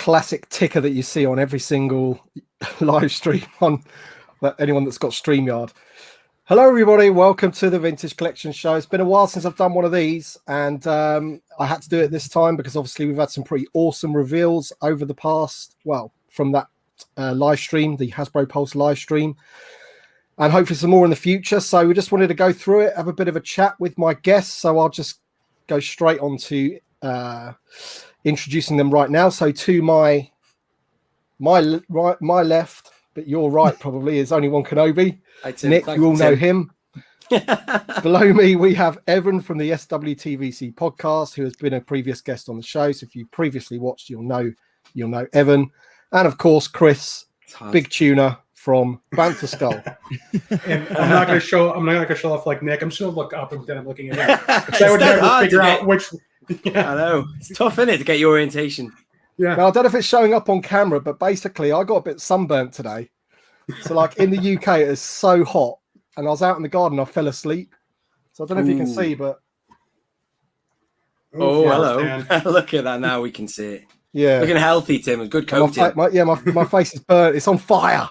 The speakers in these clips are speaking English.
classic ticker that you see on every single live stream on anyone that's got StreamYard. Hello, everybody. Welcome to the Vintage Collection Show. It's been a while since I've done one of these, and I had to do it this time because obviously we've had some pretty awesome reveals over the past, well, from that live stream, the Hasbro Pulse live stream, and hopefully some more in the future. So we just wanted to go through it, have a bit of a chat with my guests. So I'll just go straight on to introducing them right now. So to my left, but your right probably, is only One Kenobi. Nick, you all know him. Below me, we have Evan from the SWTVC podcast, who has been a previous guest on the show. So if you previously watched, you'll know Evan. And of course, Chris, big tuner from Bantha Skull. And I'm not going to show off like Nick. I'm just going to look up and then I'm looking at him. I would never figure out which. Yeah. I know it's tough, isn't it, to get your orientation? Yeah. Now, I don't know if it's showing up on camera, but basically, I got a bit sunburnt today. So, like in the UK, it is so hot, and I was out in the garden. I fell asleep. So I don't know if you can see, but hello! Look at that. Now we can see it. Yeah, looking healthy, Tim. A good coat. My face is burnt. It's on fire.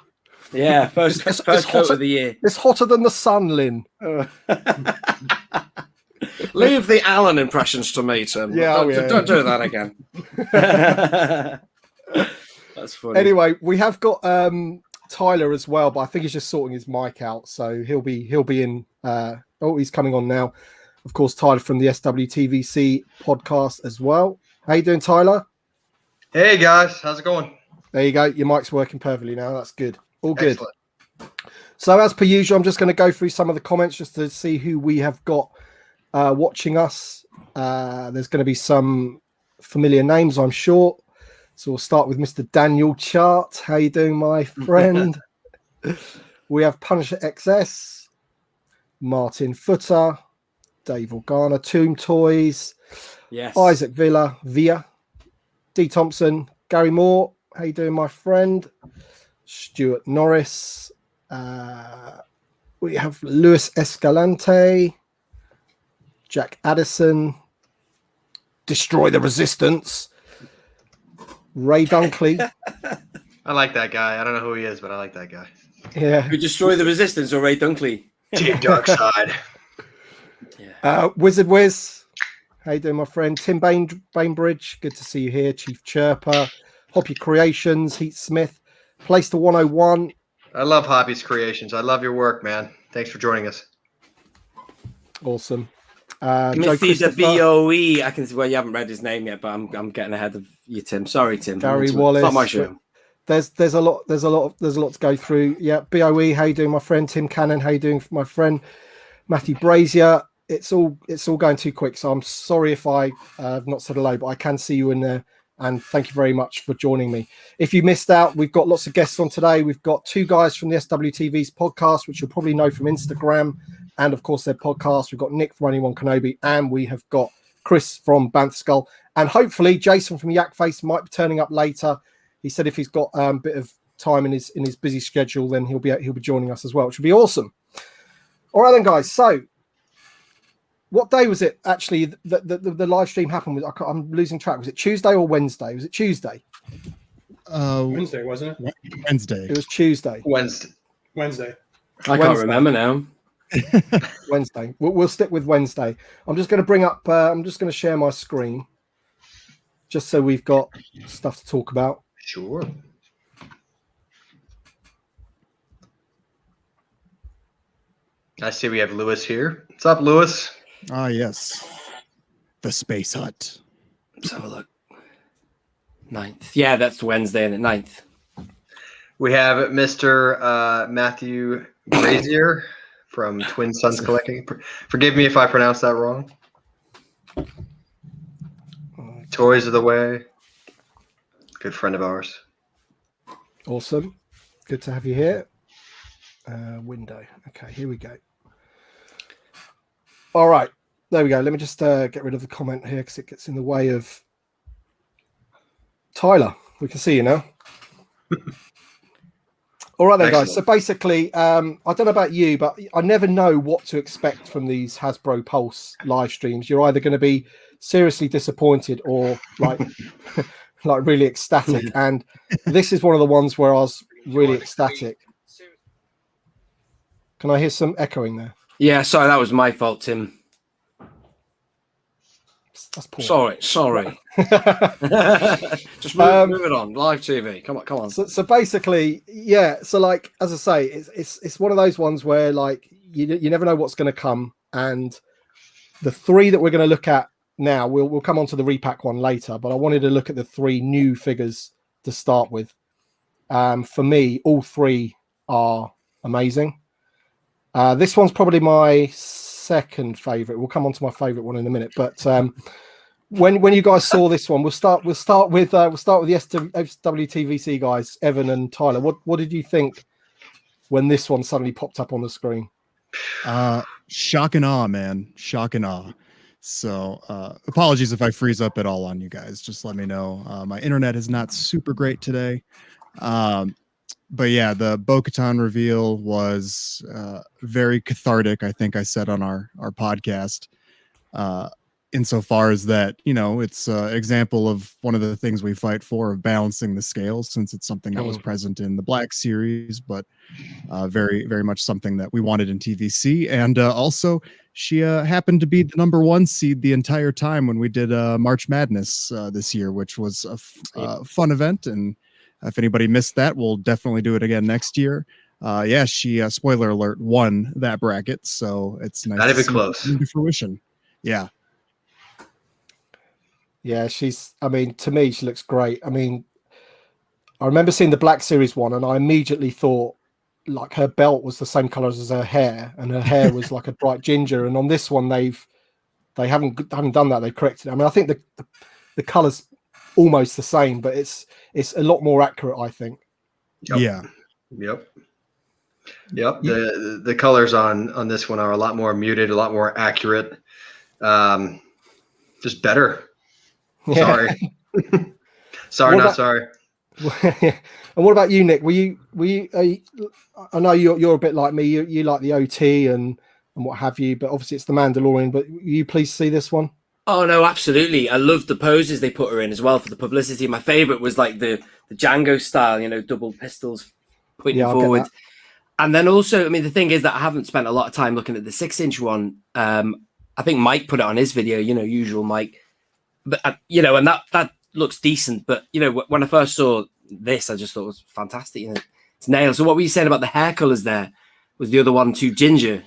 Yeah, first coat of the year. It's hotter than the sun, Lynn. Leave the Alan impressions to me, Tim. Don't do that again. That's funny. Anyway, we have got Tyler as well, but I think he's just sorting his mic out, so he'll be in. He's coming on now. Of course, Tyler from the SWTVC podcast as well. How you doing, Tyler? Hey guys, how's it going? There you go. Your mic's working perfectly now. That's good. All good. Excellent. So as per usual, I'm just going to go through some of the comments just to see who we have got watching us. There's going to be some familiar names, I'm sure. So we'll start with Mr. Daniel Chart. How you doing, my friend? We have Punisher XS, Martin Footer, Dave Organa, Tomb Toys, yes, Isaac Villa, D. Thompson, Gary Moore. How you doing, my friend? Stuart Norris. We have Luis Escalante, Jack Addison, Destroy the Resistance, Ray Dunkley. I like that guy. I don't know who he is, but I like that guy. Yeah. You Destroy the Resistance or Ray Dunkley? Team Dark Side. Wizard Wiz. How you doing, my friend? Tim Bainbridge. Good to see you here. Chief Chirper. Hoppy Creations. Heat Smith. Place to 101. I love Hoppy's Creations. I love your work, man. Thanks for joining us. Awesome. Missy the BOE. I can see. Well, you haven't read his name yet, but I'm getting ahead of you, Tim. Sorry, Tim. Gary Wallace. It's not my show. There's a lot to go through. Yeah, BOE. How you doing, my friend? Tim Cannon. How you doing, my friend? Matthew Brazier. It's all going too quick, so I'm sorry if I have not said hello, but I can see you in there. And thank you very much for joining me. If you missed out, we've got lots of guests on today. We've got two guys from the SWTV's podcast, which you'll probably know from Instagram, and of course their podcast. We've got Nick from One Kenobi, and we have got Chris from Bantha Skull, and hopefully Jason from Yak Face might be turning up later. He said if he's got a bit of time in his busy schedule, then he'll be joining us as well, which would be awesome. All right then, guys. So, what day was it actually the live stream happened? I'm losing track. Was it Tuesday or Wednesday? Was it Tuesday? Wednesday, wasn't it? Wednesday. It was Tuesday. Wednesday. I can't remember now. Wednesday. We'll stick with Wednesday. I'm just going to bring up. I'm just going to share my screen, just so we've got stuff to talk about. Sure. I see we have Lewis here. What's up, Lewis? Ah, yes. The Space Hut. Let's have a look. 9th. Yeah, that's Wednesday and the 9th. We have Mr. Matthew Brazier from Twin Sons Collecting. Forgive me if I pronounce that wrong. Toys of the Way. Good friend of ours. Awesome. Good to have you here. Window. Okay, here we go. All right, there we go. Let me just get rid of the comment here because it gets in the way of Tyler. We can see you now. All right then, guys. So basically, I don't know about you, but I never know what to expect from these Hasbro Pulse live streams. You're either going to be seriously disappointed or like like really ecstatic. And this is one of the ones where I was really ecstatic. Can I hear some echoing there? Yeah, sorry, that was my fault, Tim. That's poor. Sorry. Just move it on. Live TV. Come on. So basically, yeah. So like, as I say, it's one of those ones where like you never know what's going to come. And the three that we're going to look at now, we'll come on to the repack one later. But I wanted to look at the three new figures to start with. For me, all three are amazing. This one's probably my second favorite. We'll come on to my favorite one in a minute. But when you guys saw this one, we'll start with the SWTVC guys, Evan and Tyler. What did you think when this one suddenly popped up on the screen? Shock and awe, man. Shock and awe. So apologies if I freeze up at all on you guys. Just let me know. My internet is not super great today. But yeah, the Bo-Katan reveal was very cathartic. I think I said on our podcast, insofar as that, you know, it's an example of one of the things we fight for, of balancing the scales, since it's something that was present in the Black series, but very, very much something that we wanted in TVC. And also, she happened to be the #1 seed the entire time when we did March Madness this year, which was a fun event. And if anybody missed that, we'll definitely do it again next year. Yeah, she, spoiler alert, won that bracket. So it's nice. Not even close. To fruition. Yeah. Yeah, I mean, to me, she looks great. I mean, I remember seeing the Black Series one, and I immediately thought, like, her belt was the same colors as her hair, and her hair was like a bright ginger. And on this one, they haven't done that. They've corrected it. I mean, I think the colors almost the same, but it's a lot more accurate, I think. Yep. Yeah. Yep. The colors on this one are a lot more muted, a lot more accurate. Just better. Yeah. Sorry. Sorry. And what about you, Nick? Were you? I know you're a bit like me. You like the OT and what have you, but obviously it's the Mandalorian. But will you please see this one? Oh no, absolutely. I loved the poses they put her in as well for the publicity. My favorite was like the Django style, you know, double pistols pointing forward. And then also, I mean, the thing is that I haven't spent a lot of time looking at the 6-inch one. I think Mike put it on his video, you know, usual Mike. But you know, and that looks decent. But you know, when I first saw this, I just thought it was fantastic. You know, it's nailed. So what were you saying about the hair colors? There was the other one too ginger.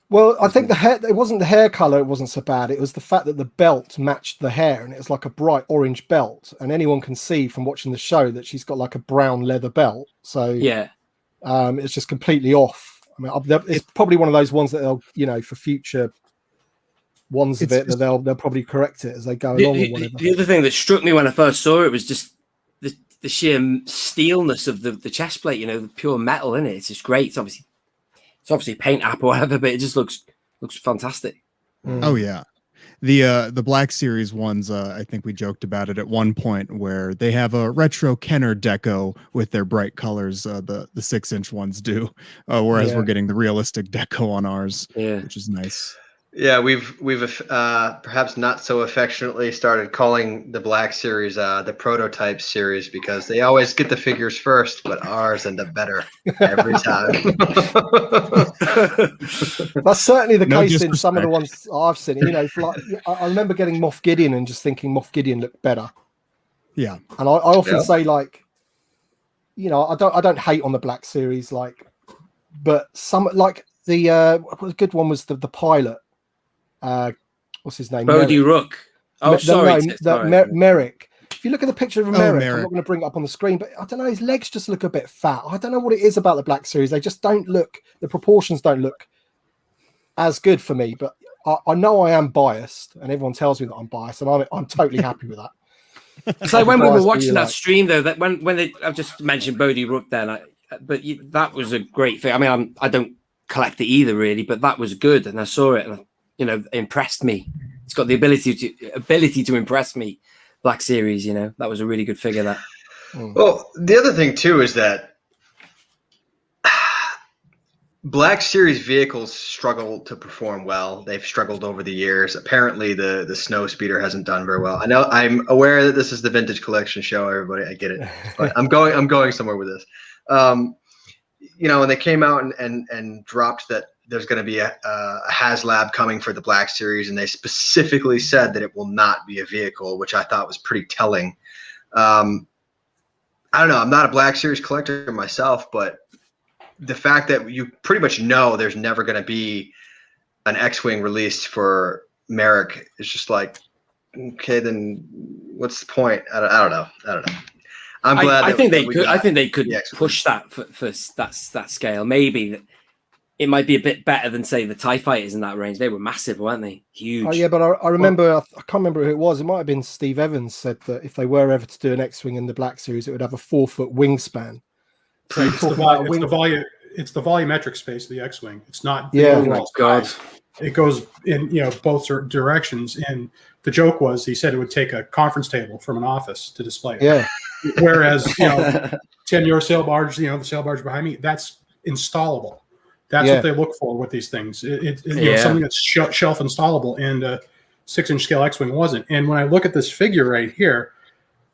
Well, I think the hair. It wasn't the hair color. It wasn't so bad. It was the fact that the belt matched the hair, and it was like a bright orange belt. And anyone can see from watching the show that she's got like a brown leather belt. So yeah, it's just completely off. I mean, it's probably one of those ones that they'll, you know, for future ones of it, that they'll probably correct it as they go along. Or whatever. The other thing that struck me when I first saw it was just the sheer steelness of the chest plate. You know, the pure metal in it. It's just great. It's obviously paint app or whatever, but it just looks fantastic. Oh yeah, the Black Series ones. I think we joked about it at one point where they have a retro Kenner deco with their bright colors. The 6-inch ones do, whereas we're getting the realistic deco on ours, which is nice. Yeah, we've perhaps not so affectionately started calling the Black Series the prototype series, because they always get the figures first, but ours end up better every time. That's certainly the case in some of the ones I've seen. You know, like, I remember getting Moff Gideon and just thinking Moff Gideon looked better. Yeah, and I often say, like, you know, I don't hate on the Black Series, like, but some, like the good one was the pilot. What's his name? Bodhi Rook. Oh, sorry. Merrick. If you look at the picture of Merrick, I'm not going to bring it up on the screen, but I don't know, his legs just look a bit fat. I don't know what it is about the Black Series. They just don't look, the proportions don't look as good for me, but I know I am biased, and everyone tells me that I'm biased, and I'm totally happy with that. So when we were watching that stream, though, that when I've just mentioned Bodhi Rook then, that was a great thing. I mean, I don't collect it either, really, but that was good, and I saw it, and you know, impressed me. It's got the ability to impress me. Black Series, you know, that was a really good figure. That. Well, the other thing too is that Black Series vehicles struggle to perform well. They've struggled over the years. Apparently, the Snow Speeder hasn't done very well. I know. I'm aware that this is the Vintage Collection show. Everybody, I get it. But I'm going somewhere with this. When they came out and dropped that there's going to be a HasLab coming for the Black Series, and they specifically said that it will not be a vehicle, which I thought was pretty telling. I don't know. I'm not a Black Series collector myself, but the fact that you pretty much know there's never going to be an X-Wing released for Merrick is just like, okay, then what's the point? I don't know. I'm glad. I think they could push that for that scale. Maybe it might be a bit better than, say, the TIE Fighters in that range. They were massive, weren't they? Huge. Oh yeah, but I remember. I can't remember who it was. It might have been Steve Evans said that if they were ever to do an X-Wing in the Black Series, it would have a 4-foot wingspan. So it's the volumetric space of the X-Wing. It's not. Yeah. Oh my God. It goes in both directions. And the joke was he said it would take a conference table from an office to display it. Yeah. Whereas 10-year sail barge, the sail barge behind me, that's installable. That's what they look for with these things. Something that's shelf installable, and a 6-inch scale X-Wing wasn't. And when I look at this figure right here,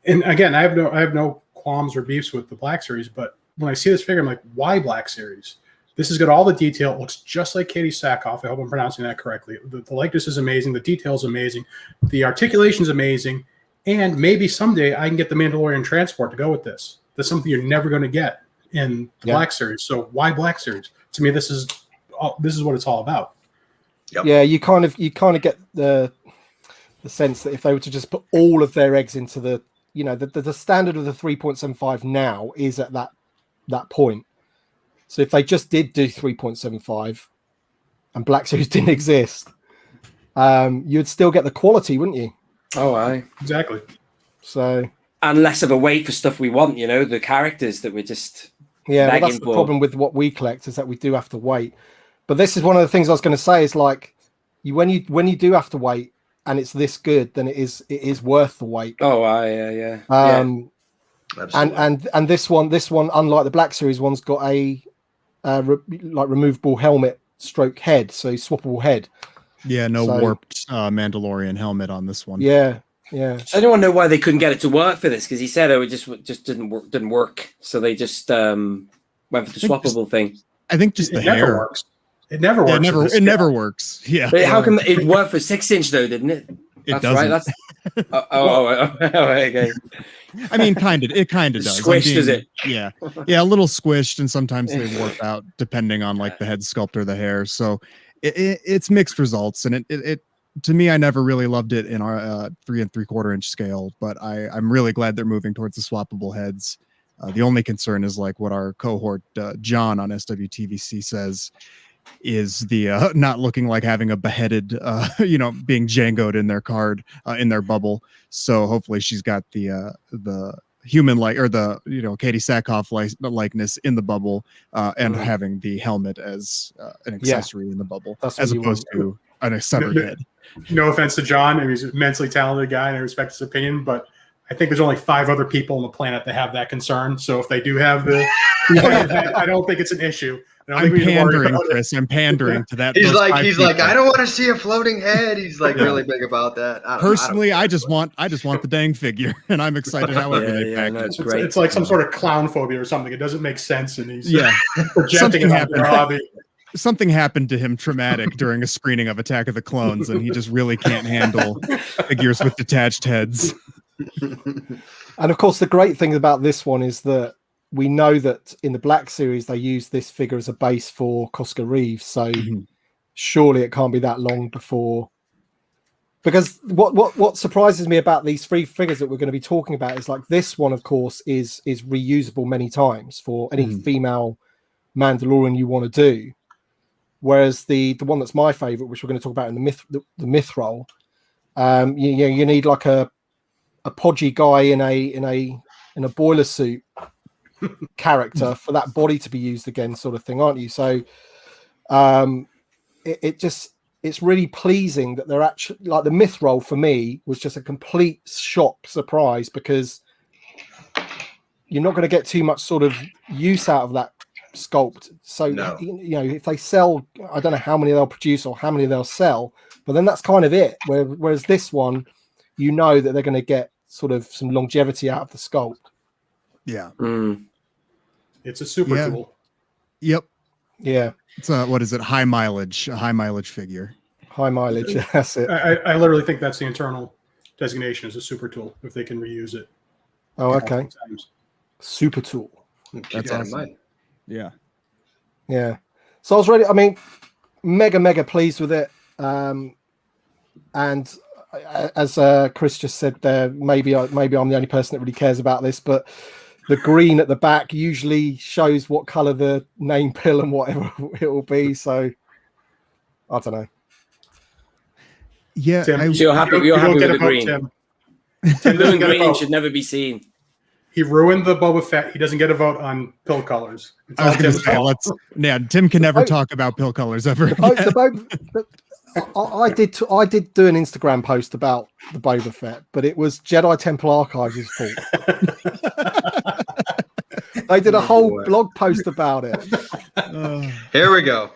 and again, I have no qualms or beefs with the Black Series, but when I see this figure, I'm like, why Black Series? This has got all the detail. It looks just like Katie Sackhoff. I hope I'm pronouncing that correctly. The likeness is amazing. The detail is amazing. The articulation is amazing. And maybe someday I can get the Mandalorian transport to go with this. That's something you're never going to get in the Black Series. So why Black Series? To me, this is what it's all about. Yep. Yeah, you kind of get the sense that if they were to just put all of their eggs into the standard of the 3.75 now is at that point. So if they just did do 3.75 and Black Series didn't exist, you'd still get the quality, wouldn't you? Oh, aye. Exactly. So, and less of a wait for stuff we want, the characters that we're just that's the problem with what we collect is that we do have to wait. But this is one of the things I was going to say is like when you do have to wait and it's this good, then it is worth the wait. Oh, yeah. And this one, unlike the Black Series one's got a removable helmet stroke head, so swappable head. Yeah, warped Mandalorian helmet on this one. Yeah. So anyone know why they couldn't get it to work for this? Because he said it just didn't work. So they just went for the swappable thing. I think just the hair never works. It never works. It never works. Yeah. But how come it worked for 6-inch though? Didn't it? That's doesn't. Right. That's okay. I mean, it kind of does. Squished, is it? Yeah, a little squished, and sometimes they warp out depending on like the head sculpt or the hair. So it's mixed results, and it to me, I never really loved it in our 3 3/4 inch scale, but I'm really glad they're moving towards the swappable heads. The only concern is like what our cohort John on SWTVC says is the not looking like having a beheaded being Django'd in their card in their bubble. So hopefully she's got the human or the Katie Sackhoff likeness in the bubble and having the helmet as an accessory in the bubble as opposed to a severed head. No offense to John, and he's a immensely talented guy, and I respect his opinion, but I think there's only 5 other people on the planet that have that concern. So if they do have I don't think it's an issue. I'm pandering, Chris. I'm pandering to that. He's like, I don't want to see a floating head. He's like really big about that. Personally, I just want the dang figure, and I'm excited however they pack it. Great. It's like some sort of clown phobia or something. It doesn't make sense, and he's projecting something it on their hobby. Something happened to him traumatic during a screening of Attack of the Clones, and he just really can't handle figures with detached heads. And of course, the great thing about this one is that we know that in the Black Series they use this figure as a base for Cosca Reeves, so surely it can't be that long before. Because what surprises me about these 3 figures that we're going to be talking about is like this one, of course, is reusable many times for any female Mandalorian you want to do. Whereas the one that's my favorite, which we're going to talk about in the myth roll, you need like a podgy guy in a boiler suit character for that body to be used again, sort of thing, aren't you? So it's really pleasing that they're actually like the myth roll for me was just a complete shock surprise because you're not going to get too much sort of use out of sculpt. So No. if they sell, I don't know how many they'll produce or how many they'll sell, but then that's kind of it. Whereas this one, that they're going to get sort of some longevity out of the sculpt. Yeah. It's a super tool. Yep. Yeah. It's what is it? A high mileage figure. High mileage. That's it. I literally think that's the internal designation as a super tool if they can reuse it. Oh, okay. Super tool. That's awesome. Yeah. Yeah. So I was ready. I mean, mega pleased with it. And as Chris just said there, maybe I'm the only person that really cares about this, but the green at the back usually shows what color the name pill and whatever it will be. So I don't know. Yeah, Tim, you're happy with the green. Tim Blue and green should never be seen. He ruined the Boba Fett. He doesn't get a vote on pill colors. I was going to say, Tim can never talk about pill colors ever again. I did do an Instagram post about the Boba Fett, but it was Jedi Temple Archives' fault. They did a whole blog post about it. Here we go.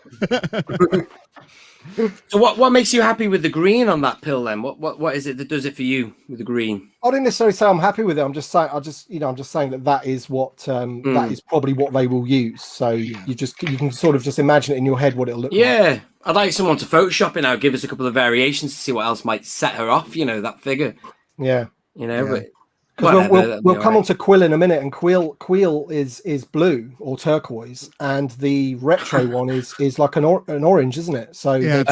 So what makes you happy with the green on that pill then? What is it that does it for you with the green? I didn't necessarily say I'm happy with it. I'm just saying that is what that is probably what they will use. So you can sort of just imagine it in your head what it'll look like. Yeah. I'd like someone to Photoshop it now, give us a couple of variations to see what else might set her off, that figure. Yeah. But we'll come on to Quill in a minute, and Quill is blue or turquoise, and the retro one is like an orange, isn't it? So I've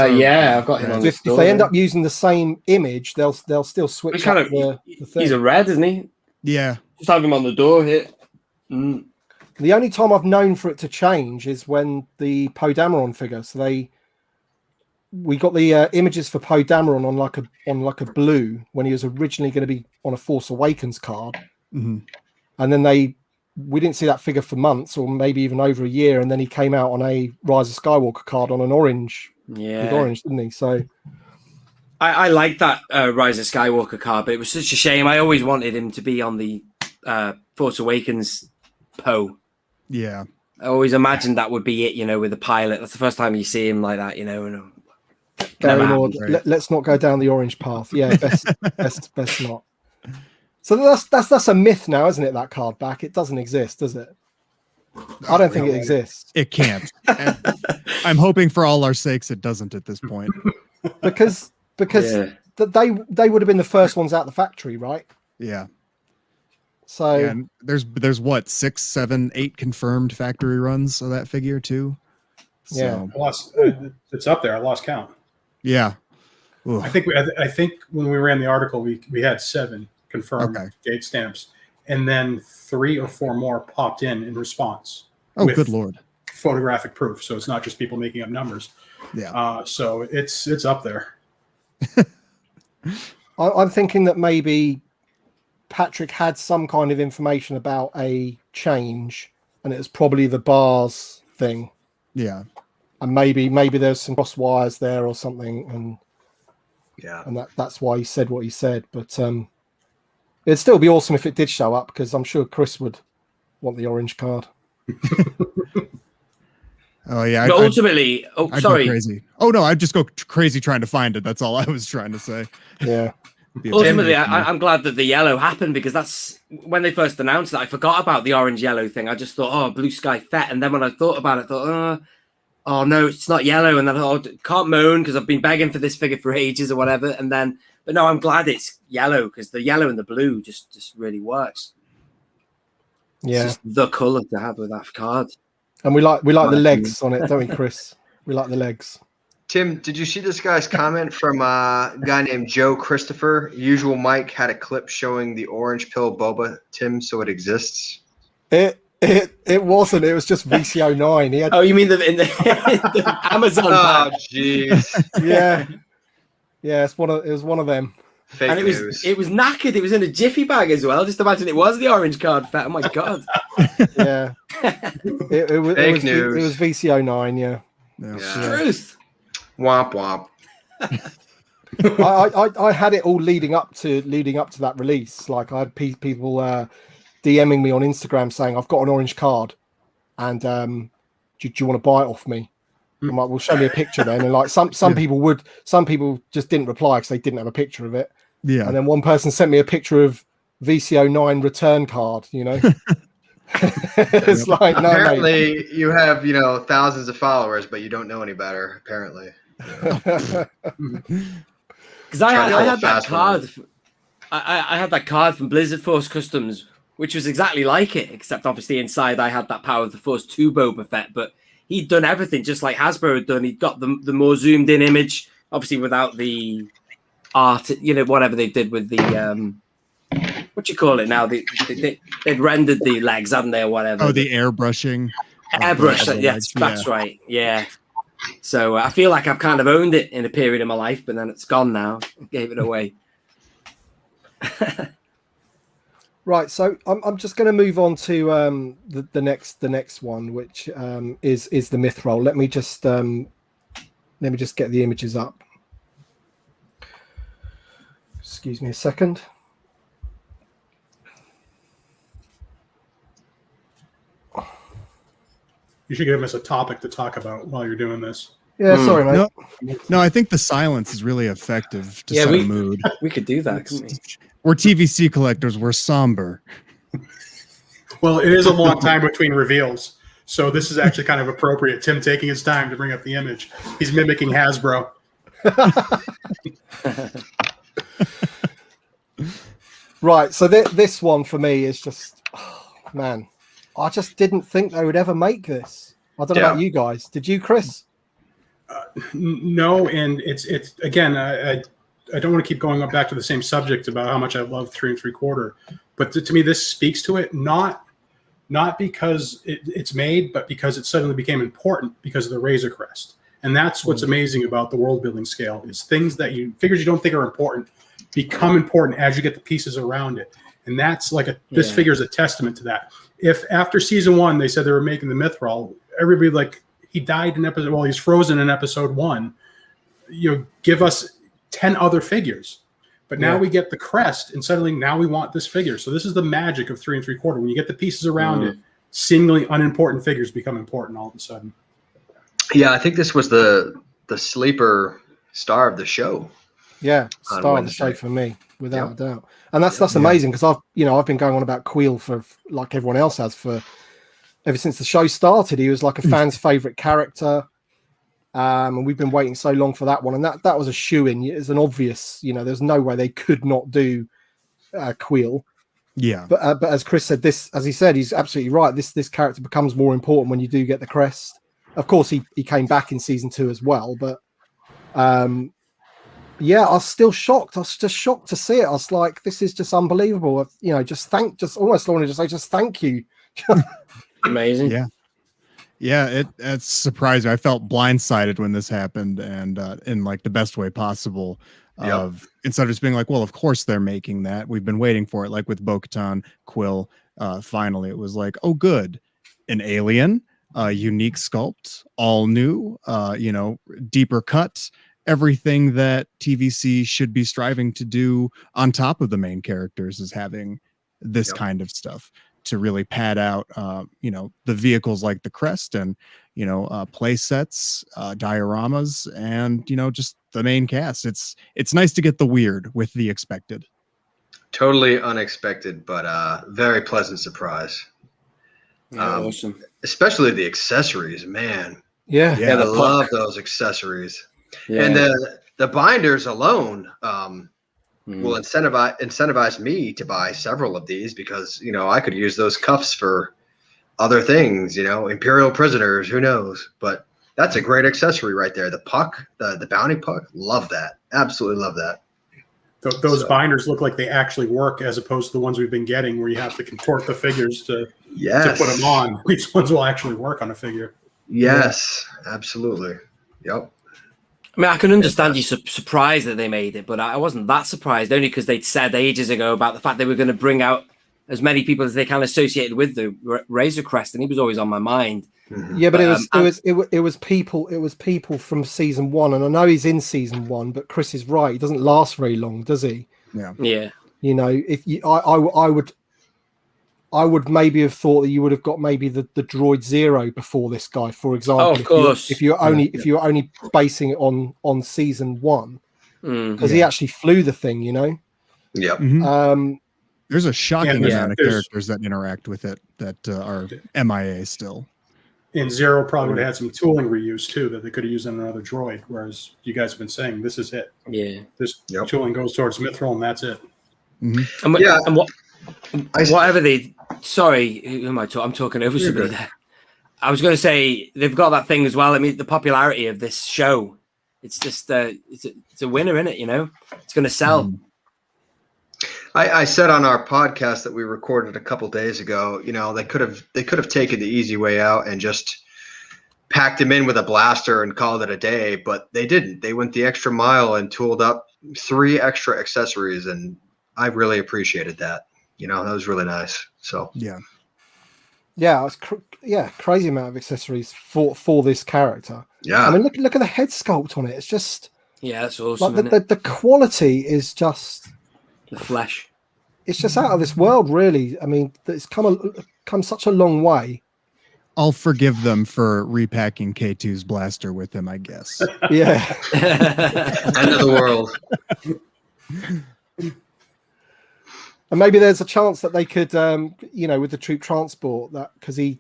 got him on if they end up using the same image, they'll still switch up the thing. He's a red, isn't he? Yeah. Just have him on the door here. The only time I've known for it to change is when the Poe Dameron figure. So we got the images for Poe Dameron on like a blue when he was originally going to be on a Force Awakens card, and then we didn't see that figure for months or maybe even over a year, and then he came out on a Rise of Skywalker card on an orange, didn't he? So I like that Rise of Skywalker card, but it was such a shame. I always wanted him to be on the Force Awakens Poe. Yeah, I always imagined that would be it, with the pilot. That's the first time you see him like that, and let's not go down the orange path. Yeah, best not. So that's a myth now, isn't it? That card back, it doesn't exist, does it? I don't think it exists. It can't. I'm hoping for all our sakes it doesn't at this point. because they would have been the first ones out the factory, right? Yeah. So and there's what 6, 7, 8 confirmed factory runs of that figure too. So. Yeah, it's up there. I lost count. Yeah, I think when we ran the article, we had 7 confirmed date stamps, and then 3 or 4 more popped in response. Oh, good Lord! Photographic proof, so it's not just people making up numbers. Yeah. So it's up there. I'm thinking that maybe Patrick had some kind of information about a change, and it was probably the bars thing. Yeah. And maybe there's some cross wires there or something, and that's why he said what he said. But it'd still be awesome if it did show up, because I'm sure Chris would want the orange card. Oh yeah. But ultimately, I'd sorry. Go crazy. Oh no, I'd just go crazy trying to find it. That's all I was trying to say. Yeah. Ultimately, I'm glad that the yellow happened, because that's when they first announced that. I forgot about the orange yellow thing. I just thought, Blue Sky Fett, and then when I thought about it, I thought, oh no, it's not yellow, and then I thought, can't moan because I've been begging for this figure for ages or whatever. And then, but no, I'm glad it's yellow, because the yellow and the blue just really works. Yeah, it's just the color to have with that card. And we like the legs on it, don't we, Chris? We like the legs. Tim, did you see this guy's comment from a guy named Joe Christopher? Usual Mike had a clip showing the orange pill boba, Tim, so it exists. It wasn't. It was just VCO9. He had... Oh, you mean in the Amazon? Oh, jeez. Yeah. It was one of them. Fake and news. It was knackered. It was in a jiffy bag as well. Just imagine it was the orange card Fett. Oh my god. Yeah. It was fake news. It was VCO9. Yeah. Truth. Womp womp. I had it all leading up to that release. Like, I had people DMing me on Instagram saying I've got an orange card, and do you want to buy it off me? I'm like, well, show me a picture then. And like some people just didn't reply because they didn't have a picture of it. Yeah. And then one person sent me a picture of VC09 return card, It's like, no, apparently mate. You have, thousands of followers, but you don't know any better, apparently. Because I had that card. I had that card from Blizzard Force Customs, which was exactly like it, except obviously inside I had that Power of the Force 2 Boba Fett, but he'd done everything just like Hasbro had done. He'd got the more zoomed in image, obviously without the art, whatever they did with the what you call it now? They'd rendered the legs, haven't they, or whatever? Oh, the airbrushing. Airbrush, yes, that's right. Yeah. So I feel like I've kind of owned it in a period of my life, but then it's gone now. I gave it away. Right, so I'm just going to move on to the next one, which is the myth roll. Let me just get the images up. Excuse me a second. You should give us a topic to talk about while you're doing this. Yeah, sorry, mate. No, I think the silence is really effective to set a mood. We could do that, couldn't we? We're TVC collectors. We're somber. Well, it is a long time between reveals, so this is actually kind of appropriate. Tim taking his time to bring up the image. He's mimicking Hasbro. Right, so this one for me is just, man, I just didn't think they would ever make this. I don't know about you guys. Did you, Chris? No, and it's again, I don't want to keep going back to the same subject about how much I love 3 3/4, but to me this speaks to it, not because it's made, but because it suddenly became important because of the Razor Crest. And that's what's amazing about the world building scale is figures you don't think are important become important as you get the pieces around it. And that's like this figure is a testament to that. If after season 1 they said they were making the myth roll, everybody like he died in episode, well, he's frozen in episode 1. Give us 10 other figures. But now we get the crest, and suddenly now we want this figure. So this is the magic of 3 3/4. When you get the pieces around it, seemingly unimportant figures become important all of a sudden. Yeah, I think this was the sleeper star of the show. Yeah, star of the show for me, without a doubt. And that's amazing because I've been going on about Queel for like everyone else has for ever since the show started. He was like a fan's favorite character. And we've been waiting so long for that one, and that was a shoo-in. It's an obvious, there's no way they could not do Queel. Yeah, but as Chris said, as he said, he's absolutely right. This character becomes more important when you do get the crest. Of course, he came back in season 2 as well, but I was still shocked. I was just shocked to see it. I was like, this is just unbelievable. Just almost wanted to say, just thank you. Amazing. Yeah, it's surprising. I felt blindsided when this happened, and in like the best way possible. Instead of just being like, well, of course they're making that. We've been waiting for it. Like with Bo-Katan, Quill. Finally, it was like, oh, good, an alien, unique sculpt, all new. Deeper cut. Everything that TVC should be striving to do on top of the main characters is having this kind of stuff to really pad out, the vehicles like the crest and, play sets, dioramas, and, just the main cast. It's nice to get the weird with the expected. Totally unexpected, but very pleasant surprise. Awesome. Especially the accessories, man. Yeah, I love those accessories. Yeah. And the binders alone will incentivize me to buy several of these because, I could use those cuffs for other things, Imperial prisoners, who knows? But that's a great accessory right there. The puck, the bounty puck, love that. Absolutely love that. Those binders look like they actually work as opposed to the ones we've been getting where you have to contort the figures to put them on. These ones will actually work on a figure. Yes, absolutely. Yep. I mean, I can understand you surprised that they made it, but I wasn't that surprised, only because they'd said ages ago about the fact they were going to bring out as many people as they can associated with the Razor Crest, and he was always on my mind. Mm-hmm. Yeah, but it was people from season 1, and I know he's in season 1, but Chris is right. He doesn't last very long, does he? Yeah. Yeah. If you, I would maybe have thought that you would have got maybe the droid Zero before this guy, for example. Oh, of course. If you're only basing it on season 1, because he Yeah. actually flew the thing, you know. Yep. Mhm. There's a shocking Yeah, amount of there's- characters that interact with it that are MIA still. And Zero probably would have had some tooling reuse too that they could have used on another droid. Whereas you guys have been saying this is it. Yeah. This Yep. tooling goes towards Mithril, and that's it. Mhm. And, Yeah. and whatever they. Sorry, who am I talking? I'm talking over You're somebody good. there. I was going to say they've got that thing as well. I mean, the popularity of this show. It's just it's a winner, isn't it? You know, it's going to sell. I said on our podcast that we recorded a couple days ago, you know, they could have taken the easy way out and just packed him in with a blaster and called it a day, but they didn't. They went the extra mile and tooled up 3 extra accessories, and I really appreciated that. You know, that was really nice. So Yeah. Yeah, it's crazy amount of accessories for this character. yeah, I mean, look at the head sculpt on it. It's just Yeah, that's awesome. like the quality is just. The flesh. It's just out of this world, really. I mean, it's come such a long way. I'll forgive them for repacking K2's blaster with him, I guess. Yeah, end of the world. and maybe there's a chance that they could, you know, with the troop transport, that because he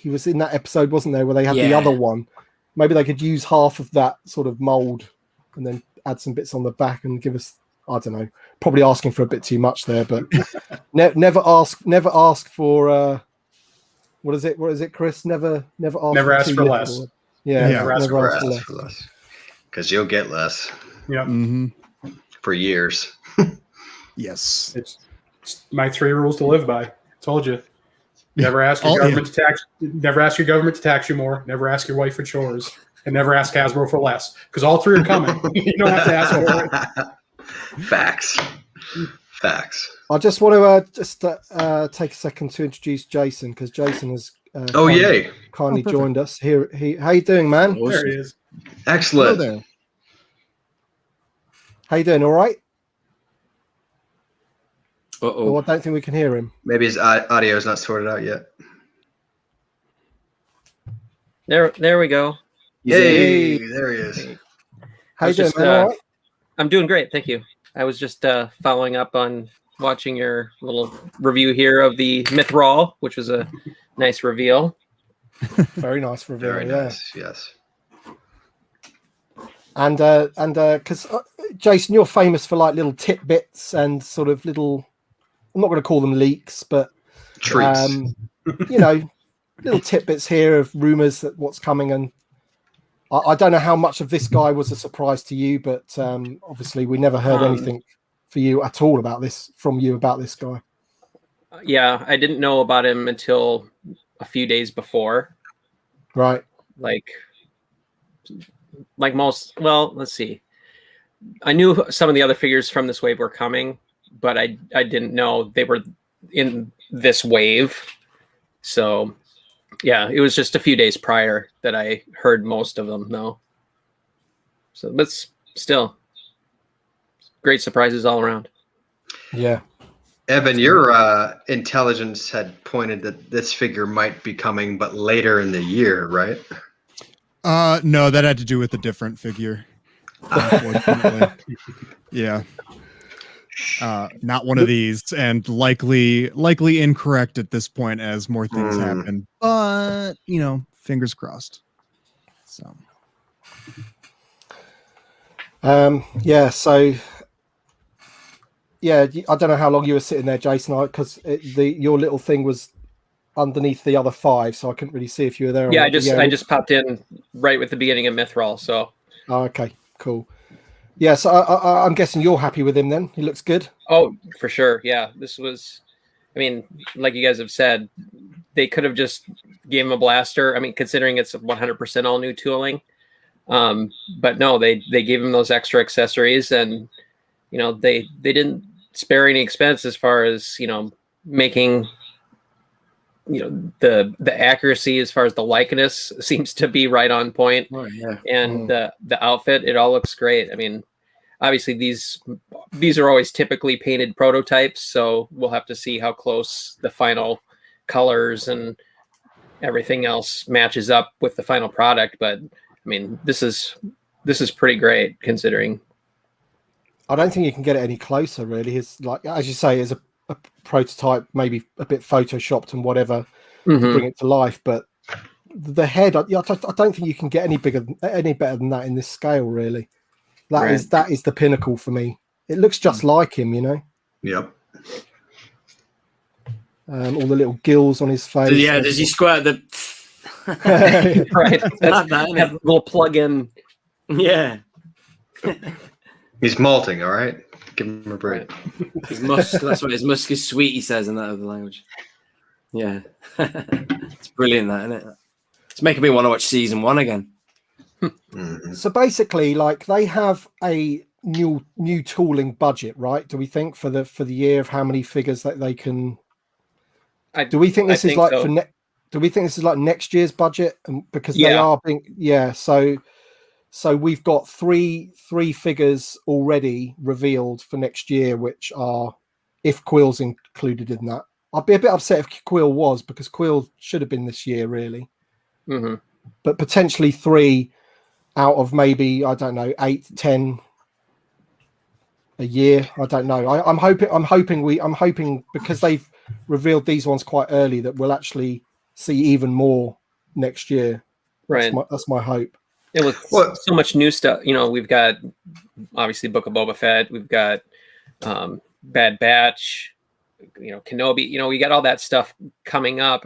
was in that episode, wasn't there, where they had the Yeah. other one. Maybe they could use half of that sort of mold and then add some bits on the back and give us. I don't know. Probably asking for a bit too much there, but never ask for. What is it, Chris? Never ask. Never ask too for little. less. Yeah, Yeah. Never ask never for ask Ask for less, because you'll get less Yeah, Mhm. for years. Yes. it's my 3 rules to live by. Told you. Never ask your Oh, government to tax. Never ask your government to tax you more. Never ask your wife for chores, and never ask Hasbro for less. Because all 3 are coming. You don't have to ask for it. Facts. I just want to take a second to introduce Jason, because Jason has Oh yay! kindly Oh, perfect. joined us here. How you doing, man? There he is. Hello Excellent. there. How you doing? All right? Uh-oh. Oh, I don't think we can hear him. Maybe his audio is not sorted out yet. There we go. Yay! There he is. How I you was doing, just, man? All right? I'm doing great, thank you. I was just following up on watching your little review here of the Mithril, which was a nice reveal. Very nice reveal. Very Yeah. nice. Yes. And because Jason, you're famous for like little tidbits and sort of little. I'm not going to call them leaks, but Treats. you know, little tidbits here of rumors that what's coming. And I don't know how much of this guy was a surprise to you, but obviously we never heard anything for you at all from you about this guy. Yeah, I didn't know about him until a few days before. Right. Like most, well, let's see. I knew some of the other figures from this wave were coming, but I didn't know they were in this wave. So yeah, it was just a few days prior that I heard most of them though. So, but still great surprises all around. Yeah. Evan, your intelligence had pointed that this figure might be coming, but later in the year, right? No, that had to do with a different figure. Unfortunately. Yeah. Not one of these, and likely incorrect at this point as more things happen. But you know, fingers crossed. So yeah, so yeah, I don't know how long you were sitting there, Jason, because your little thing was underneath the other 5, so I couldn't really see if you were there. Or Yeah, not, I just but I just popped in right with the beginning of Mithril, so Oh, okay, cool. Yeah, so I'm guessing you're happy with him then. He looks good. oh, for sure. Yeah, this was, I mean, like you guys have said, they could have just gave him a blaster. I mean, considering it's 100% all new tooling. But no, they gave him those extra accessories, and you know, they didn't spare any expense as far as, you know, making, you know, the accuracy as far as the likeness seems to be right on point. Oh, yeah. And the outfit, it all looks great. I mean, obviously these are always typically painted prototypes, so we'll have to see how close the final colors and everything else matches up with the final product. But I mean, this is pretty great considering. I don't think you can get it any closer, really. It's like, as you say, it's a prototype, maybe a bit photoshopped and whatever to bring it to life. But the head, I don't think you can get any better than that in this scale, really. That is the pinnacle for me. It looks just like him, you know. Yep. All the little gills on his face. Yeah, does he squirt the? Right, that little plug-in. Yeah. He's malting, all right? Give him a break. His musk, that's what his musk is sweet, he says in that other language. Yeah. It's brilliant, that, isn't it? It's making me want to watch season 1 again. So basically, like, they have a new tooling budget, right? Do we think for the year of how many figures that they can? Do we think this is like so. Do we think this is like next year's budget? And because they are being, so we've got three figures already revealed for next year, which are, if Quill's included in that. I'd be a bit upset if Quill was, because Quill should have been this year, really. But potentially 3 out of maybe, I don't know, 8 to 10 a year. I don't know. I'm hoping because they've revealed these ones quite early that we'll actually see even more next year. Right. That's my hope. It was so much new stuff. You know, we've got obviously Book of Boba Fett. We've got Bad Batch. You know, Kenobi. You know, we got all that stuff coming up.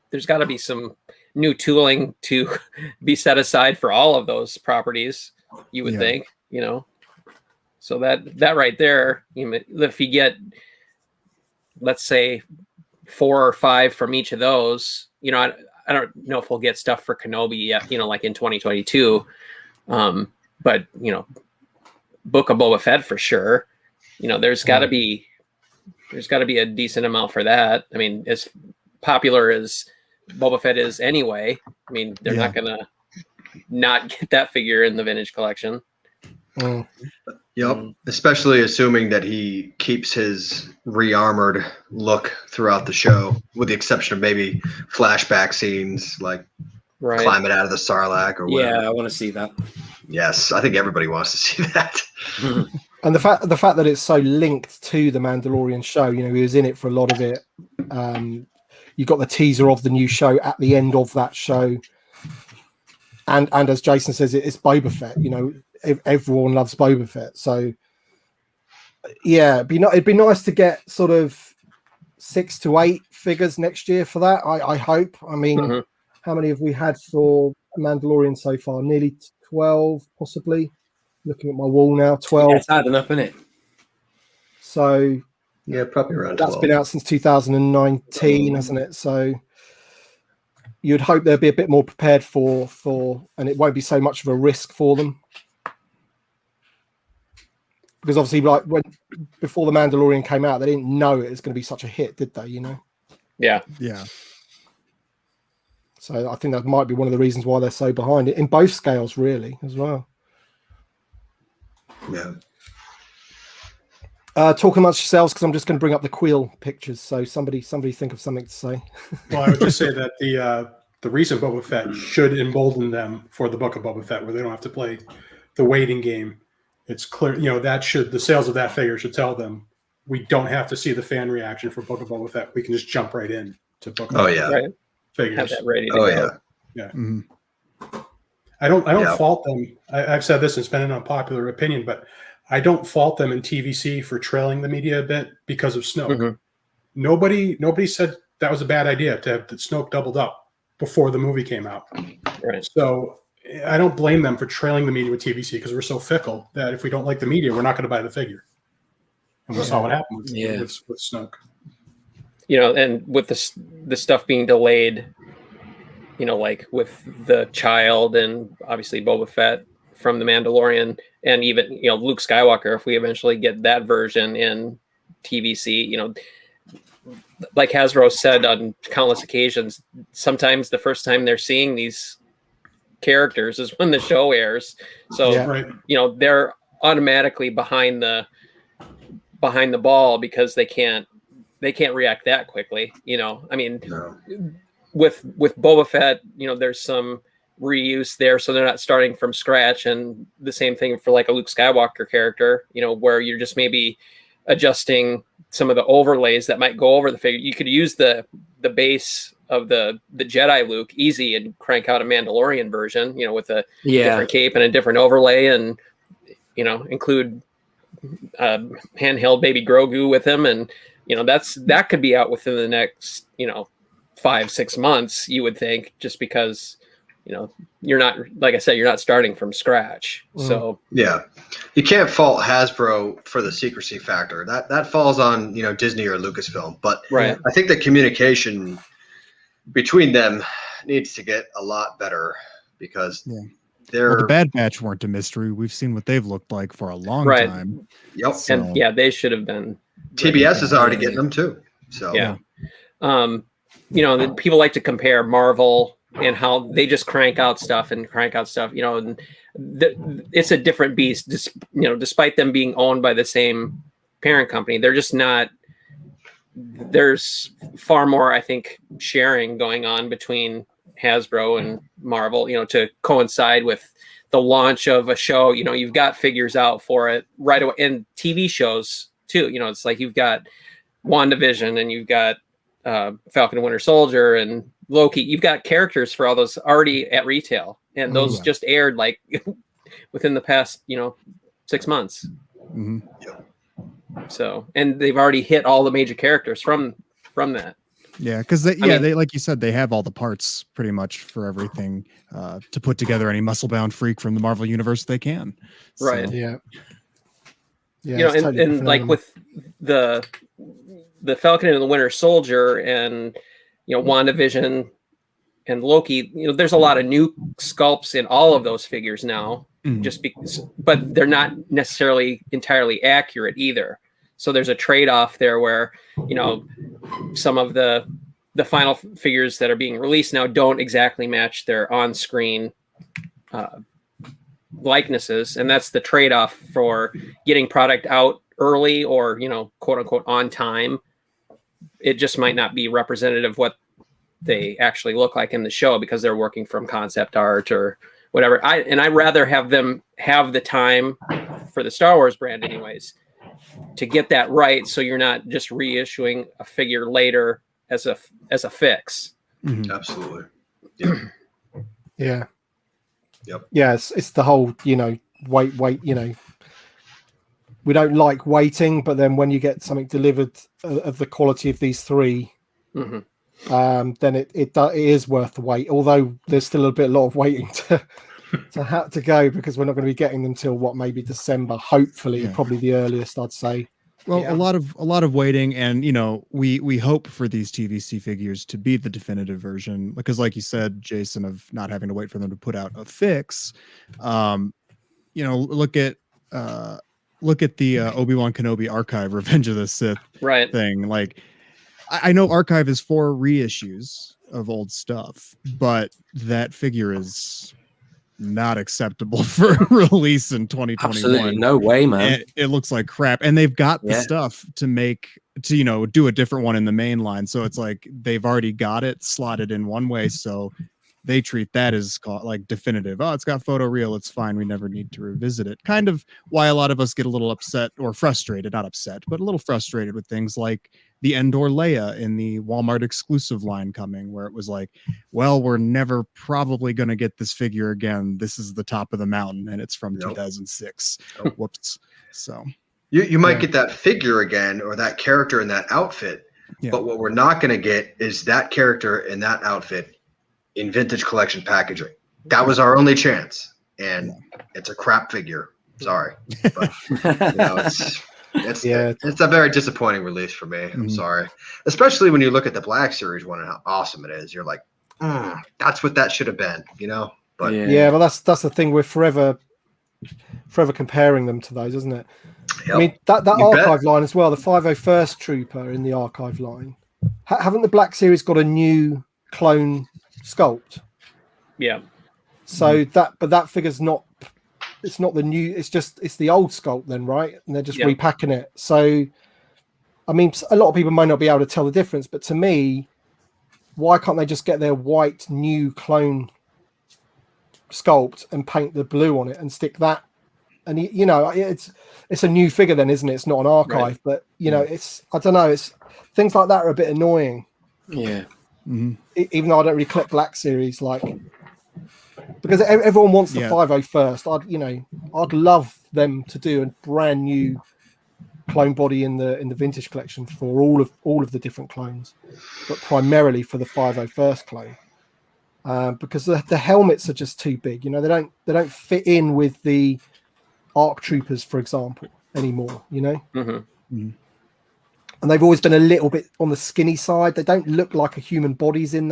There's got to be some new tooling to be set aside for all of those properties. You would think. You know, so that right there. If you get, let's say, 4 or 5 from each of those, you know, I don't know if we'll get stuff for Kenobi yet, you know, like in 2022. But, you know, Book of Boba Fett for sure. You know, there's got to be a decent amount for that. I mean, as popular as Boba Fett is anyway, I mean, they're not going to not get that figure in the vintage collection. Yep. Especially assuming that he keeps his re-armored look throughout the show, with the exception of maybe flashback scenes like climbing out of the Sarlacc or whatever. Yeah, I want to see that. Yes, I think everybody wants to see that. And the fact that it's so linked to the Mandalorian show, you know, he was in it for a lot of it. You got the teaser of the new show at the end of that show, and as Jason says, it's Boba Fett. You know, everyone loves Boba Fett, so yeah, it'd be nice to get sort of 6 to 8 figures next year for that. I hope. I mean, how many have we had for Mandalorian so far? Nearly 12, possibly. Looking at my wall now, 12. Yeah, it's adding up, isn't it? So yeah, probably around 12. That's been out since 2019, hasn't it? So you'd hope they'll be a bit more prepared for, and it won't be so much of a risk for them. Because obviously, like before the Mandalorian came out, they didn't know it was going to be such a hit, did they? You know? Yeah. So I think that might be one of the reasons why they're so behind it in both scales, really, as well. Yeah. Talk amongst yourselves, because I'm just going to bring up the Quill pictures. So somebody think of something to say. Well, I would just say that the recent Boba Fett should embolden them for the Book of Boba Fett, where they don't have to play the waiting game. It's clear, you know, the sales of that figure should tell them we don't have to see the fan reaction for Book of Boba Fett. We can just jump right in to Book of Boba Fett figures. Have that ready to go. Yeah. I don't fault them. I've said this, and it's been an unpopular opinion, but I don't fault them in TVC for trailing the media a bit because of Snoke. Nobody said that was a bad idea to have Snoke doubled up before the movie came out. Right. So I don't blame them for trailing the media with TVC, because we're so fickle that if we don't like the media, we're not going to buy the figure. And we saw what happened with Snoke. You know, and with the stuff being delayed, you know, like with the child and obviously Boba Fett from The Mandalorian, and even, you know, Luke Skywalker, if we eventually get that version in TVC, you know, like Hasbro said on countless occasions, sometimes the first time they're seeing these characters is when the show airs. So, you know, they're automatically behind the ball because they can't they can't react that quickly. You know, I mean, No. with Boba Fett, you know, there's some reuse there, so they're not starting from scratch. And the same thing for like a Luke Skywalker character, you know, where you're just maybe adjusting some of the overlays that might go over the figure. You could use the base of the Jedi Luke easy and crank out a Mandalorian version, you know, with a different cape and a different overlay, and you know, include handheld baby Grogu with him, and you know, that could be out within the next, you know, 5-6 months, you would think, just because, you know, you're not, like I said, you're not starting from scratch. So yeah, you can't fault Hasbro for the secrecy factor. That falls on, you know, Disney or Lucasfilm. But right. I think the communication between them needs to get a lot better, because they're the Bad Batch weren't a mystery. We've seen what they've looked like for a long time. Yep. So, And yeah, they should have been. TBS is already getting them too. So yeah. You know, people like to compare Marvel and how they just crank out stuff, you know, and it's a different beast. You know, despite them being owned by the same parent company, they're just not. There's far more, I think, sharing going on between Hasbro and Marvel, you know, to coincide with the launch of a show. You know, you've got figures out for it right away, and TV shows too. You know, it's like you've got WandaVision and you've got Falcon and Winter Soldier and Loki. You've got characters for all those already at retail, and those just aired like within the past, you know, 6 months. Mm-hmm. So, and they've already hit all the major characters from that. Yeah, because they like you said, they have all the parts pretty much for everything to put together any muscle-bound freak from the Marvel universe they can. Right. So, Yeah. You know, and like with the Falcon and the Winter Soldier and, you know, WandaVision and Loki, you know, there's a lot of new sculpts in all of those figures now, just because, but they're not necessarily entirely accurate either. So there's a trade-off there where, you know, some of the final figures that are being released now don't exactly match their on-screen likenesses, and that's the trade-off for getting product out early or, you know, quote unquote on time. It just might not be representative of what they actually look like in the show because they're working from concept art or whatever. I'd rather have them have the time for the Star Wars brand anyways to get that right, so you're not just reissuing a figure later as a fix. Absolutely. Yeah. Yep. Yeah, it's the whole, you know, wait, you know, we don't like waiting, but then when you get something delivered of the quality of these three, then it is worth the wait. Although there's still a lot of waiting to have to go, because we're not going to be getting them till maybe December, hopefully, probably the earliest, I'd say. Well, a lot of waiting, and you know, we hope for these TVC figures to be the definitive version, because, like you said, Jason, of not having to wait for them to put out a fix. You know, look at the Obi-Wan Kenobi Archive Revenge of the Sith thing. Like, I know Archive is 4 reissues of old stuff, but that figure is not acceptable for release in 2021. Absolutely no way, man. It looks like crap, and they've got the stuff to you know, do a different one in the main line. So it's like they've already got it slotted in one way, so they treat that as like definitive. Oh, it's got photoreal, it's fine, we never need to revisit it. Kind of why a lot of us get a little upset or frustrated, not upset, but a little frustrated with things like the Endor Leia in the Walmart exclusive line coming, where it was like, well, we're never probably going to get this figure again. This is the top of the mountain, and it's from 2006. Whoops. So you might get that figure again, or that character in that outfit, but what we're not going to get is that character in that outfit in vintage collection packaging. That was our only chance, and it's a crap figure. Sorry, but you know, it's a very disappointing release for me. I'm sorry, especially when you look at the Black Series one and how awesome it is. You're like, that's what that should have been, you know. But well, that's the thing. We're forever comparing them to those, isn't it? Yep. I mean, that archive line as well. The 501st Trooper in the archive line. Haven't the Black Series got a new clone sculpt? Yeah. So that figure's not. It's not the new. It's the old sculpt then, right? And they're just repacking it. So I mean, a lot of people may not be able to tell the difference, but to me, why can't they just get their white new clone sculpt and paint the blue on it and stick that? And you know, it's a new figure then, isn't it? It's not an archive, Right. but you know, it's, I don't know, it's things like that are a bit annoying. Yeah. Even though I don't really collect Black Series, like, because everyone wants the 501st. I'd love them to do a brand new clone body in the vintage collection for all of the different clones, but primarily for the 501st clone, because the helmets are just too big. You know, they don't fit in with the ARC Troopers, for example, anymore. You know, and they've always been a little bit on the skinny side. They don't look like a human bodies in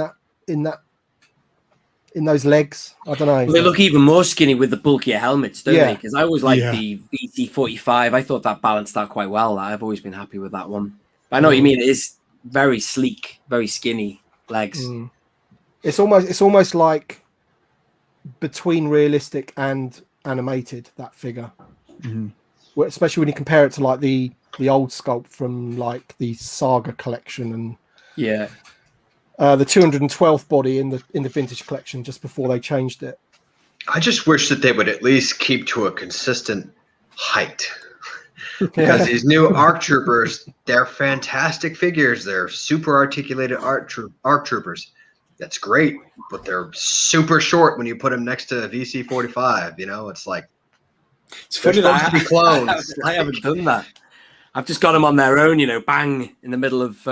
those legs. I don't know. Well, they look even more skinny with the bulkier helmets, don't they? Because I always liked the VC45. I thought that balanced out quite well. I've always been happy with that one. But I know what you mean. It is very sleek, very skinny legs. It's almost like between realistic and animated, that figure. Especially when you compare it to like the old sculpt from like the Saga collection and the 212th body in the vintage collection just before they changed it. I just wish that they would at least keep to a consistent height. Because these new ARC Troopers, they're fantastic figures. They're super articulated ARC Troopers. That's great, but they're super short when you put them next to VC45. You know, it's like it's funny they're supposed to be clones. I haven't done that. I've just got them on their own, you know, bang in the middle of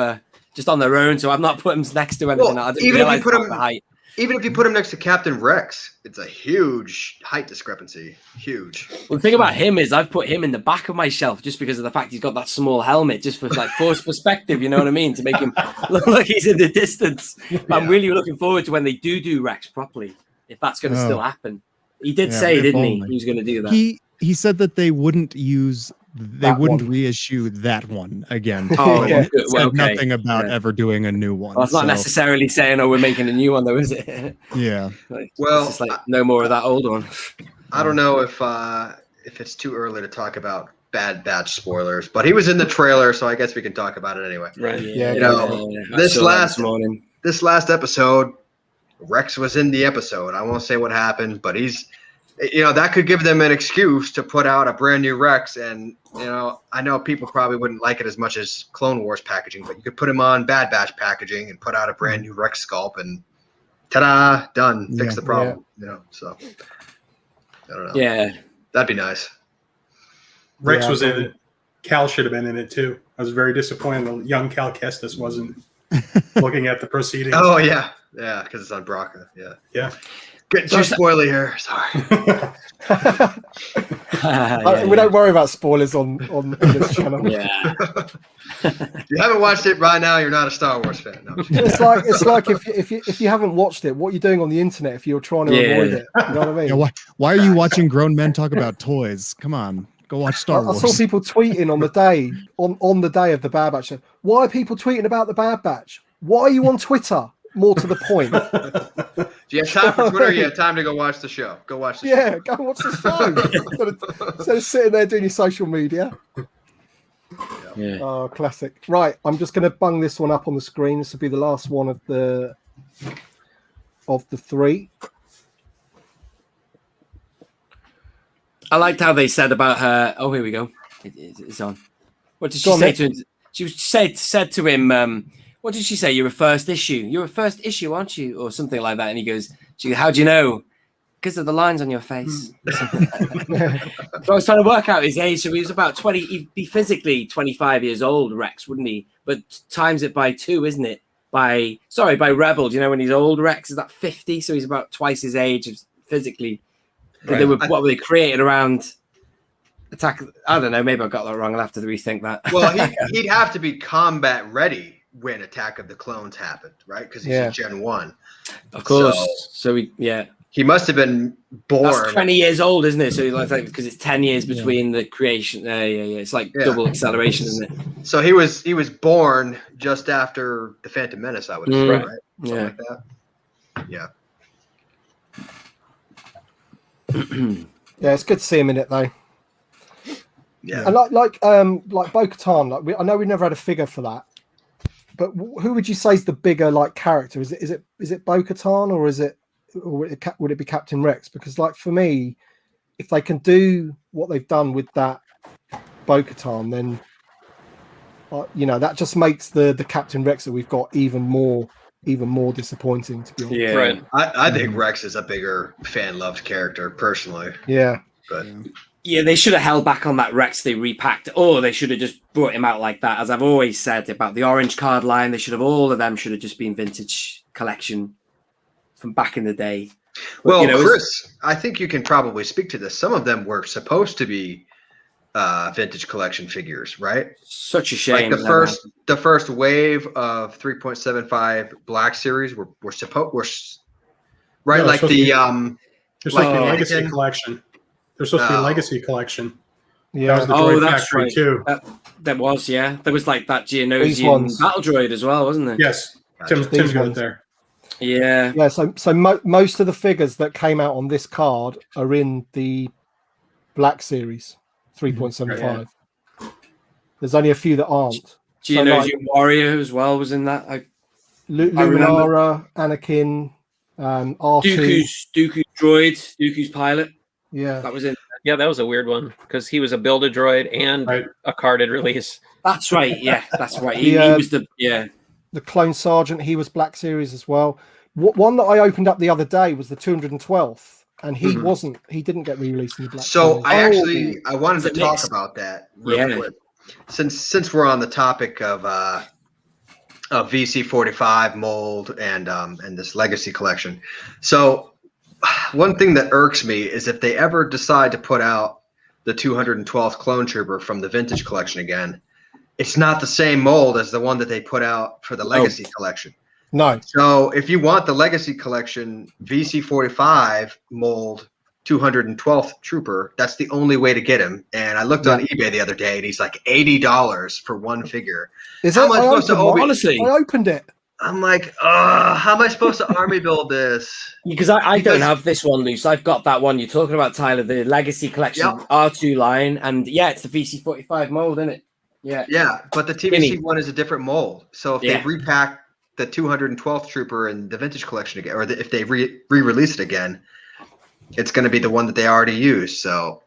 just on their own. So I've not put them next to anything. Well, I didn't realize the height. Even if you put him next to Captain Rex, it's a huge height discrepancy. Huge. Well, the thing about him is I've put him in the back of my shelf just because of the fact he's got that small helmet, just for like forced perspective, you know what I mean? To make him look like he's in the distance. But I'm really looking forward to when they do Rex properly, if that's going to still happen. He did say, didn't he? He was going to do that. He said that they wouldn't reissue that one again. Well, nothing about ever doing a new one. Well, it's not necessarily saying, we're making a new one, though, is it? Yeah. Well, it's just like no more of that old one. I don't know if it's too early to talk about Bad Batch spoilers, but he was in the trailer, so I guess we can talk about it anyway. Right. Yeah. You know, this last episode, Rex was in the episode. I won't say what happened, but he's. You know, that could give them an excuse to put out a brand new Rex. And, you know, I know people probably wouldn't like it as much as Clone Wars packaging, but you could put him on Bad Batch packaging and put out a brand new Rex sculpt and ta-da, done. Fix the problem. You know, so I don't know. Yeah. That'd be nice. Rex was in it. Cal should have been in it too. I was very disappointed the young Cal Kestis wasn't looking at the proceedings. Oh, yeah. Yeah, because it's on Braca. Yeah. Yeah. Getting too spoily here. Sorry. We don't worry about spoilers on this channel. Yeah. If you haven't watched it right now, you're not a Star Wars fan. No. It's like if you haven't watched it, what are you doing on the internet if you're trying to avoid it? You know what I mean? Yeah, why are you watching grown men talk about toys? Come on, go watch Star Wars. I saw people tweeting on the day on the day of the Bad Batch. Why are people tweeting about the Bad Batch? Why are you on Twitter? More to the point. Do you have time for Twitter? You have time to go watch the show. Go watch the show. Yeah, go watch the show. Instead of sitting there doing your social media. Yeah. Oh, classic. Right, I'm just going to bung this one up on the screen. This will be the last one of the three. I liked how they said about her. Oh, here we go. It's on. What did she say to him? She said to him, what did she say? You're a first issue. You're a first issue, aren't you? Or something like that. And he goes, how do you know? Because of the lines on your face. So I was trying to work out his age. So he was about 20. He'd be physically 25 years old, Rex, wouldn't he? But times it by 2, isn't it? By Rebel. Do you know when he's old, Rex is that 50? So he's about twice his age physically. Right. What were they created around Attack? I don't know. Maybe I got that wrong. I'll have to rethink that. Well, he'd have to be combat ready when Attack of the Clones happened, right? Because he's in Gen 1. Of course. So he must have been born. That's 20 years old, isn't it? So like because it's 10 years between the creation. Yeah. It's like double acceleration, isn't it? So he was born just after the Phantom Menace, I would assume, right? Something like that. Yeah. Yeah, it's good to see him in it though. Yeah. And like Bo-Katan, I know we never had a figure for that, but who would you say is the bigger like character? Is it Bo-Katan or would it be Captain Rex? Because like for me, if they can do what they've done with that Bo-Katan, then that just makes the Captain Rex that we've got even more disappointing, to be honest. Yeah. Right. I think Rex is a bigger fan-loved character, personally. Yeah. But Yeah, they should have held back on that Rex they repacked, or they should have just brought him out like that. As I've always said about the orange card line, all of them should have just been vintage collection from back in the day. But, well, Chris, I think you can probably speak to this. Some of them were supposed to be vintage collection figures, right? Such a shame. Like the first wave of 3.75 Black Series were right, Yeah, like the There's supposed to be a like legacy Anakin. collection. There's supposed to be a legacy collection. Yeah. That was the Droid that's Factory right. too. That was, yeah. There was like that These Geonosian ones. battle droid as well, wasn't there? Yes, Gotcha. Tim's got ones. it there. Yeah. Yeah, so most of the figures that came out on this card are in the Black Series 3.75. There's only a few that aren't. Geonosian Warrior as well was in that. Luminara, Anakin, R2. Dooku's droid, Dooku's pilot. Yeah. That was in. Yeah, that was a weird one because he was a Build-A-Droid and Right. a carded release. That's right. Yeah, that's right. He The, was the Clone Sergeant, he was Black Series as well. One that I opened up the other day was the 212th, and he didn't get re-released in the Black So Series. I wanted to It's a talk mix. about that real quick. Since we're on the topic of VC45 mold and this legacy collection. So one thing that irks me is if they ever decide to put out the 212th Clone Trooper from the vintage collection again, it's not the same mold as the one that they put out for the legacy collection. No. So if you want the legacy collection VC45 mold 212th Trooper, that's the only way to get him. And I looked on eBay the other day, and he's like $80 for one figure. Is How it? am I supposed to open? honestly. I opened it. I'm like, how am I supposed to army build this? Because I don't have this one loose. I've got that one you're talking about, Tyler, the Legacy Collection R2 line. And yeah, it's the VC45 mold, isn't it? Yeah. Yeah, but the TVC one is a different mold. So if they repack the 212th Trooper in the vintage collection again, or if they re-release it again, it's going to be the one that they already used. So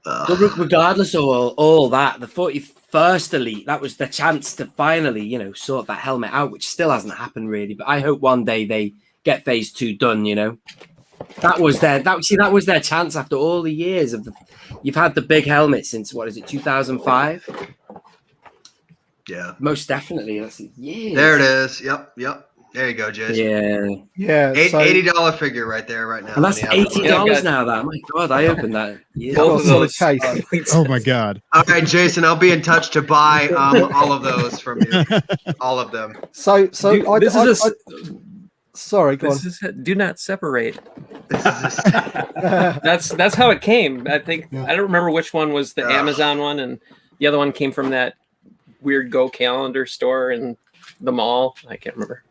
regardless of all that, the 41st Elite, that was the chance to finally, sort that helmet out, which still hasn't happened really. But I hope one day they get phase 2 done. That was their chance after all the years of you've had the big helmet since 2005. Yeah, most definitely. That's years. There it is. Yep. There you go, Jason. Yeah. $80 figure right there, right now. And that's $80 now. That, my God, I opened that. Yeah. Both of those case. Oh my God! All right, Jason, I'll be in touch to buy all of those from you, all of them. So sorry, go on. Do not separate. That's how it came. I think I don't remember which one was the Amazon one, and the other one came from that weird Go Calendar store in the mall. I can't remember.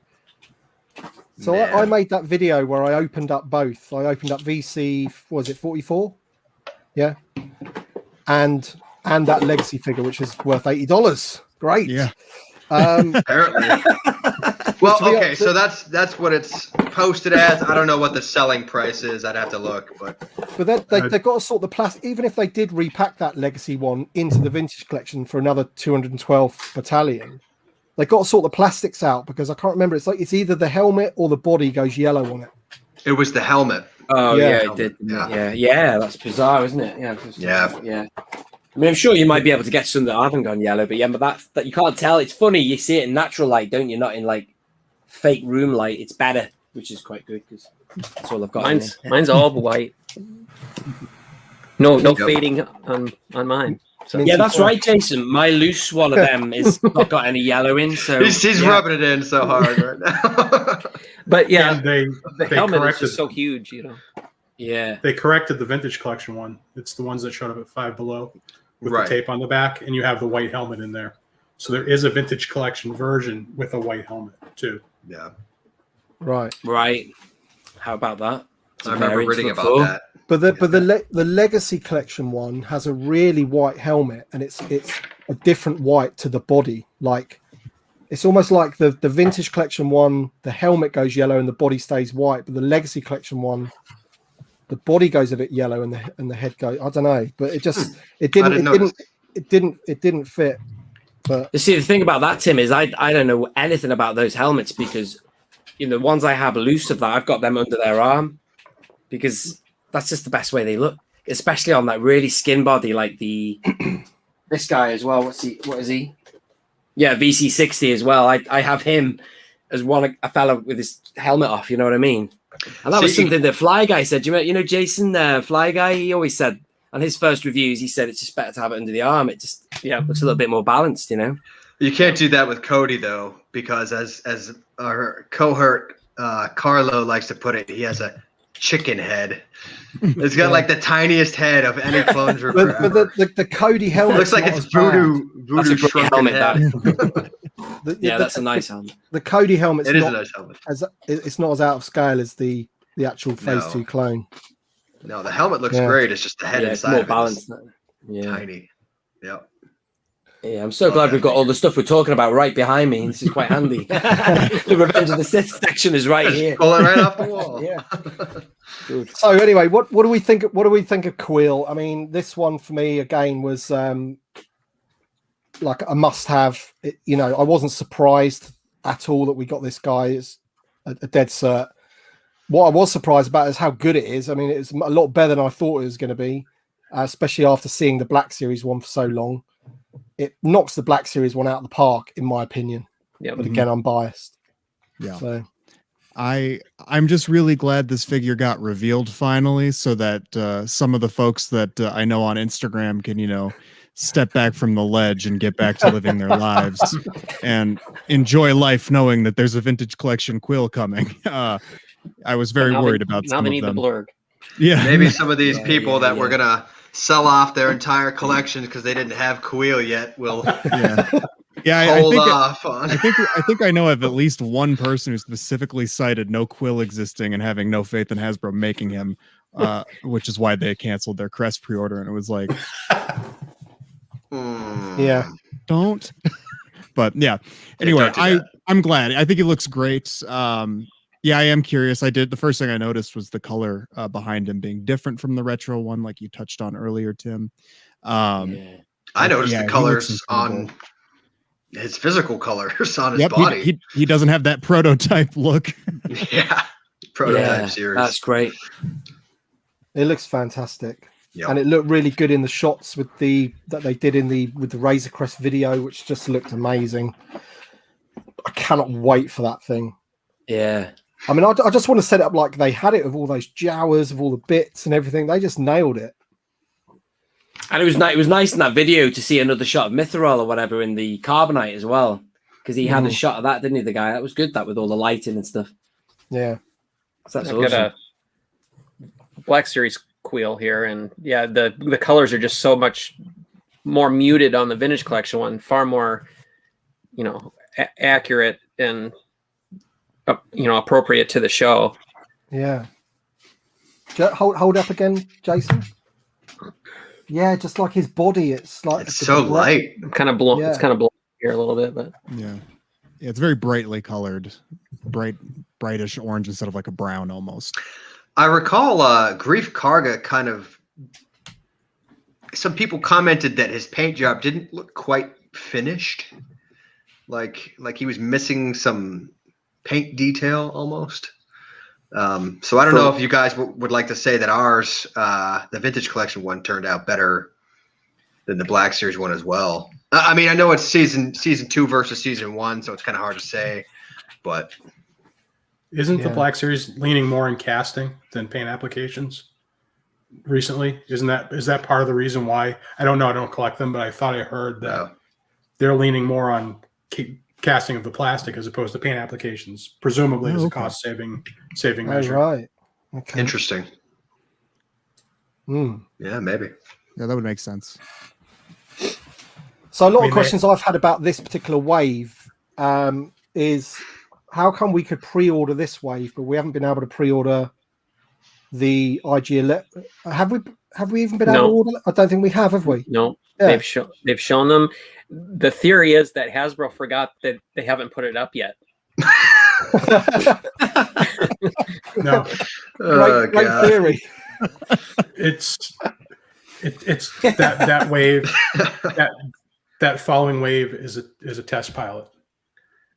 So I made that video where I opened up both. I opened up VC, was it 44? Yeah. And that legacy figure, which is worth $80. Great. Yeah. Apparently. Well, okay, so that's what it's posted as. I don't know what the selling price is. I'd have to look, but they've got to sort the plastic. Even if they did repack that legacy one into the vintage collection for another 212th battalion, they got to sort the plastics out, because I can't remember. It's either the helmet or the body goes yellow on it. It was the helmet. Oh Yeah. yeah, it did. Yeah. Yeah. That's bizarre, isn't it? Yeah. I mean, I'm sure you might be able to get some that haven't gone yellow, but that you can't tell. It's funny. You see it in natural light, don't you? Not in like fake room light. It's better, which is quite good because that's all I've got. Mine's all white. No fading on mine. So. Yeah, that's right, Jason. My loose one of them is not got any yellow in. So he's rubbing it in so hard right now. But yeah, And the they helmet is corrected. just so huge, Yeah. They corrected the vintage collection one. It's the ones that showed up at Five Below with Right. the tape on the back, and you have the white helmet in there. So there is a vintage collection version with a white helmet too. Yeah, Right. Right. How about that? I remember reading about that. the Legacy Collection one has a really white helmet, and it's a different white to the body. Like it's almost like the Vintage Collection one, the helmet goes yellow and the body stays white, but the Legacy Collection one, the body goes a bit yellow and the head goes. I don't know, but it didn't fit. But you see, the thing about that, Tim, is I don't know anything about those helmets because the ones I have loose of that, I've got them under their arm because that's just the best way they look, especially on that really skin body like this guy as well. What is he? Yeah, VC60 as well. I have him as a fella with his helmet off. You know what I mean? And that was something that Fly Guy said. You know Jason, Fly Guy. He always said on his first reviews, he said it's just better to have it under the arm. It just looks a little bit more balanced. You can't do that with Cody though, because as our cohort Carlo likes to put it, he has a chicken head. It's got like the tiniest head of any clone trooper. But the Cody helmet looks like it's voodoo shrunken helmet. head. That's a nice helmet. The Cody helmet. It is a nice helmet. It's not as out of scale as the actual Phase 2 clone. No, the helmet looks great. It's just the head inside. It's more balanced. Tiny. Yep. Yeah, I'm so glad we've got all the stuff we're talking about right behind me. This is quite handy. The Revenge of the Sith section is right here. Pull it right off the wall. Yeah. Good. So anyway, what do we think? What do we think of Quill? I mean, this one for me again was like a must-have. I wasn't surprised at all that we got this guy as a dead cert. What I was surprised about is how good it is. I mean, it's a lot better than I thought it was going to be, especially after seeing the Black Series one for so long. It knocks the Black Series one out of the park, in my opinion. Yeah, but again, I'm biased. Yeah. So I'm just really glad this figure got revealed finally, so that some of the folks that I know on Instagram can, step back from the ledge and get back to living their lives and enjoy life, knowing that there's a Vintage Collection Quill coming. I was very worried about some now they of need them. the blurg. Yeah, maybe some of these people that were gonna sell off their entire collection because they didn't have Quill yet will hold off on. I think I know of at least one person who specifically cited no Quill existing and having no faith in Hasbro making him, which is why they canceled their Crest pre-order. And it was like, don't. But yeah, anyway, I'm glad. I think it looks great. Yeah, I am curious. The first thing I noticed was the color behind him being different from the retro one, like you touched on earlier, Tim. I noticed the colors on his physical colors on his body. He doesn't have that prototype look. Prototype series. That's great. It looks fantastic. Yep. And it looked really good in the shots that they did with the Razor Crest video, which just looked amazing. I cannot wait for that thing. Yeah. I mean, I just want to set it up like they had it, of all those Jawas, of all the bits and everything. They just nailed it. And it was nice in that video to see another shot of Mithril or whatever in the Carbonite as well, because he had a shot of that, didn't he? The guy, that was good. That with all the lighting and stuff. Yeah, so that's I've awesome. got a Black Series Quill here, and the colors are just so much more muted on the Vintage Collection one, far more, accurate and appropriate to the show. Yeah. Hold up again, Jason. Yeah, just like his body, it's like it's so light. Kind of blown. Yeah. It's kind of blown here a little bit, but yeah, it's very brightly colored, brightish orange instead of like a brown almost. I recall Grief Karga kind of. Some people commented that his paint job didn't look quite finished, like he was missing some paint detail almost. So I don't know if you guys would like to say that ours, the Vintage Collection one, turned out better than the Black Series one as well. I mean, I know it's season 2 versus season 1, so it's kind of hard to say, but isn't the Black Series leaning more in casting than paint applications recently? Is that part of the reason why? I don't know. I don't collect them, but I thought I heard that they're leaning more on casting of the plastic as opposed to paint applications, presumably as a cost saving measure. Right. Okay. Interesting. Yeah, maybe. Yeah, that would make sense. So a lot of questions I've had about this particular wave is how come we could pre-order this wave, but we haven't been able to pre-order the IG-11. Have we even been able No. to order? I don't think we have we? No, Yeah. they've shown them. The theory is that Hasbro forgot that they haven't put it up yet. No, Great theory. it's that wave. That following wave is a test pilot.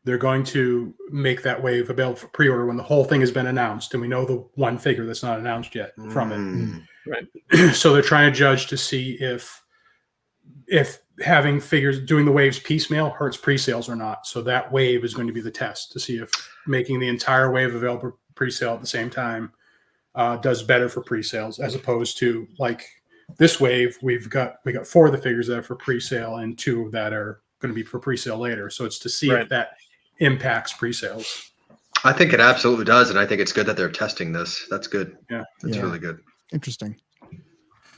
They're going to make that wave available for pre-order when the whole thing has been announced, and we know the one figure that's not announced yet from it. Right. So they're trying to judge to see if having figures doing the waves piecemeal hurts pre-sales or not. So that wave is going to be the test to see if making the entire wave available for pre-sale at the same time does better for pre-sales, as opposed to like this wave. We got 4 of the figures that are for pre-sale and 2 that are going to be for pre-sale later. So it's to see if that impacts pre-sales. I think it absolutely does, and I think it's good that they're testing this. That's good. Yeah, that's really good. Interesting.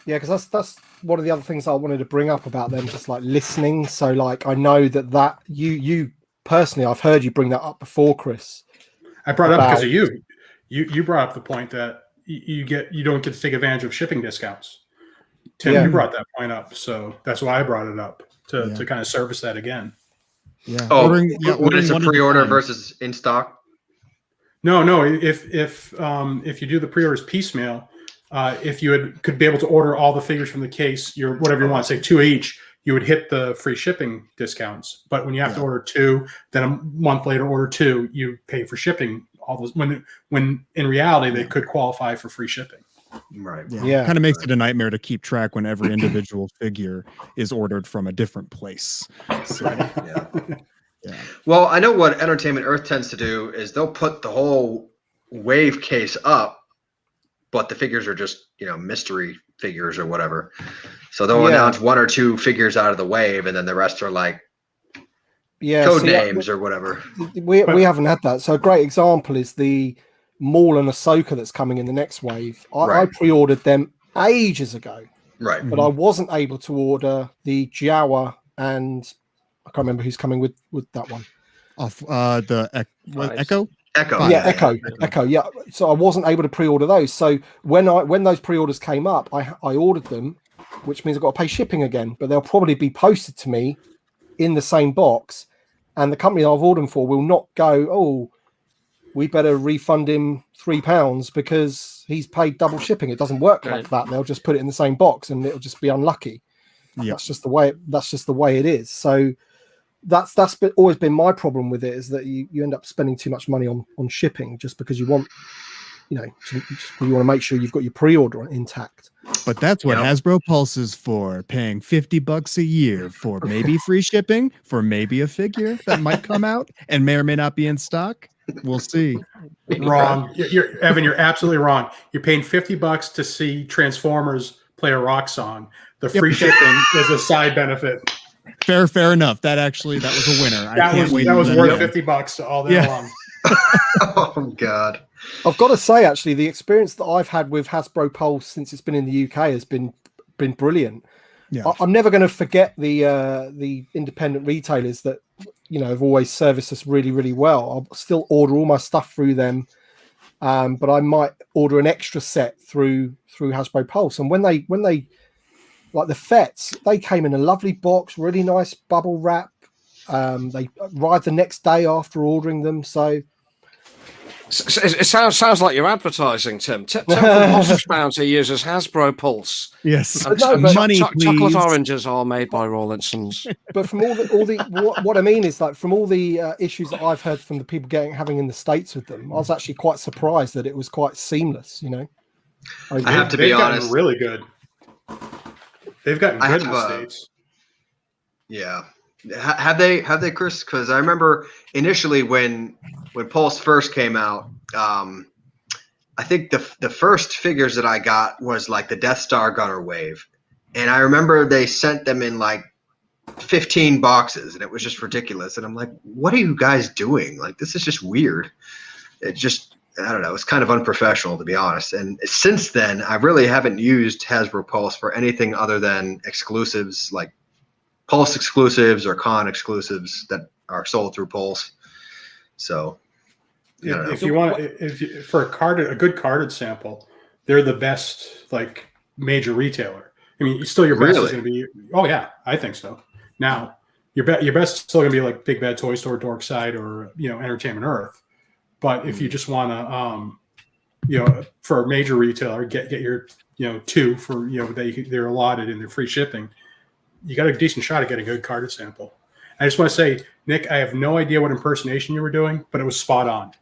Yeah, because that's one of the other things I wanted to bring up about them, just like listening. So like I know that you personally, I've heard you bring that up before, Chris. I brought it up because of you. You brought up the point that you don't get to take advantage of shipping discounts. Tim, you brought that point up, so that's why I brought it up to kind of service that again. Yeah. Oh, when it's a pre-order versus in stock. No. If you do the pre-orders piecemeal, if you could be able to order all the figures from the case, your whatever you want, say 2 each, you would hit the free shipping discounts. But when you have to order 2, then a month later order 2, you pay for shipping. All those when in reality they could qualify for free shipping. Right. Yeah. Kind of makes it a nightmare to keep track when every individual figure is ordered from a different place. So, yeah. Well, I know what Entertainment Earth tends to do is they'll put the whole wave case up, but the figures are just, mystery figures or whatever. So they'll announce 1 or 2 figures out of the wave, and then the rest are like code names or whatever. We haven't had that. So a great example is the Maul and Ahsoka that's coming in the next wave. I pre-ordered them ages ago. Right. But I wasn't able to order the Jawa, and I can't remember who's coming with that one. Off the Echo? Echo. Yeah, Echo. Yeah. So I wasn't able to pre-order those. So when those pre-orders came up, I ordered them, which means I've got to pay shipping again. But they'll probably be posted to me in the same box, and the company I've ordered them for will not go, oh, we better refund him £3 because he's paid double shipping. It doesn't work like that. They'll just put it in the same box, and it'll just be unlucky. Yeah. That's just the way it is. So that's always been my problem with it, is that you end up spending too much money on shipping just because you want, you want to make sure you've got your pre-order intact. But that's what Hasbro Pulse is for, paying $50 a year for maybe free shipping for maybe a figure that might come out and may or may not be in stock. We'll see. Wrong. Evan, you're absolutely wrong. You're paying $50 to see Transformers play a rock song. The free shipping is a side benefit. Fair enough. That was a winner. That was worth $50 all day long. Oh God. I've got to say, actually, the experience that I've had with Hasbro Pulse since it's been in the UK has been brilliant. Yeah. I'm never going to forget the independent retailers that have always serviced us really, really well. I'll still order all my stuff through them, but I might order an extra set through Hasbro Pulse. And when they like the Fets, they came in a lovely box, really nice bubble wrap. They arrived the next day after ordering them. So it sounds like you're advertising, Tim. Tim from Pulse Bounty uses Hasbro Pulse. Yes, money, chocolate oranges are made by Rawlinsons. But from all the what I mean is, like, from all the issues that I've heard from the people having in the States with them, I was actually quite surprised that it was quite seamless. I have to be honest, really good. They've gotten good in the States. Yeah. Have they, Chris? Because I remember initially when Pulse first came out, I think the first figures that I got was like the Death Star Gunner wave, and I remember they sent them in like 15 boxes, and it was just ridiculous. And I'm like, what are you guys doing? Like, this is just weird. It just, I don't know. It's kind of unprofessional, to be honest. And since then, I really haven't used Hasbro Pulse for anything other than exclusives, like Pulse exclusives or Con exclusives that are sold through Pulse. So, if you want, for a good carded sample, they're the best like major retailer. I mean, still your best is going to be. Oh yeah, I think so. Now your best is still going to be like Big Bad Toy Store, Dork Side, or Entertainment Earth. But if you just want to, for a major retailer, get your 2 for they're allotted and they're free shipping. You got a decent shot at getting a good carded sample. I just want to say, Nick, I have no idea what impersonation you were doing, but it was spot on.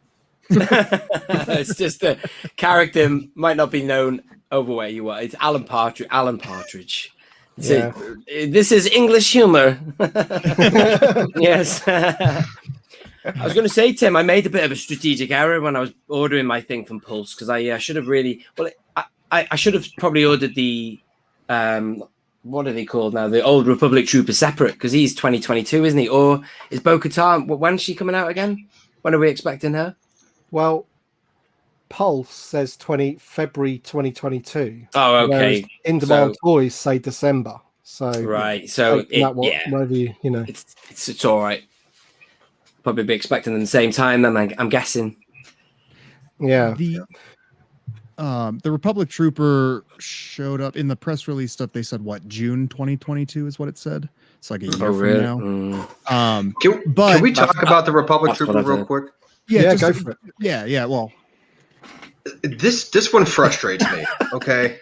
It's just a character might not be known over where you are. It's Alan Partridge. This is English humor. Yes. I was going to say, Tim, I made a bit of a strategic error when I was ordering my thing from Pulse because I should have really. Well, I should have probably ordered the. What are they called now? The Old Republic Trooper separate because he's 2022, isn't he? Or is Bo-Katan? When's she coming out again? When are we expecting her? Well, Pulse says February 2022. Oh, okay. In-demand toys say December. So right. So whatever it's all right. Probably be expecting them the same time. Then I'm guessing. Yeah. The Republic Trooper showed up in the press release stuff. They said June 2022 is what it said. It's like a year from now. Can we talk about the Republic Trooper real quick? Yeah, go for it. Yeah. Well, this one frustrates me. Okay,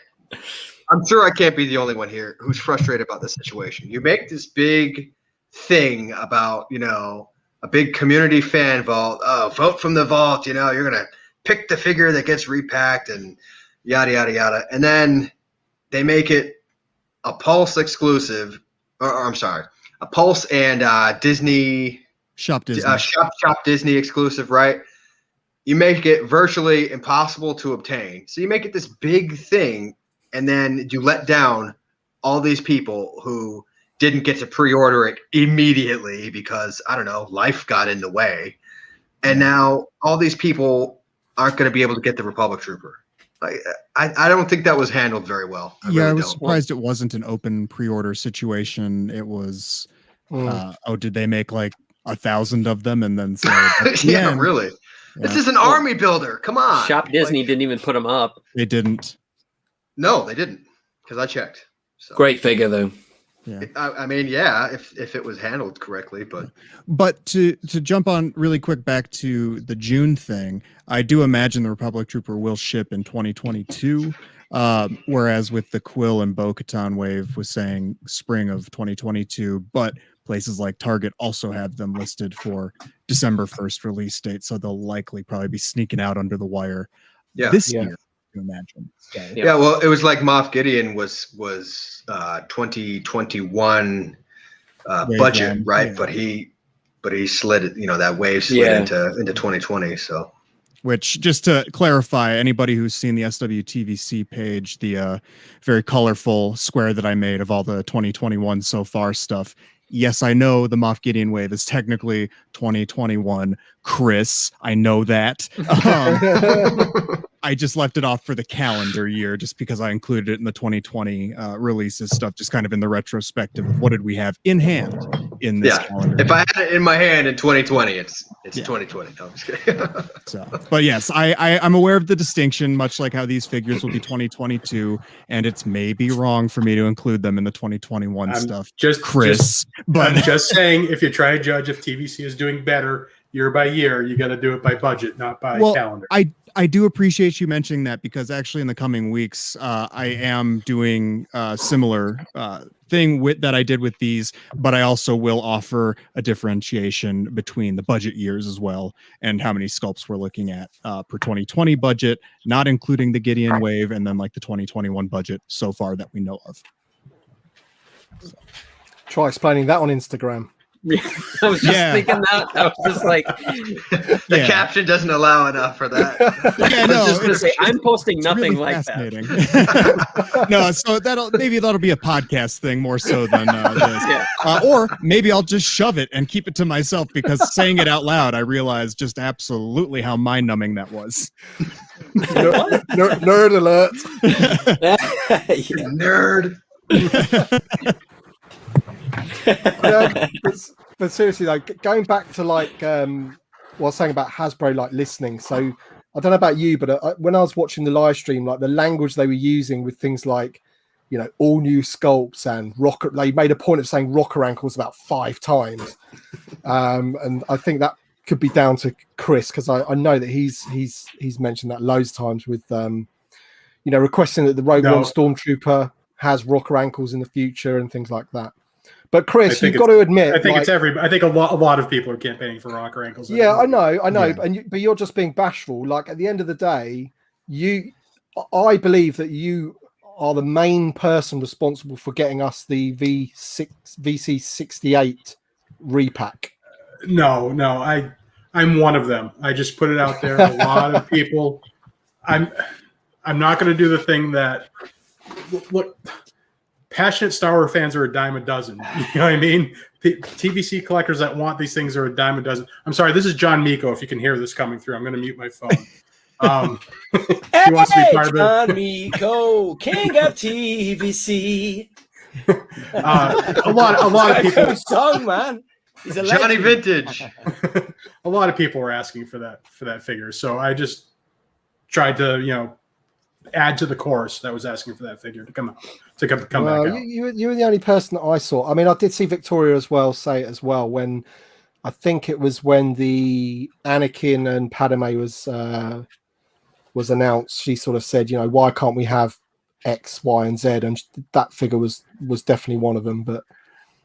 I'm sure I can't be the only one here who's frustrated about this situation. You make this big thing about a big community fan vault. Oh, vote from the vault. You're gonna pick the figure that gets repacked and yada yada yada, and then they make it a Pulse exclusive. Or I'm sorry, a Pulse and Disney. Shop Disney. Shop Disney exclusive, right? You make it virtually impossible to obtain. So you make it this big thing, and then you let down all these people who didn't get to pre-order it immediately because, I don't know, life got in the way. And now all these people aren't going to be able to get the Republic Trooper. I don't think that was handled very well. I was surprised it wasn't an open pre-order situation. It was, did they make like 1,000 of them and then say, yeah, really? Yeah. This is an army builder. Come on. Shop Disney didn't even put them up. They didn't. No, they didn't, because I checked. So. Great figure, though. Yeah. I mean, yeah, if it was handled correctly, but to jump on really quick back to the June thing, I do imagine the Republic Trooper will ship in 2022. Whereas with the Quill and Bo-Katan wave was saying spring of 2022, but places like Target also have them listed for December 1st release date, so they'll likely probably be sneaking out under the wire this year. Imagine. Yeah, well, it was like Moff Gideon was 2021 budget, right? Yeah. But he slid it, that wave slid into 2020. So, which, just to clarify, anybody who's seen the SWTVC page, the very colorful square that I made of all the 2021 so far stuff. Yes, I know the Moff Gideon wave is technically 2021. Chris, I know that. I just left it off for the calendar year just because I included it in the 2020 releases stuff, just kind of in the retrospective of what did we have in hand in this calendar. If I had it in my hand in 2020, it's 2020. No, I'm just kidding. But yes, I'm aware of the distinction, much like how these figures will be 2022, and it's maybe wrong for me to include them in the 2021 stuff. But I'm just saying, if you try to judge if TVC is doing better year by year, you got to do it by budget, not by calendar. I do appreciate you mentioning that, because actually in the coming weeks, I am doing a similar thing that I did with these, but I also will offer a differentiation between the budget years as well and how many sculpts we're looking at per 2020 budget, not including the Gideon wave, and then like the 2021 budget so far that we know of. So. Try explaining that on Instagram. I was just thinking that. I was just like, the caption doesn't allow enough for that. I was just going to say, I'm posting nothing really like that. No, so that'll be a podcast thing more so than this. Or maybe I'll just shove it and keep it to myself, because saying it out loud, I realized just absolutely how mind-numbing that was. Nerd alert. Nerd. But seriously, like going back to like what I was saying about Hasbro like listening. So I don't know about you, but when I was watching the live stream, like the language they were using with things like, you know, all new sculpts and rocker, they made a point of saying rocker ankles about 5 times. And I think that could be down to Chris, because I know that he's mentioned that loads of times with, you know, requesting that the Rogue One Stormtrooper has rocker ankles in the future and things like that. But Chris, you've got to admit, I think it's I think a lot of people are campaigning for rocker ankles. Yeah, I know, yeah. But you're just being bashful. Like at the end of the day, I believe that you are the main person responsible for getting us the VC68 repack. No, I'm one of them. I just put it out there. A lot of people. I'm not going to do the thing that look. Passionate Star Wars fans are a dime a dozen. You know what I mean? TVC collectors that want these things are a dime a dozen. I'm sorry, this is John Miko. If you can hear this coming through, I'm going to mute my phone. He wants to be part of it. John Miko, king of TVC. A lot of people. Song, man. He's a Johnny legend. Vintage. A lot of people were asking for that figure, so I just tried to, you know, add to the chorus that was asking for that figure to come back out. You were the only person that I saw. I mean, I did see Victoria as well say it as well when I think it was when the Anakin and Padme was announced. She sort of said, you know, why can't we have X, Y, and Z? And that figure was definitely one of them. But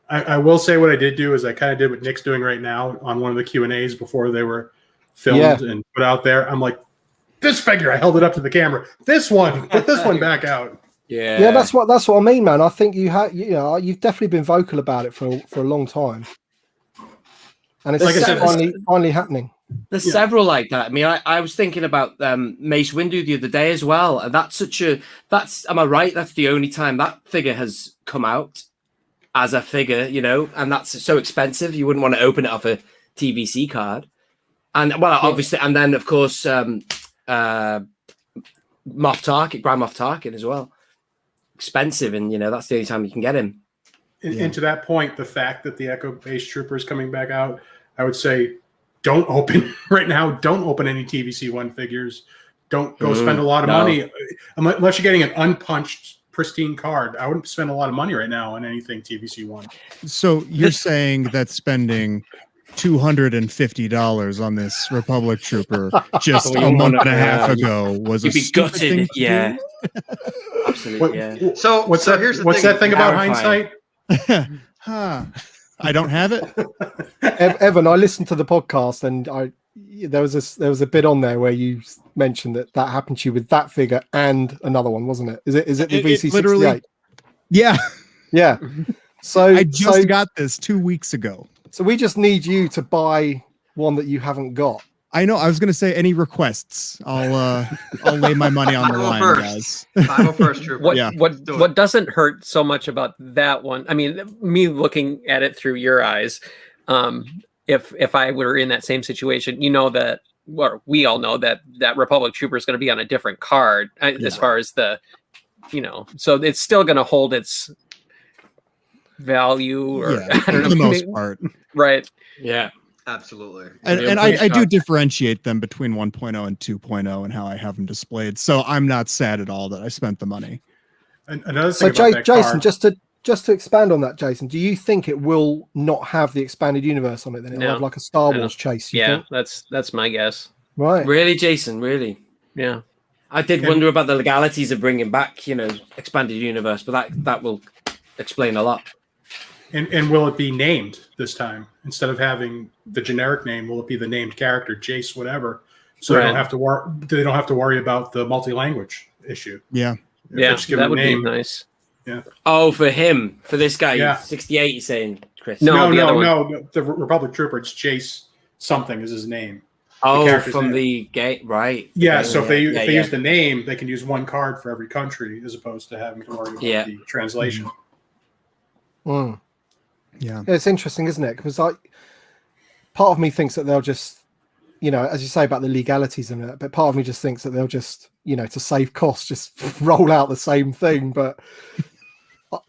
I will say what I did do is I kind of did what Nick's doing right now on one of the Q&As before they were filmed and put out there. I'm like, this figure, I held it up to the camera. This one, put this one back out. Yeah, that's what I mean, man. I think you've definitely been vocal about it for a long time, and it's like I said, finally happening. There's several like that. I mean, I was thinking about Mace Windu the other day as well, and am I right? That's the only time that figure has come out as a figure, you know, and that's so expensive. You wouldn't want to open it off a TVC card, and obviously, and then of course. Grand Moff Tarkin as well, expensive, and you know that's the only time you can get him. And to that point, the fact that the Echo Base Trooper is coming back out, I would say, don't open right now. Don't open any TVC1 figures. Don't go spend a lot of money unless you're getting an unpunched, pristine card. I wouldn't spend a lot of money right now on anything TVC1. So you're saying that spending $250 on this Republic Trooper just a month and a half ago was a stupid thing to do? Absolutely, yeah. So here's the thing. What's that thing about hindsight? I don't have it. Evan, I listened to the podcast and there was a bit on there where you mentioned that happened to you with that figure and another one, wasn't it? Is it the VC68? Literally, yeah. So I just got this 2 weeks ago. So we just need you to buy one that you haven't got. I know. I was going to say any requests. I'll lay my money on the line, guys. I'm a first trooper. What doesn't hurt so much about that one? I mean, me looking at it through your eyes. If I were in that same situation, you know that, or we all know that Republic Trooper is going to be on a different card as far as the, you know, so it's still going to hold its value, or I don't know, for the most part, right? Yeah, absolutely. And I do differentiate them between 1.0 and 2.0 and how I have them displayed. So I'm not sad at all that I spent the money. Another thing about Jason, just to expand on that, Jason, do you think it will not have the expanded universe on it? Then it'll have like a Star Wars chase. Yeah, that's my guess. Right? Really, Jason? Really? Yeah. I did wonder about the legalities of bringing back, you know, expanded universe, but that will explain a lot. And will it be named this time instead of having the generic name? Will it be the named character, Jace, whatever? So they don't have to worry about the multi-language issue. Yeah, that would be nice. Yeah. Oh, for him, for this guy, 68. You're saying, Chris? No. The Republic Trooper, it's Jace something is his name. Oh, from the gate, right? Yeah. So if they use the name, they can use one card for every country as opposed to having to worry about the translation. Mm. Yeah, it's interesting, isn't it? Because part of me thinks that they'll just, you know, as you say about the legalities and that, but part of me just thinks that they'll just, you know, to save costs, just roll out the same thing. But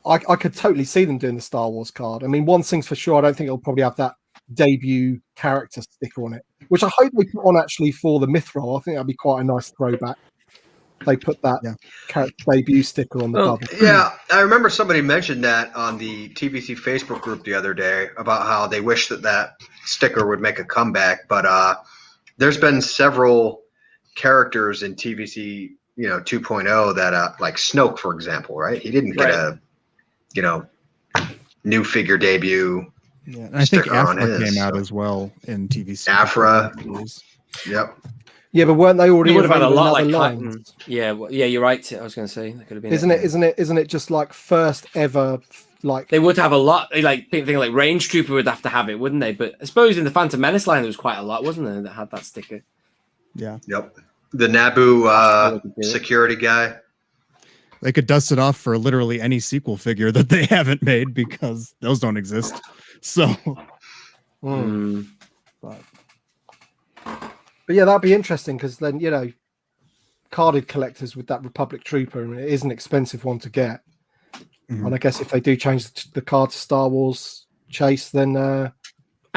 I could totally see them doing the Star Wars card. I mean, one thing's for sure, I don't think it'll probably have that debut character sticker on it. which I hope they put on actually for the Mithril. I think that'd be quite a nice throwback. They put that character debut sticker on the double. Yeah, I remember somebody mentioned that on the TVC Facebook group the other day about how they wish that sticker would make a comeback. But there's been several characters in TVC, 2.0 that, like Snoke, for example, right? He didn't get a, new figure debut. Yeah, and I think Afra came out as well in TVC. Afra. Yep. Yeah, but weren't they already? It would have had a lot like lines? Yeah, you're right. I was going to say that could have been. Isn't it just like first ever? Like they would have a lot. Like people think like Range Trooper would have to have it, wouldn't they? But I suppose in the Phantom Menace line there was quite a lot, wasn't there, that had that sticker? Yeah. Yep. The Naboo security guy. They could dust it off for literally any sequel figure that they haven't made because those don't exist. So. But yeah, that'd be interesting because then, carded collectors with that Republic Trooper, and it is an expensive one to get. And I guess if they do change the card to Star Wars Chase, then and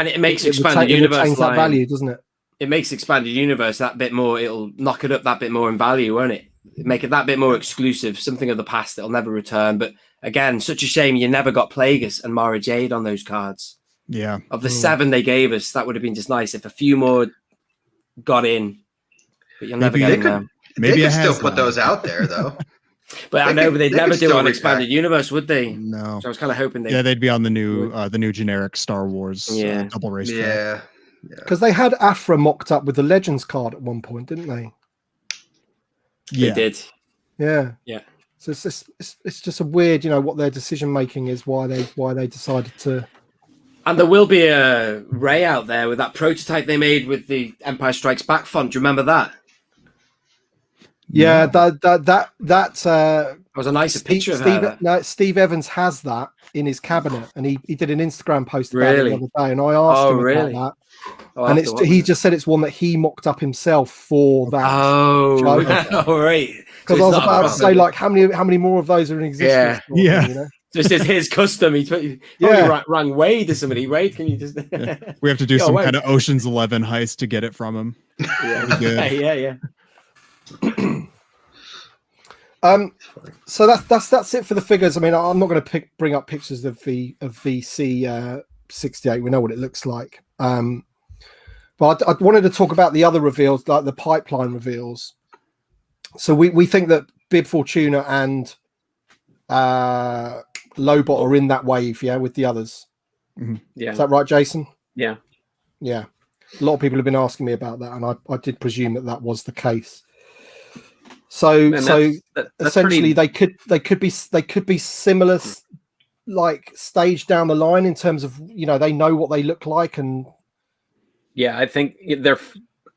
it makes expanded universe change that value, doesn't it? It makes expanded universe that bit more. It'll knock it up that bit more in value, won't it? Make it that bit more exclusive, something of the past that'll never return. But again, such a shame you never got Plagueis and Mara Jade on those cards. Yeah, of the 7 they gave us, that would have been just nice if a few more got in, but you'll never get them. Maybe they could still put those out there though. But I know, but they'd never do it on expanded universe, would they? No. So I was kind of hoping they. Yeah, they'd be on the new generic Star Wars double race. Yeah, because they had Afra mocked up with the Legends card at one point, didn't they? Yeah, they did. Yeah, yeah. So it's just a weird, what their decision making is, why they decided to. And there will be a Rey out there with that prototype they made with the Empire Strikes Back font. Do you remember that? Yeah, that was a nicer picture of her. No, Steve Evans has that in his cabinet, and he did an Instagram post about it the other day, and I asked him about that. And he just said it's one that he mocked up himself for that. Oh, all right. Because I was about to say, like, how many more of those are in existence? Yeah. This is his custom. He rang Wade to somebody. Wade, can you just? We have to do some kind of Ocean's 11 heist to get it from him. Yeah. So that's it for the figures. I mean, I'm not going to bring up pictures of VC 68. We know what it looks like. But I wanted to talk about the other reveals, like the pipeline reveals. So we think that Bib Fortuna and Lobot are in that wave, with the others. Yeah, is that right, Jason? Yeah. A lot of people have been asking me about that, and I did presume that was the case. So that's essentially pretty... they could be similar, like stage down the line in terms of they know what they look like, and I think they're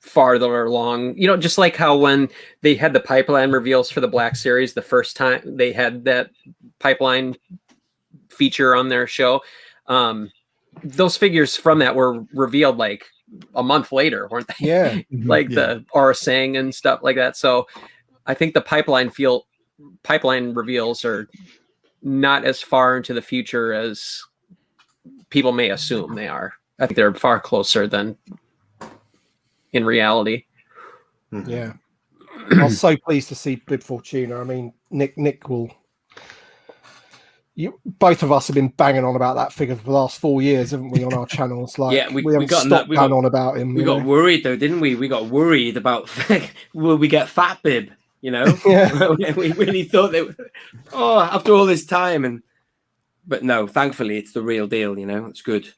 farther along. Just like how when they had the pipeline reveals for the Black Series the first time they had that pipeline feature on their show, those figures from that were revealed like a month later, weren't they? Yeah. The Aura Sang and stuff like that. So I think the pipeline reveals are not as far into the future as people may assume they are. I think they're far closer than in reality. Yeah. I was so pleased to see Bib Fortuna. I mean, Nick will. Both of us have been banging on about that figure for the last 4 years, haven't we, on our channels? Like, we haven't stopped banging on about him. We got worried though, didn't we? We got worried about will we get Fat Bib? We really thought they would. After all this time, but no, thankfully it's the real deal. It's good.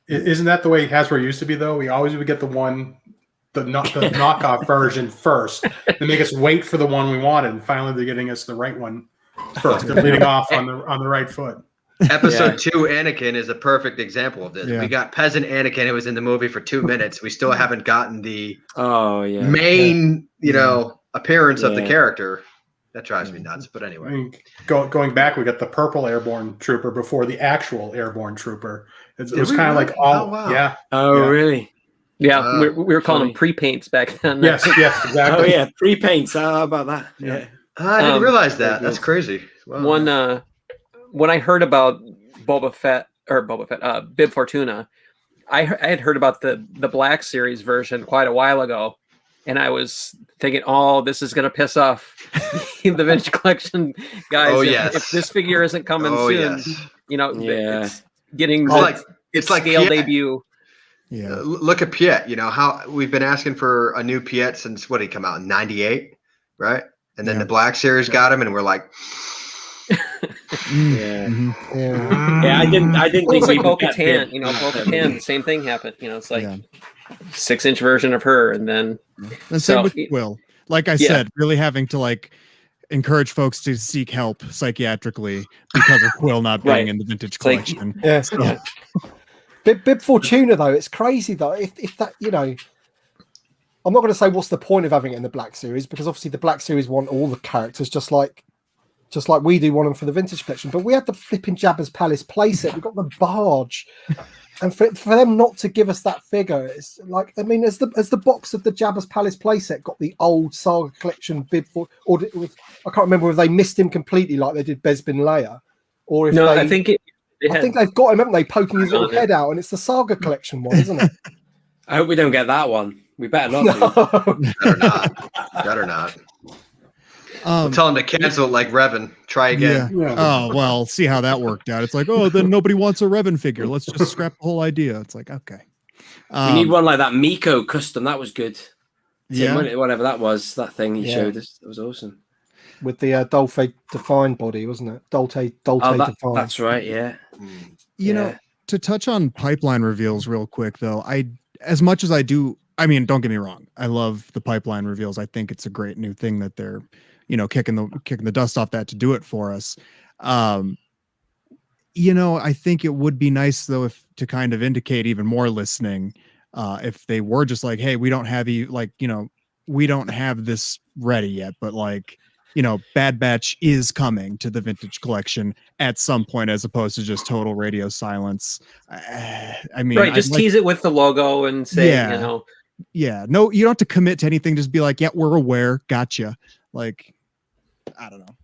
Isn't that the way Hasbro used to be though? We always would get the knockoff version first, then make us wait for the one we wanted, and finally they're getting us the right one first. They're leading off on the right foot. Episode 2 Anakin is a perfect example of this. We got peasant Anakin. It was in the movie for 2 minutes. We still haven't gotten the main appearance of the character. That drives me nuts. But anyway, I mean, going back, we got the purple airborne trooper before the actual airborne trooper. It was kind of like really? Yeah, we were calling them pre-paints back then. Yes, exactly. Oh yeah, pre-paints. How about that? Yeah. I didn't realize that. That's crazy. Wow. When I heard about Bib Fortuna, I had heard about the Black Series version quite a while ago, and I was thinking, oh, this is going to piss off the Vintage Collection guys. Oh, if, yes. if this figure isn't coming Oh, soon, yes. you know, Yeah. it's getting It's like scale Piet. debut. Yeah. Look at Piet. You know how we've been asking for a new Piet since what did he come out in '98, right? And then Yeah. the Black Series got him, and we're like, Yeah. Yeah. Yeah, I didn't Well, think it's we like would get Bo-Katan, the- you know, Bo-Katan, the same thing happened. You know, it's like Yeah. 6-inch version of her, and then And So- same with Quill. Like I Yeah. said, really having to like encourage folks to seek help psychiatrically because of Quill not being Right. in the vintage It's like- collection. Yeah. So, Bib Fortuna though, it's crazy though. If that, you know, I'm not going to say what's the point of having it in the Black Series, because obviously the Black Series want all the characters just like we do want them for the vintage collection. But we had the flipping Jabba's Palace playset. We got the barge, and for them not to give us that figure, it's like, I mean, as the box of the Jabba's Palace playset got the old Saga collection Bib for, or it was, I can't remember if they missed him completely like they did Bespin Leia, or if no, they, I think I think they've got him, haven't they, poking his little on it. head out, and it's the Saga collection one, isn't it? I hope we don't get that one. We better not. Do. No. better not, better not. We'll tell him to cancel it like Revan. Try again. Yeah. Oh, well, see how that worked out. It's like, oh, then nobody wants a Revan figure. Let's just scrap the whole idea. It's like, okay. We need one like that Miko custom. That was good. Yeah. Whatever that was, that thing he Yeah. showed us. That was awesome. With the Dolce Defined body, wasn't it? Dolce Oh, Defined. that's right. Yeah. You know, to touch on pipeline reveals real quick, though, as much as I do, I mean, don't get me wrong, I love the pipeline reveals. I think it's a great new thing that they're, you know, kicking the dust off that to do it for us. You know, I think it would be nice though if to kind of indicate even more listening, if they were just like, hey, we don't have you, like, you know, we don't have this ready yet, but like, you know, Bad Batch is coming to the vintage collection at some point, as opposed to just total radio silence. I mean, right, just tease it with the logo and say, Yeah. you know, yeah, no, you don't have to commit to anything. Just be like, yeah, we're aware. Gotcha. Like, I don't know.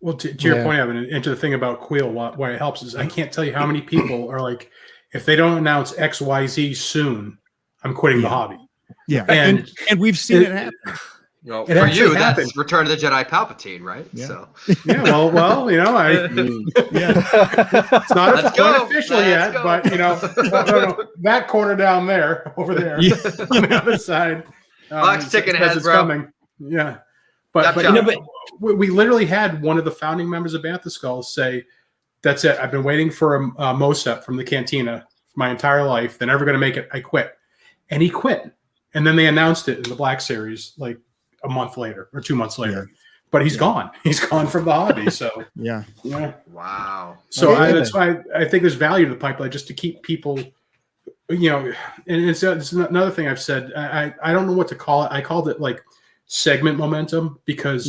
Well, to your point, Evan, and to the thing about Quill, why it helps is I can't tell you how many people are like, if they don't announce XYZ soon, I'm quitting the hobby. Yeah, And and we've seen it happen. You know, It for actually you, happened. that's Return of the Jedi Palpatine, right? Yeah. So yeah, well, you know, it's not Let's go. official Let's yet, go. but you know, no, that corner down there, over there, Yeah. on the other side, Clock's ticking says ahead, it's bro. coming. Yeah, but Gotcha. you know, we literally had one of the founding members of Bantha Skull say, "That's it. I've been waiting for a Mosep from the Cantina my entire life. They're never going to make it. I quit," and he quit. And then they announced it in the Black Series like a month later or 2 months later. But he's gone. He's gone from the hobby. So Yeah. wow. So Yeah. that's why I think there's value to the pipeline, just to keep people, you know. And it's another thing I've said. I don't know what to call it. I called it like segment momentum, because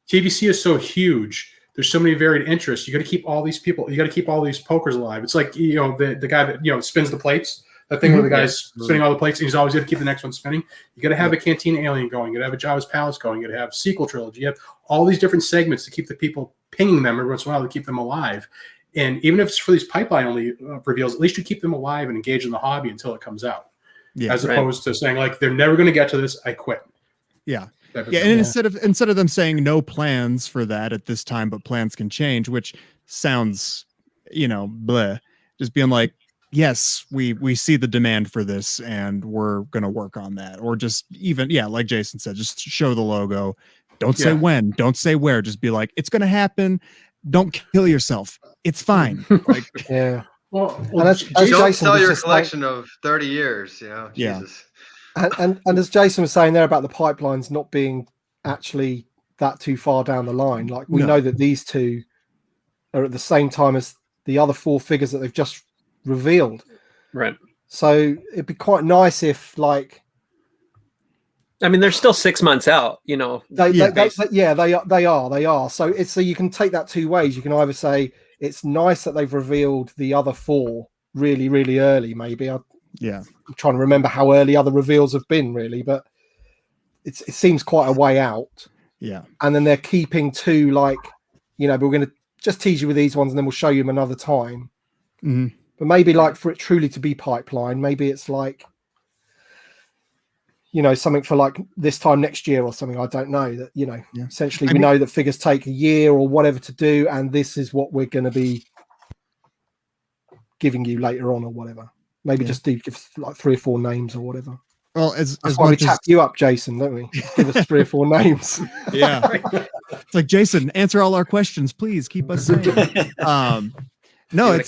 TVC is so huge. There's so many varied interests. You got to keep all these people. You got to keep all these pokers alive. It's like, you know, the guy that, you know, spins the plates. That thing where the guy's spinning all the plates, and he's always got to keep the next one spinning. You got to have a Cantina Alien going. You got to have a Jabba's Palace going. You got to have sequel trilogy. You have all these different segments to keep the people pinging them every once in a while to keep them alive. And even if it's for these pipeline only reveals, at least you keep them alive and engaged in the hobby until it comes out, as opposed to saying like, they're never going to get to this, I quit. Yeah. Yeah, and instead of them saying no plans for that at this time, but plans can change, which sounds, you know, bleh, just being like, yes, we see the demand for this and we're going to work on that. Or just even, like Jason said, just show the logo. Don't say when, don't say where, just be like, it's going to happen. Don't kill yourself. It's fine. Like, Yeah. Well, as Don't Jason sell was your just collection of 30 years, you know. Yeah. Jesus. And as Jason was saying there about the pipelines not being actually that too far down the line, like we know that these two are at the same time as the other 4 figures that they've just revealed. right. So it'd be quite nice if, like, I mean, they're still 6 months out, you know. they are. So it's, so you can take that 2 ways. You can either say it's nice that they've revealed the other 4 really, really early. Maybe I'm trying to remember how early other reveals have been, really, but it seems quite a way out. Yeah. And then they're keeping 2, like, you know, but we're going to just tease you with these ones and then we'll show you them another time. Mm-hmm. But maybe like for it truly to be pipeline, maybe it's like, you know, something for like this time next year or something. I don't know that, you know, essentially we know that figures take a year or whatever to do. And this is what we're going to be giving you later on or whatever. Maybe just give like 3 or 4 names or whatever. Well, that's why we tap you up, Jason, don't we? Give us 3 or 4 names. Yeah. It's like, Jason, answer all our questions, please. Keep us sane. No,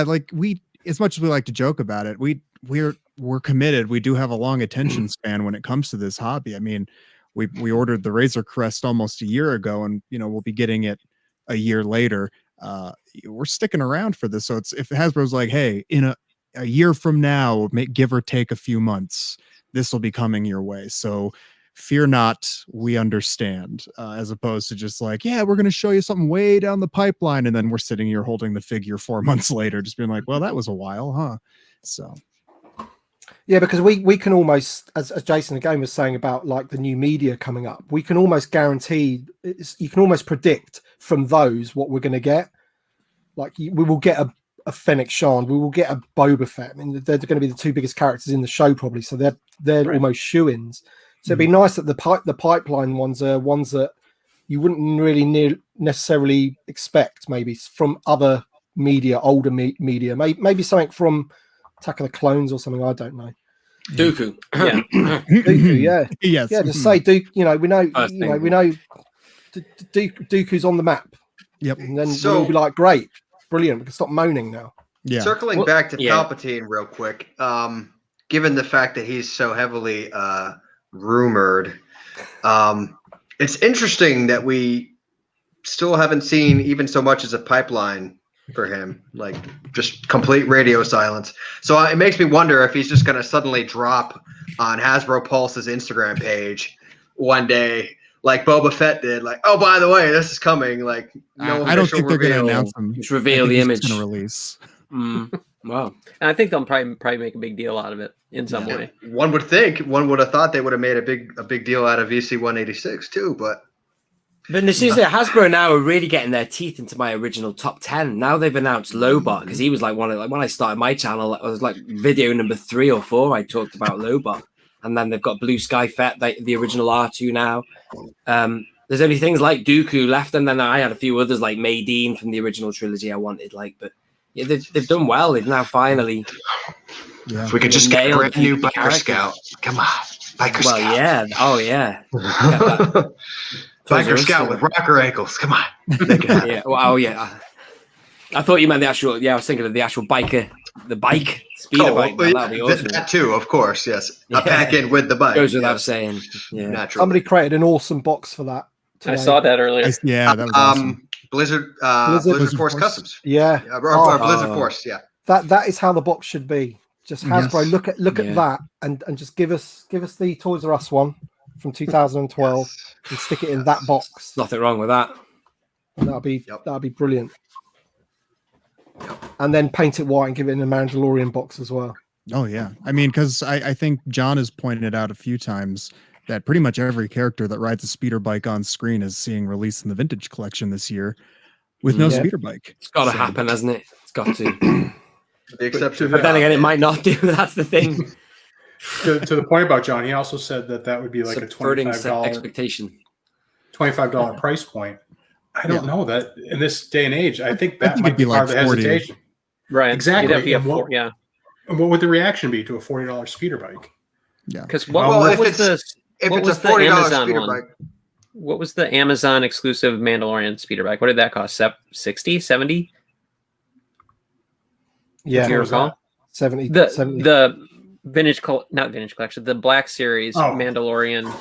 like we, as much as we like to joke about it, we're committed. We do have a long attention span when it comes to this hobby. I mean, we ordered the Razor Crest almost a year ago, and you know, we'll be getting it a year later. We're sticking around for this. So if Hasbro's like, hey, in a year from now, give or take a few months, this will be coming your way. So fear not, we understand, as opposed to just like, yeah, we're going to show you something way down the pipeline. And then we're sitting here holding the figure 4 months later, just being like, well, that was a while, huh? So. Yeah, because we can almost, as Jason again was saying about like the new media coming up, we can almost guarantee, you can almost predict from those what we're going to get. Like we will get a Fennec Shand, we will get a Boba Fett. I mean, they're going to be the 2 biggest characters in the show probably, so they're almost shoo-ins. So it'd be nice that the pipeline ones are ones that you wouldn't really necessarily expect, maybe from other media, older media, maybe something from Attack of the Clones or something. I don't know. Dooku, Dooku, yeah, yes, yeah. Just say Dooku. You know, we know Dooku's on the map. Yep. And then we'll be like, great, brilliant. We can stop moaning now. Yeah. Circling back to Palpatine real quick. Given the fact that he's so heavily rumored, it's interesting that we still haven't seen even so much as a pipeline for him, like just complete radio silence. So it makes me wonder if he's just going to suddenly drop on Hasbro Pulse's Instagram page one day, like Boba Fett did. Like, oh, by the way, this is coming. Like, no, I don't think they're going to announce him. Just reveal the image. Going to release. Wow. And I think they'll probably make a big deal out of it in some way. One would have thought they would have made a big deal out of VC 186 too, but seriously, Hasbro now are really getting their teeth into my original top 10. Now they've announced Lobot, because he was like when I started my channel, it was like video number 3 or 4. I talked about Lobot, and then they've got Blue Sky Fett, the original R2 now. There's only things like Dooku left, and then I had a few others like Maydeen from the original trilogy I wanted, but yeah, they've done well. They've now finally. Yeah. If we could just get a brand new Biker Scout. Come on, Biker Scout. Well, yeah. Oh, yeah. Biker Scout with rocker ankles. Come on. Yeah. Well, oh, yeah. I thought you meant the actual. Yeah, I was thinking of the actual biker, the bike, speeder bike. That'd be awesome. That too, of course. Yes. A pack in with the bike. Goes without saying. Yeah. Naturally. Somebody created an awesome box for that today. I saw that earlier. Yeah, that was awesome. Blizzard Force Customs. Yeah. Or Blizzard Force. Yeah. That is how the box should be. Just Hasbro, look at that and just give us the Toys R Us one from 2012 and stick it in that box. Nothing wrong with that. That'd be brilliant. And then paint it white and give it in a Mandalorian box as well. Oh yeah, I mean, because I think John has pointed out a few times that pretty much every character that rides a speeder bike on screen is seeing released in the vintage collection this year with no speeder bike. It's got to happen, hasn't it? It's got to. The exception, but then again, it might not do. That's the thing. to the point about John, he also said that would be like a $25 expectation, $25 price point. I don't know that in this day and age. I think that might be part of the 40. Hesitation. Right. Exactly. And what would the reaction be to a $40 speeder bike? Yeah. Because what was the Amazon speeder one? bike. What was the Amazon exclusive Mandalorian speeder bike? What did that cost? 60, 70? Yeah. Do you recall? 70. The not vintage collection, the Black Series Mandalorian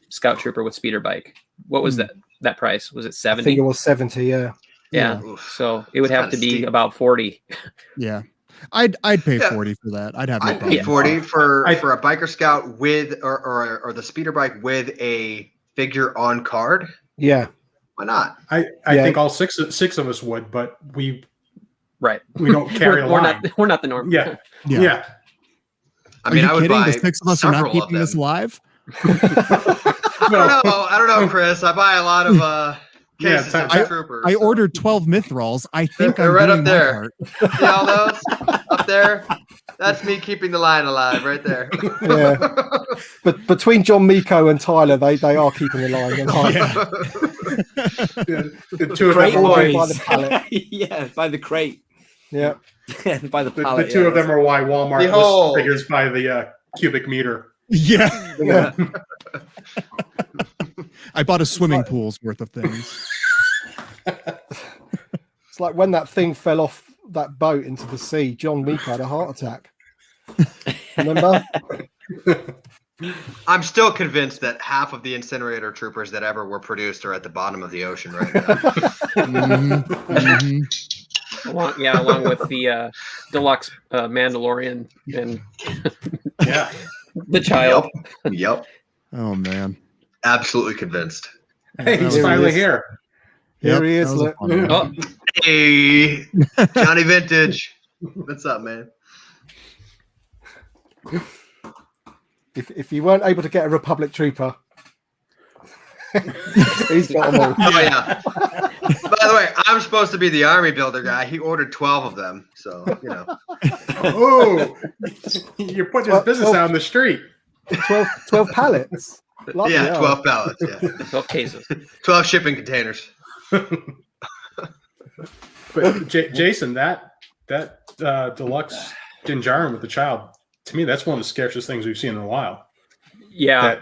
Scout Trooper with speeder bike. What was that price? Was it 70? I think it was 70, yeah. Yeah. So it would have to be about 40. Yeah. I'd pay 40 for that. I'd pay 40 for a Biker Scout with or the speeder bike with a figure on card. Yeah. Why not? I think all six of us would, but we don't carry we're not the norm. Yeah. I mean, I would buy the 6 of us are not keeping us alive. I don't know, Chris. I buy a lot of cases of I- troopers. I ordered 12 Mithrals. I think They're I'm right doing up my there. part. See all those up there? That's me keeping the line alive right there. Yeah. But between John Miko and Tyler, they are keeping the line alive. Yeah. The two of Great them are Ordering why, by the pallet. Yeah, by the crate. Yeah. By the the pallet. two of them are why Walmart lists Behold. figures by the cubic meter. Yeah. Yeah. I bought a swimming pool's worth of things. It's like when that thing fell off that boat into the sea, John Miko had a heart attack. Remember? I'm still convinced that half of the incinerator troopers that ever were produced are at the bottom of the ocean right now. Along with the deluxe Mandalorian and Yeah. the child. Yep. Oh man. Absolutely convinced. Hey, he's There he finally is. here. Here he is, that was a look. fun one. Oh, Hey, Johnny Vintage. What's up, man? If you weren't able to get a Republic trooper, he's got them all. Oh, yeah. By the way, I'm supposed to be the army builder guy. He ordered 12 of them. So, you know. Oh, you're putting his business out on the street. 12 pallets. Bloody Yeah, hell. 12 pallets. Yeah. 12 cases. 12 shipping containers. But Jason, that deluxe Din Djarin with the child, to me, that's one of the scariest things we've seen in a while. Yeah.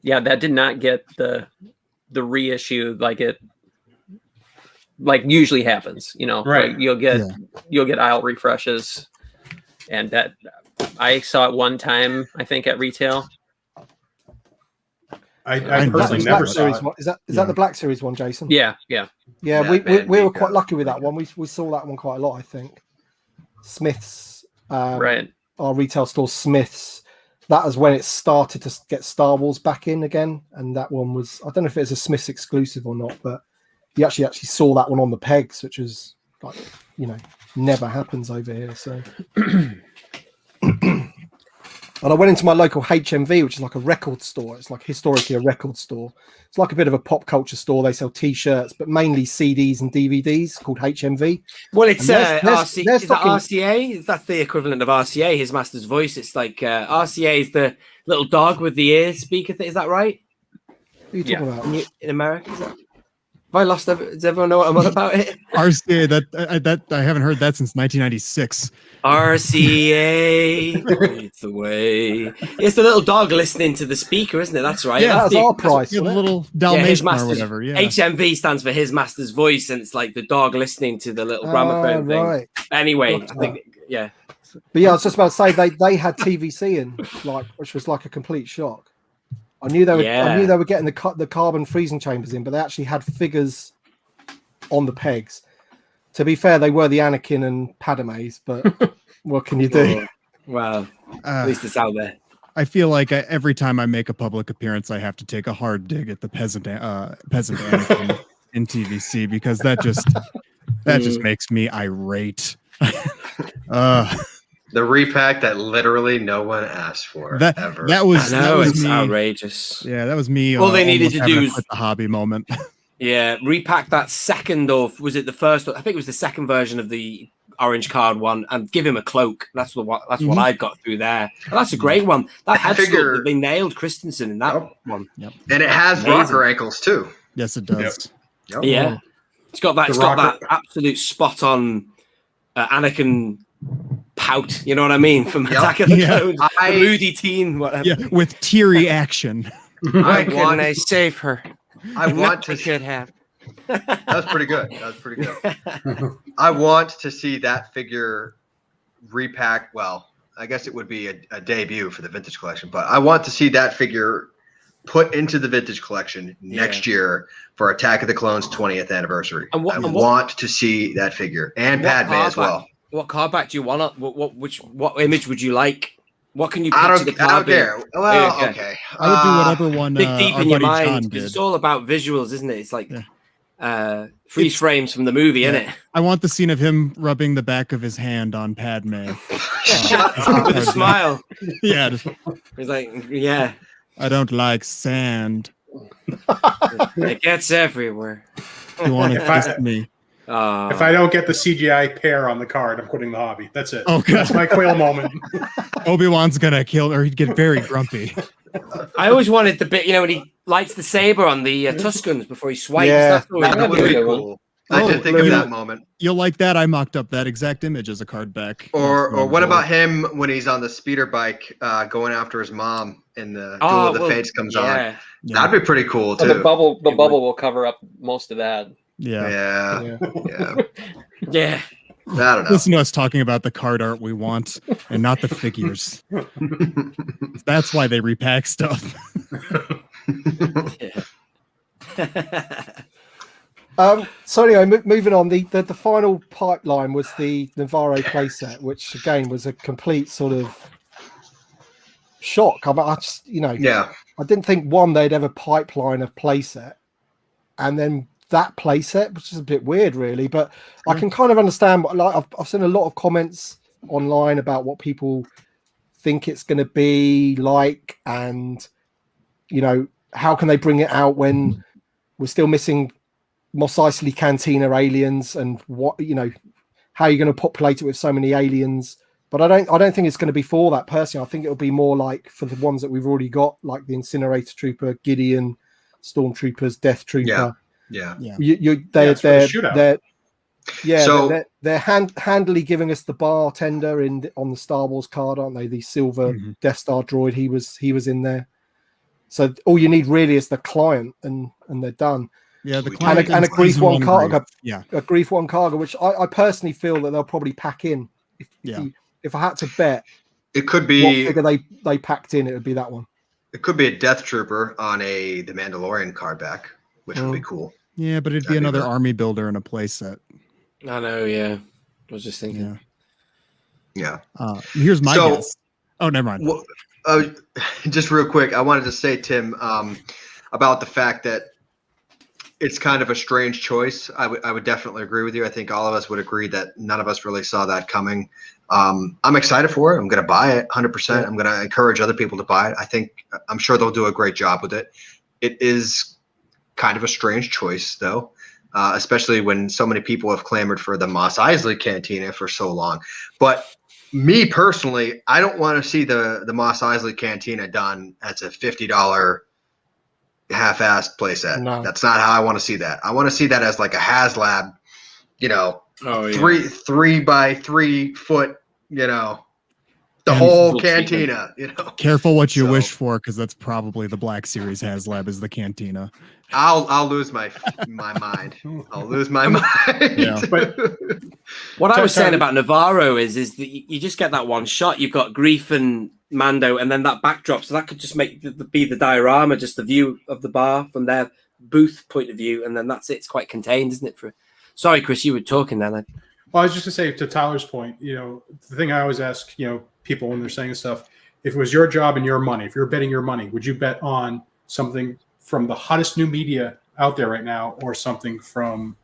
That did not get the reissue like usually happens, Right. Like you'll get aisle refreshes, and that I saw it one time, I think, at retail. I That personally was never Black saw Series it. one. Is that the Black Series one, Jason? Yeah. Yeah, Yeah, we Bad were Miko. quite lucky with that one. We saw that one quite a lot, I think. Smith's, Right. our retail store, Smith's. That was when it started to get Star Wars back in again, and that one was, I don't know if it was a Smith's exclusive or not, but you actually saw that one on the pegs, which was like, never happens over here. So, and I went into my local HMV, which is like a record store. It's like historically a record store. It's like a bit of a pop culture store. They sell T-shirts, but mainly CDs and DVDs, called HMV. Well, it's And they're RC. Is that stocking- RCA? That's the equivalent of RCA. His master's voice. It's like RCA is the little dog with the ear speaker thing. Is that right? What are you talking about? In America? Have I lost? Does everyone know what I'm on about it? RCA, that I haven't heard that since 1996. RCA, it's the way. It's the little dog listening to the speaker, isn't it? That's right. Yeah, That's that was our price. Yeah, the wasn't it? little his Dalmatian or master's whatever. Yeah. HMV stands for his master's voice, and it's like the dog listening to the little gramophone thing. Right. Anyway, Gotcha. I think yeah. But yeah, I was just about to say they had TVC in, which was like a complete shock. I knew they were getting the carbon freezing chambers in, but they actually had figures on the pegs. To be fair, they were the Anakin and Padmes, but what can you do? Well, at least it's out there. I feel like every time I make a public appearance, I have to take a hard dig at the peasant Anakin in TVC, because that just makes me irate. The repack that literally no one asked for ever. That was It's me. outrageous. Yeah, that was me. All they needed almost to do having is- quit the hobby moment. Yeah, repack that second, or was it the first? I think it was the second version of the orange card one, and give him a cloak. That's what I got through there. And that's a great one. That head figure- sculpt, they nailed Christensen in that one. And it has Amazing. rocker ankles too. Yes, it does. Yep. Yeah, it's got that. The It's got rocker- that absolute spot on Anakin pout. You know what I mean? From Yep. Attack of the Yeah. Clones, I- the moody teen. Whatever. Yeah, with teary action. I want, save her? I want to. could have. That was pretty good. I want to see that figure repack. Well, I guess it would be a debut for the vintage collection, but I want to see that figure put into the vintage collection next year for Attack of the Clones 20th anniversary. And what- I and what- want to see that figure and Padme as well. What card back do you want? What image would you like? What can you I picture the don't card being? care. Well, Okay. okay. I would do whatever one Dig deep our in your buddy John mind, because did. it's all about visuals, isn't it? It's like freeze frames from the movie, isn't it? I want the scene of him rubbing the back of his hand on Padme. With a smile. Yeah, just, He's like, yeah. I don't like sand. It gets everywhere. You want to If I- test me? If I don't get the CGI pear on the card, I'm quitting the hobby. That's it. Oh, God. That's my quail moment. Obi-Wan's gonna kill, or he'd get very grumpy. I always wanted the bit, when he lights the saber on the Tuscans before he swipes. Yeah. That's always That would be good one. cool. I did think of you know- that moment. You'll like that. I mocked up that exact image as a card back. Or what about him when he's on the speeder bike going after his mom and the Duel of the Fates comes on? Yeah. That'd be pretty cool Oh, too. the bubble will cover up most of that. Yeah. Yeah. I don't know. Listen to us talking about the card art we want and not the figures. That's why they repack stuff. So anyway, moving on. The final pipeline was the Navarro playset, which again was a complete sort of shock. I just, I didn't think they'd ever pipeline a playset, and then that playset, which is a bit weird, really. But I can kind of understand. Like I've seen a lot of comments online about what people think it's going to be like, and how can they bring it out when we're still missing Mos Eisley Cantina aliens, and what how are you going to populate it with so many aliens? But I don't think it's going to be for that personally. I think it'll be more like for the ones that we've already got, like the Incinerator Trooper, Gideon, Stormtroopers, Death Trooper. Yeah. They're handily giving us the bartender on the Star Wars card, aren't they? The silver Death Star droid. He was in there. So all you need really is the client, and they're done. Yeah, the client and a Grief One cargo. Yeah, a Grief One cargo, which I personally feel that they'll probably pack in. If I had to bet, it could be what figure they packed in. It would be that one. It could be a Death Trooper on the Mandalorian card back, which would be cool. Yeah, but it'd be another army builder and a playset. I know. Yeah, I was just thinking. Yeah. Here's my guess. Oh, never mind. Well, just real quick, I wanted to say, Tim, about the fact that it's kind of a strange choice. I would definitely agree with you. I think all of us would agree that none of us really saw that coming. I'm excited for it. I'm going to buy it 100%. I'm going to encourage other people to buy it. I'm sure they'll do a great job with it. It is kind of a strange choice, though, especially when so many people have clamored for the Mos Eisley Cantina for so long. But me personally, I don't want to see the Mos Eisley Cantina done as a $50 half-assed playset. No. That's not how I want to see that. I want to see that as like a HasLab, 3 by 3 foot, the whole cantina. Careful what you wish for, because that's probably the Black Series HasLab is the cantina. I'll lose my mind. I'll lose my mind. Yeah. What I was saying about Navarro is that you just get that one shot. You've got Grief and Mando, and then that backdrop. So that could just be the diorama, just the view of the bar from their booth point of view, and then that's it. It's quite contained, isn't it? Sorry, Chris, you were talking then. Well, I was just gonna say, to Tyler's point, the thing I always ask, people when they're saying stuff, if it was your job and your money, if you're betting your money, would you bet on something from the hottest new media out there right now, or something from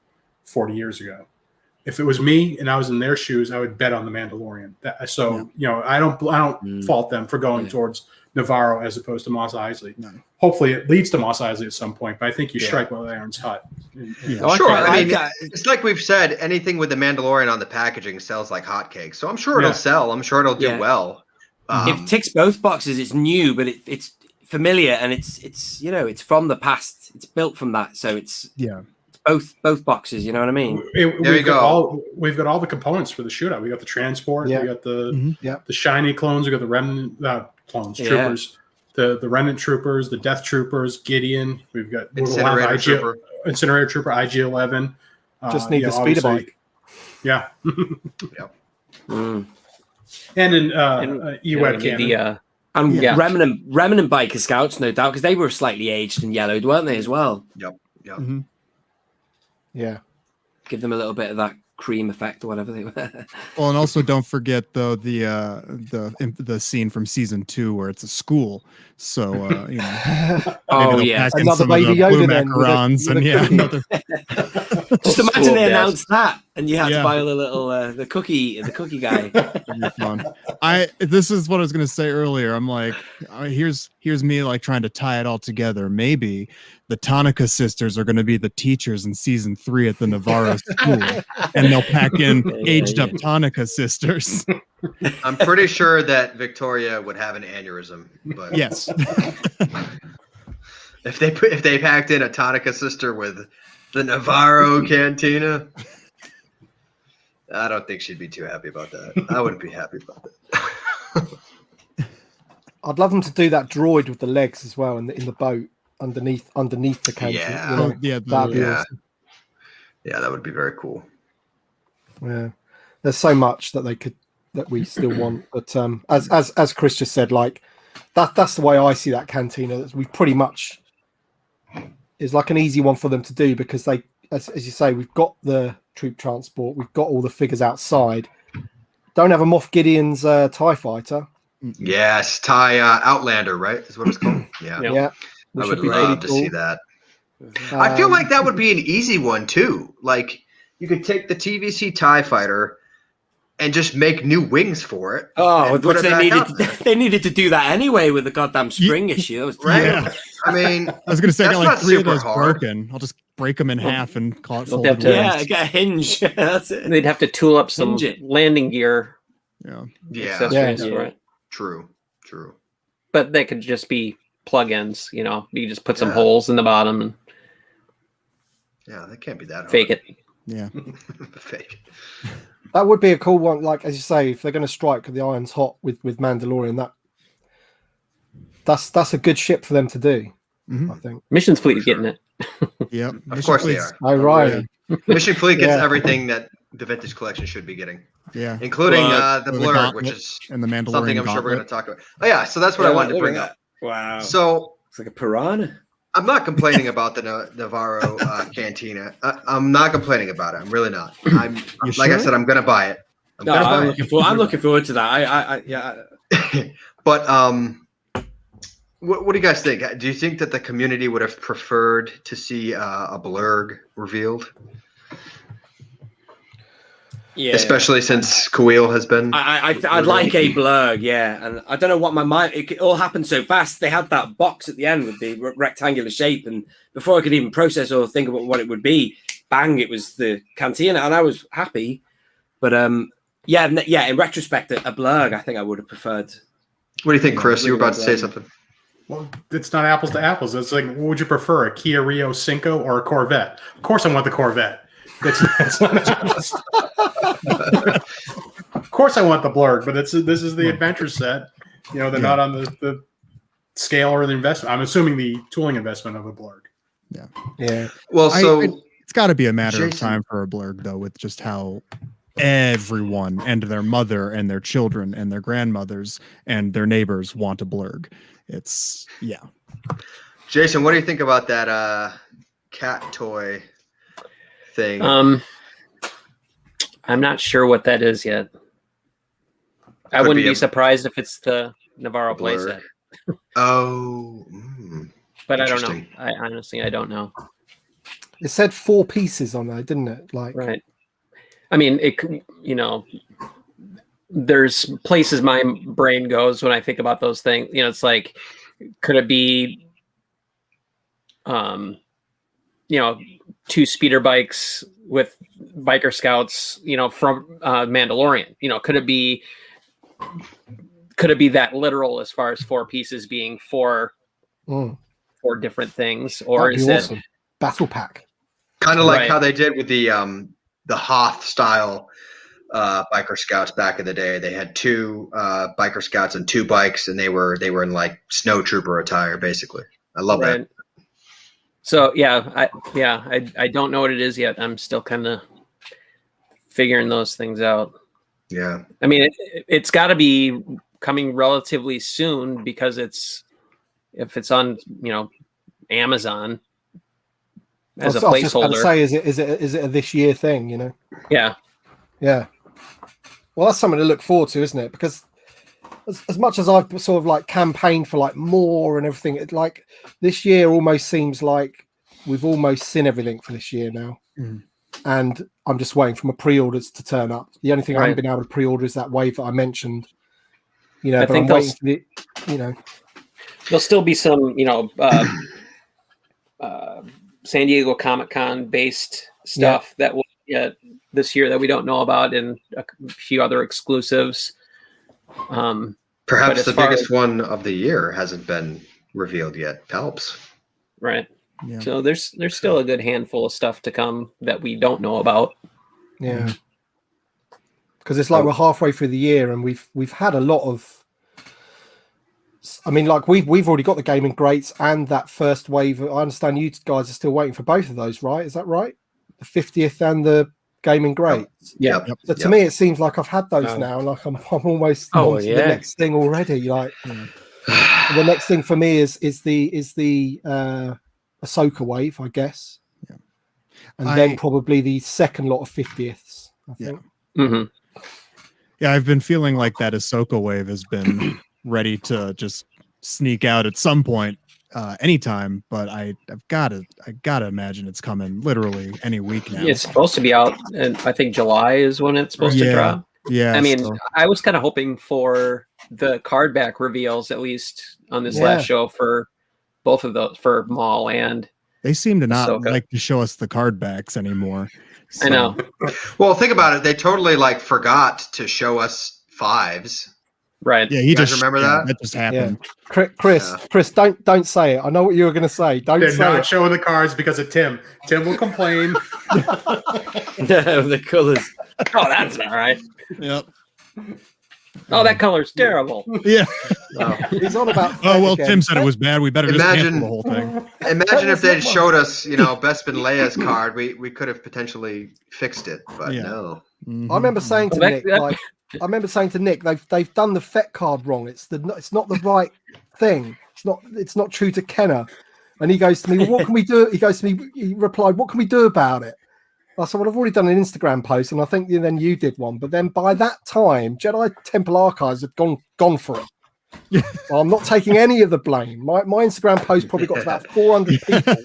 40 years ago? If it was me and I was in their shoes, I would bet on the Mandalorian. I don't fault them for going towards Navarro as opposed to Mos Eisley. No. Hopefully, it leads to Mos Eisley at some point. But I think you strike while the iron's hot. Sure. I mean, it's like we've said, anything with the Mandalorian on the packaging sells like hotcakes. So I'm sure it'll sell. I'm sure it'll do well. It ticks both boxes. It's new, but it's familiar, and it's from the past. It's built from that, so it's both boxes. You know what I mean? We've got all the components for the shootout. We got the transport. We got the shiny clones. We got the remnant clones, troopers, the remnant troopers, the Death Troopers, Gideon. We've got Incinerator Trooper, IG-11. Just need the speeder bike. Yeah. And an E-Web cannon. Remnant biker scouts, no doubt, because they were slightly aged and yellowed, weren't they, as well? Yep. Mm-hmm. Yeah. Give them a little bit of that cream effect or whatever they were. Well, and also don't forget though the scene from season 2 where it's a school. So another baby Yoda then. Macarons and Just imagine School they desk. announced that, and you had Yeah. to buy the little the cookie guy. That'd be fun. This is what I was gonna say earlier. I'm like, here's me like trying to tie it all together. Maybe the Tanaka sisters are gonna be the teachers in season 3 at the Navarro school, and they'll pack in aged up Tanaka sisters. I'm pretty sure that Victoria would have an aneurysm, but Yes. if they packed in a Tanaka sister with the Navarro Cantina, I don't think she'd be too happy about that. I wouldn't be happy about that. I'd love them to do that droid with the legs as well in the boat underneath the canteen. Yeah. You know, Yeah, that'd be yeah. awesome. Yeah, that would be very cool. Yeah, there's so much that we still want, but as Chris just said, like that's the way I see that cantina. We pretty much is like an easy one for them to do because they, as you say, we've got the troop transport, we've got all the figures outside. Don't have a Moff Gideon's TIE fighter. Yes, TIE Outlander, right? Is what it's called. Yeah, Yeah, I which would be love to pretty see cool. that. I feel like that would be an easy one too. Like you could take the TVC TIE fighter and just make new wings for it. Oh, and put which it back out there. they needed to do that anyway with the goddamn spring issue. That was Right? Yeah. I mean, I was gonna say I That's got like not 3 of super those hard. broken. I'll just break them in half and call it They'll folded have to- wings. yeah, get a hinge. That's it. They'd have to tool up some Hinge it. landing gear Yeah. yeah, accessories Yeah. for it. true. But they could just be plug-ins, you know. You just put some Yeah. holes in the bottom and Yeah, that can't be that hard. fake it. Yeah. Fake. That would be a cool one. Like as you say, if they're going to strike the iron's hot with Mandalorian, that's a good ship for them to do. Mhm. I think. Missions Fleet is Sure. getting it. Yep. Of course they are. Oh right. Mission Fleet gets Yeah. everything that the Vintage Collection should be getting, Yeah. including Well, the the Blurg, gauntlet which is And the Mandalorian something I'm sure we're going gauntlet. to talk about. Oh yeah, so that's what I wanted to look bring at up. that. Wow. So It's like a piranha. I'm not complaining about the Navarro Cantina. I'm not complaining about it. I'm really not. I'm You like I sure? said, I'm going to buy it. I'm No, going to buy I'm it. looking forward to that. Yeah. But what do you guys think? Do you think that the community would have preferred to see a Blurg revealed, Yeah. especially since Kuil has been? I'd like a blurg, yeah. And I don't know what my mind. It all happened so fast. They had that box at the end with the rectangular shape, and before I could even process or think about what it would be, bang! It was the cantina, and I was happy. But yeah. In retrospect, a blurg, I think I would have preferred. What do you think, Chris? You were about to say something. Well, it's not apples to apples. It's like, what would you prefer, a Kia Rio Cinco or a Corvette? Of course, I want the Corvette. It's not apples. Of course, I want the Blurg, but this is the adventure set. You know, they're not on the scale or the investment. I'm assuming the tooling investment of a Blurg. Yeah. Well, so It's got to be a matter of Jason- time for a Blurg, though, with just how everyone and their mother and their children and their grandmothers and their neighbors want a Blurg. It's Jason, what do you think about that cat toy thing? I'm not sure what that is yet. I Could wouldn't be be a surprised if it's the Navarro Blurg. playset, Oh, but I don't know. Interesting. I honestly don't know. It said 4 pieces on there, didn't it? Like Right. I mean, it could, you know, there's places my brain goes when I think about those things. You know, it's like, could it be, you know, 2 speeder bikes with biker scouts, you know, from Mandalorian? You know, could it be that literal as far as 4 pieces being 4 different things, or that'd is be it awesome. Battle pack. kind of like Right. how they did with the Hoth style biker scouts back in the day. They had 2 biker scouts and 2 bikes, and they were in like snow trooper attire, basically. I love that. right? So I don't know what it is yet. I'm still kind of figuring those things out. Yeah. I mean, it's got to be coming relatively soon because if it's on, you know, Amazon as a I was just about to placeholder. say, is it a this year thing? You know. Yeah. Yeah. Well, that's something to look forward to, isn't it? Because as much as I've sort of like campaigned for like more and everything, it like this year almost seems like we've almost seen everything for this year now. and I'm just waiting for my pre-orders to turn up. The only thing I haven't been able to pre-order is that wave that I mentioned. But I'm waiting for the, there'll still be some, San Diego Comic-Con based stuff that will get this year that we don't know about, and a few other exclusives. Perhaps the biggest one of the year hasn't been revealed yet. Palps. Right. Yeah. So there's still a good handful of stuff to come that we don't know about. Yeah. Because it's like we're halfway through the year, and we've had a lot of. I mean, like we've already got the gaming greats and that first wave. I understand you guys are still waiting for both of those, right? Is that right? The 50th and the gaming greats. Yeah. So to me, it seems like I've had those now, and like I'm almost on to the next thing already. Like the next thing for me is the Ahsoka wave, I guess, and then probably the second lot of 50ths. I think. Yeah, I've been feeling like that Ahsoka wave has been ready to just sneak out at some point, anytime. But I've got to imagine it's coming literally any week now. It's supposed to be out, and I think July is when it's supposed to drop. Yeah, I mean, I was kind of hoping for the card back reveals, at least on this last show, for both of those, for Maul and. They seem to not Ahsoka. like to show us the card backs anymore. So. I know. Well, think about it. They totally forgot to show us 5s. Right. Yeah, you guys remember that? That just happened. Yeah. Chris, don't say it. I know what you were going to say. They're not showing the cards because of Tim. Tim will complain. The colors. Oh, that's not right. Yep. Oh, that color's terrible. Yeah. He's on about. Oh well, Tim said it was bad. We better just cancel the whole thing. Imagine if they'd showed us, Bespin Leia's card. We could have potentially fixed it, but no. Mm-hmm. I remember saying to Nick, they've done the FET card wrong. It's not the right thing. It's not true to Kenner. And he goes to me, well, what can we do? He replied, what can we do about it? I said, well, I've already done an Instagram post, and I think then you did one. But then by that time, Jedi Temple Archives had gone for it. So I'm not taking any of the blame. My Instagram post probably got to about 400 people.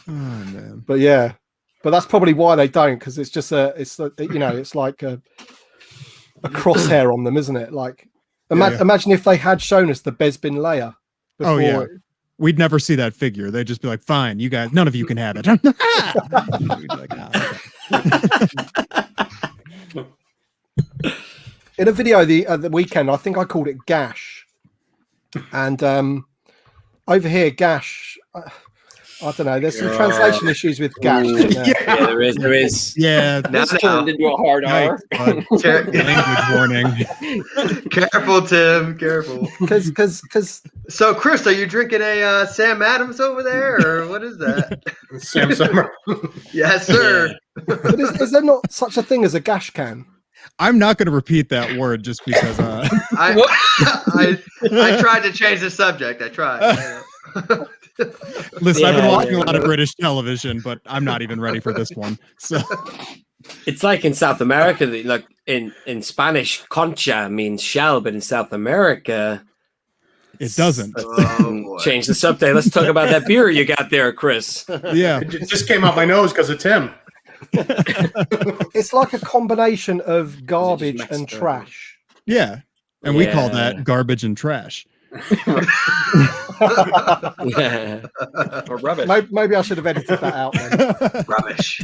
Oh man. But that's probably why they don't, because it's just it's like a crosshair on them, isn't it? Like imagine if they had shown us the Bespin Leia before. Oh yeah. We'd never see that figure. They'd just be like, fine, you guys, none of you can have it. In a video the weekend, I think I called it Gash. And over here, Gash, I don't know, there's some translation issues with Gash. Yeah, there is. Yeah. This turned into a hard R. Language warning. Careful, Tim. Careful. Because So, Chris, are you drinking a Sam Adams over there, or what is that? Sam Summer. Yes, sir. But is there not such a thing as a Gash can? I'm not going to repeat that word just because. I tried to change the subject. I tried. Listen, I've been watching a lot of British television, but I'm not even ready for this one. So it's like in South America, like in Spanish, concha means shell, but in South America, it doesn't. Change the subject. Let's talk about that beer you got there, Chris. Yeah, it just came out my nose because of Tim. It's like a combination of garbage and trash. Yeah, and we call that garbage and trash. Or rubbish. Maybe I should have edited that out then. Rubbish.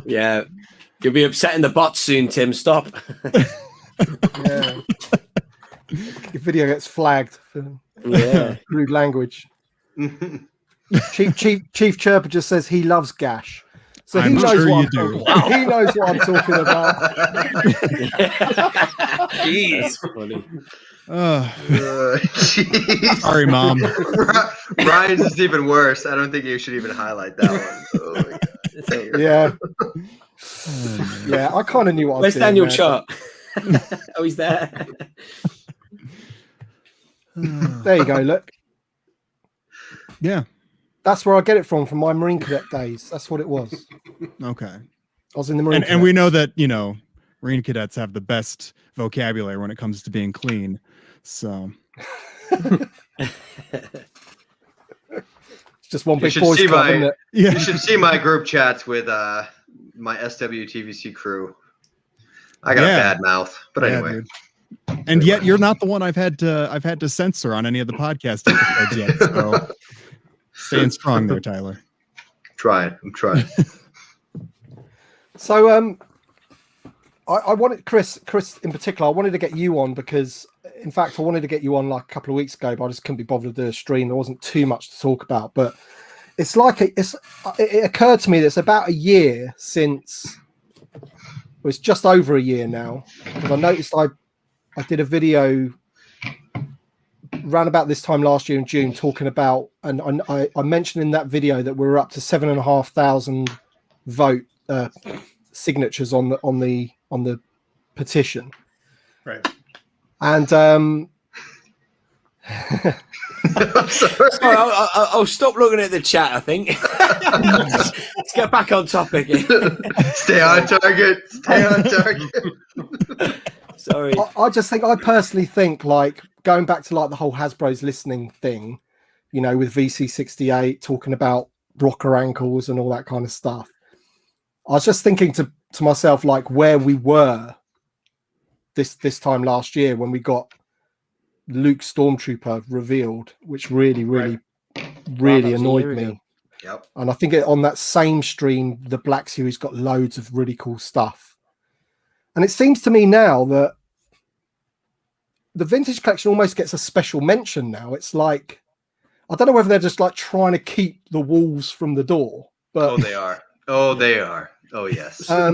Yeah. You'll be upsetting the bots soon, Tim. Stop. Yeah. The video gets flagged for rude language. Chief Chirper just says he loves Gash. So he knows what he knows what I'm talking about. Jeez. Funny. Sorry, Mom. Ryan's is even worse. I don't think you should even highlight that one. Yeah. Yeah, I kind of knew what I was doing. Where's Daniel there. Chart? Oh, he's there. There you go, look. Yeah. That's where I get it from my Marine Cadet days. That's what it was. Okay. I was in the Marine and we know that, Marine Cadets have the best vocabulary when it comes to being clean. So just one You big should boys see club, my- isn't it? Yeah. You should see my group chats with my SWTVC crew. I got a bad mouth, but Yeah, anyway. dude. And yet you're not the one I've had to censor on any of the podcast episodes yet. So staying strong there, Tyler. I'm trying. So I wanted Chris in particular. I wanted to get you on because, in fact, I wanted to get you on like a couple of weeks ago, but I just couldn't be bothered to do a stream. There wasn't too much to talk about, but it's like it occurred to me that it's about a year since. Well, it's just over a year now because I noticed I did a video around about this time last year in June talking about, and I mentioned in that video that we were up to 7,500 vote signatures on the petition, Right. and Sorry, I'll stop looking at the chat, I think. Let's get back on topic. Stay on target. Stay on target. Sorry. I just think, I personally think, like, going back to like the whole Hasbro's listening thing, you know, with VC68 talking about rocker ankles and all that kind of stuff. I was just thinking to myself, like, where we were this time last year when we got Luke Stormtrooper revealed, which really annoyed me. Yep. And I think on that same stream, the Black Series got loads of really cool stuff. And it seems to me now that the vintage collection almost gets a special mention now. It's like, I don't know whether they're just like trying to keep the wolves from the door, but Oh, they are. Oh, they are. Oh, yes. but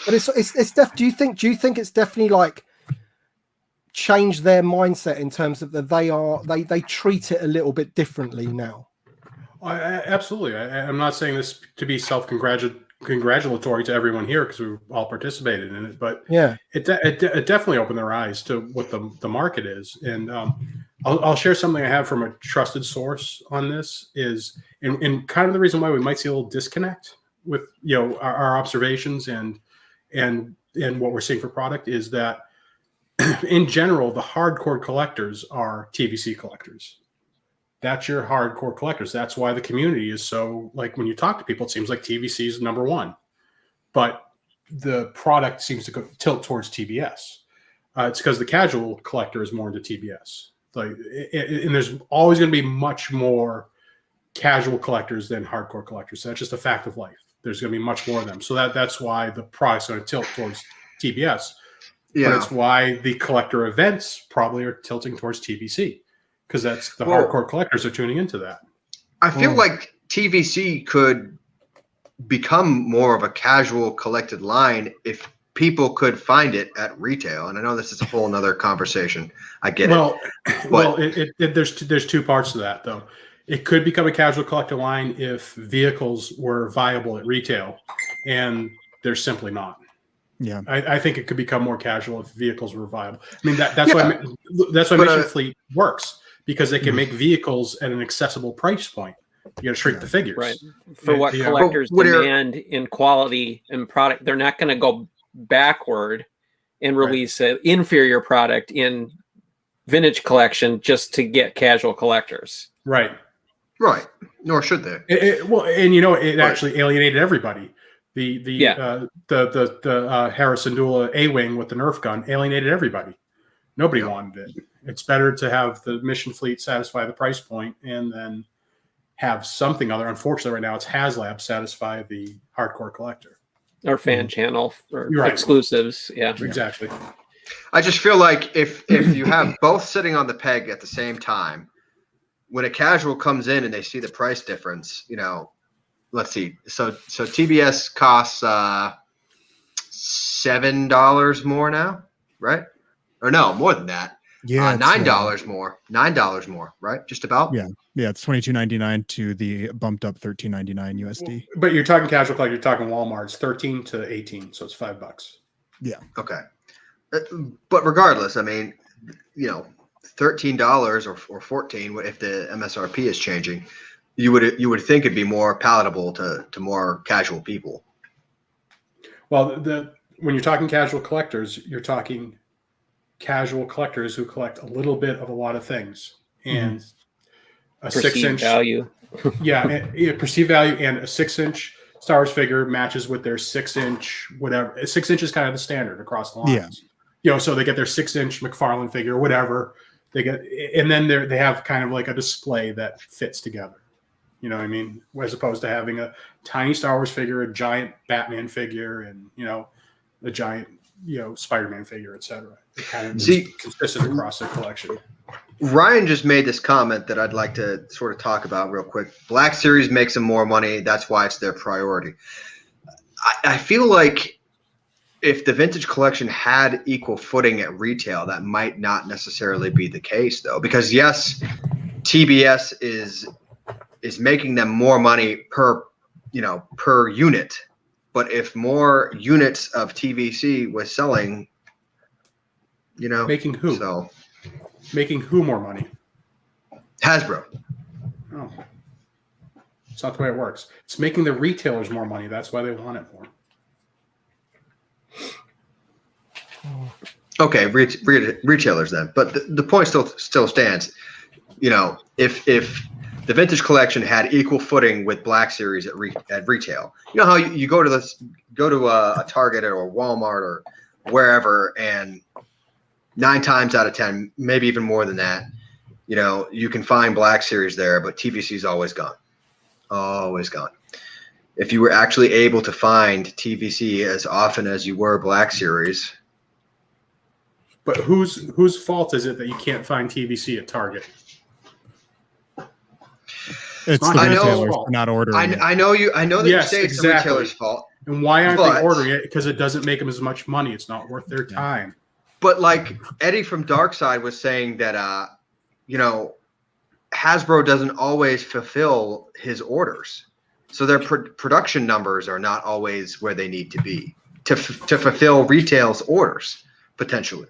it's do you think it's definitely like changed their mindset in terms of that they treat it a little bit differently now? Absolutely. I'm not saying this to be self-congratulatory to everyone here because we all participated in it, but yeah, it definitely opened their eyes to what the market is. And I'll share something I have from a trusted source on this is, and kind of the reason why we might see a little disconnect with, you know, our observations and what we're seeing for product is that in general, the hardcore collectors are TVC collectors. That's your hardcore collectors. That's why the community is so, like, when you talk to people, it seems like TVC is number one, but the product seems to tilt towards TBS. It's because the casual collector is more into TBS. Like, and there's always going to be much more casual collectors than hardcore collectors. So that's just a fact of life. There's going to be much more of them. So that's why the product's going to tilt towards TBS. Yeah. But it's why the collector events probably are tilting towards TVC. Because that's the hardcore collectors are tuning into that. I feel like TVC could become more of a casual collected line if people could find it at retail. And I know this is a whole nother conversation. I get it. There's two parts to that, though. It could become a casual collector line if vehicles were viable at retail, and they're simply not. Yeah, I think it could become more casual if vehicles were viable. I mean, that's why Mission Fleet works. Because they can make vehicles at an accessible price point. You got to shrink the figures. Right. For what collectors demand in quality and product, they're not going to go backward and release an inferior product in vintage collection just to get casual collectors. Right. Right. Nor should they. It actually alienated everybody. The Harrison Dula A-Wing with the Nerf gun alienated everybody. Nobody wanted it. It's better to have the Mission Fleet satisfy the price point and then have something other. Unfortunately, right now it's HasLab satisfy the hardcore collector. Or fan channel or exclusives. Yeah, exactly. I just feel like if you have both sitting on the peg at the same time, when a casual comes in and they see the price difference, you know, let's see. So TBS costs $7 more now, right? Or no, more than that. Yeah, $9 more. $9 more, right? Just about. Yeah, it's $22.99 to the bumped up $13.99 USD. But you're talking casual collector. You're talking Walmart. It's 13 to 18, so it's $5. Yeah. Okay. But regardless, I mean, you know, $13 or $14 if the MSRP is changing, you would think it'd be more palatable to more casual people. Well, when you're talking casual collectors, you're talking casual collectors who collect a little bit of a lot of things. And a perceived 6-inch value. Perceived value, and a 6-inch Star Wars figure matches with their 6-inch whatever. 6-inch is kind of the standard across the lines. Yeah. So they get their 6-inch McFarlane figure, whatever they get, and then they have kind of like a display that fits together. You know what I mean? As opposed to having a tiny Star Wars figure, a giant Batman figure, and a giant Spider-Man figure, etc. It kind of is consistent across the collection. Ryan just made this comment that I'd like to sort of talk about real quick. Black Series makes them more money. That's why it's their priority. I feel like if the vintage collection had equal footing at retail, that might not necessarily be the case, though. Because, yes, TBS is making them more money per unit. But if more units of TVC was selling, Making who? So Making who more money? Hasbro. Oh. It's not the way it works. It's making the retailers more money. That's why they want it more. Okay, retailers then. But the point still stands. If the vintage collection had equal footing with Black Series at retail, you know how you go to a Target or a Walmart or wherever, and 9 times out of 10, maybe even more than that, you can find Black Series there, but TVC is always gone. Always gone. If you were actually able to find TVC as often as you were Black Series. But whose fault is it that you can't find TVC at Target? It's the retailers for not ordering. I know that you say it's the retailer's fault. And why aren't they ordering it? Because it doesn't make them as much money. It's not worth their time. But like Eddie from Darkside was saying that, Hasbro doesn't always fulfill his orders. So their production numbers are not always where they need to be to fulfill retail's orders, potentially.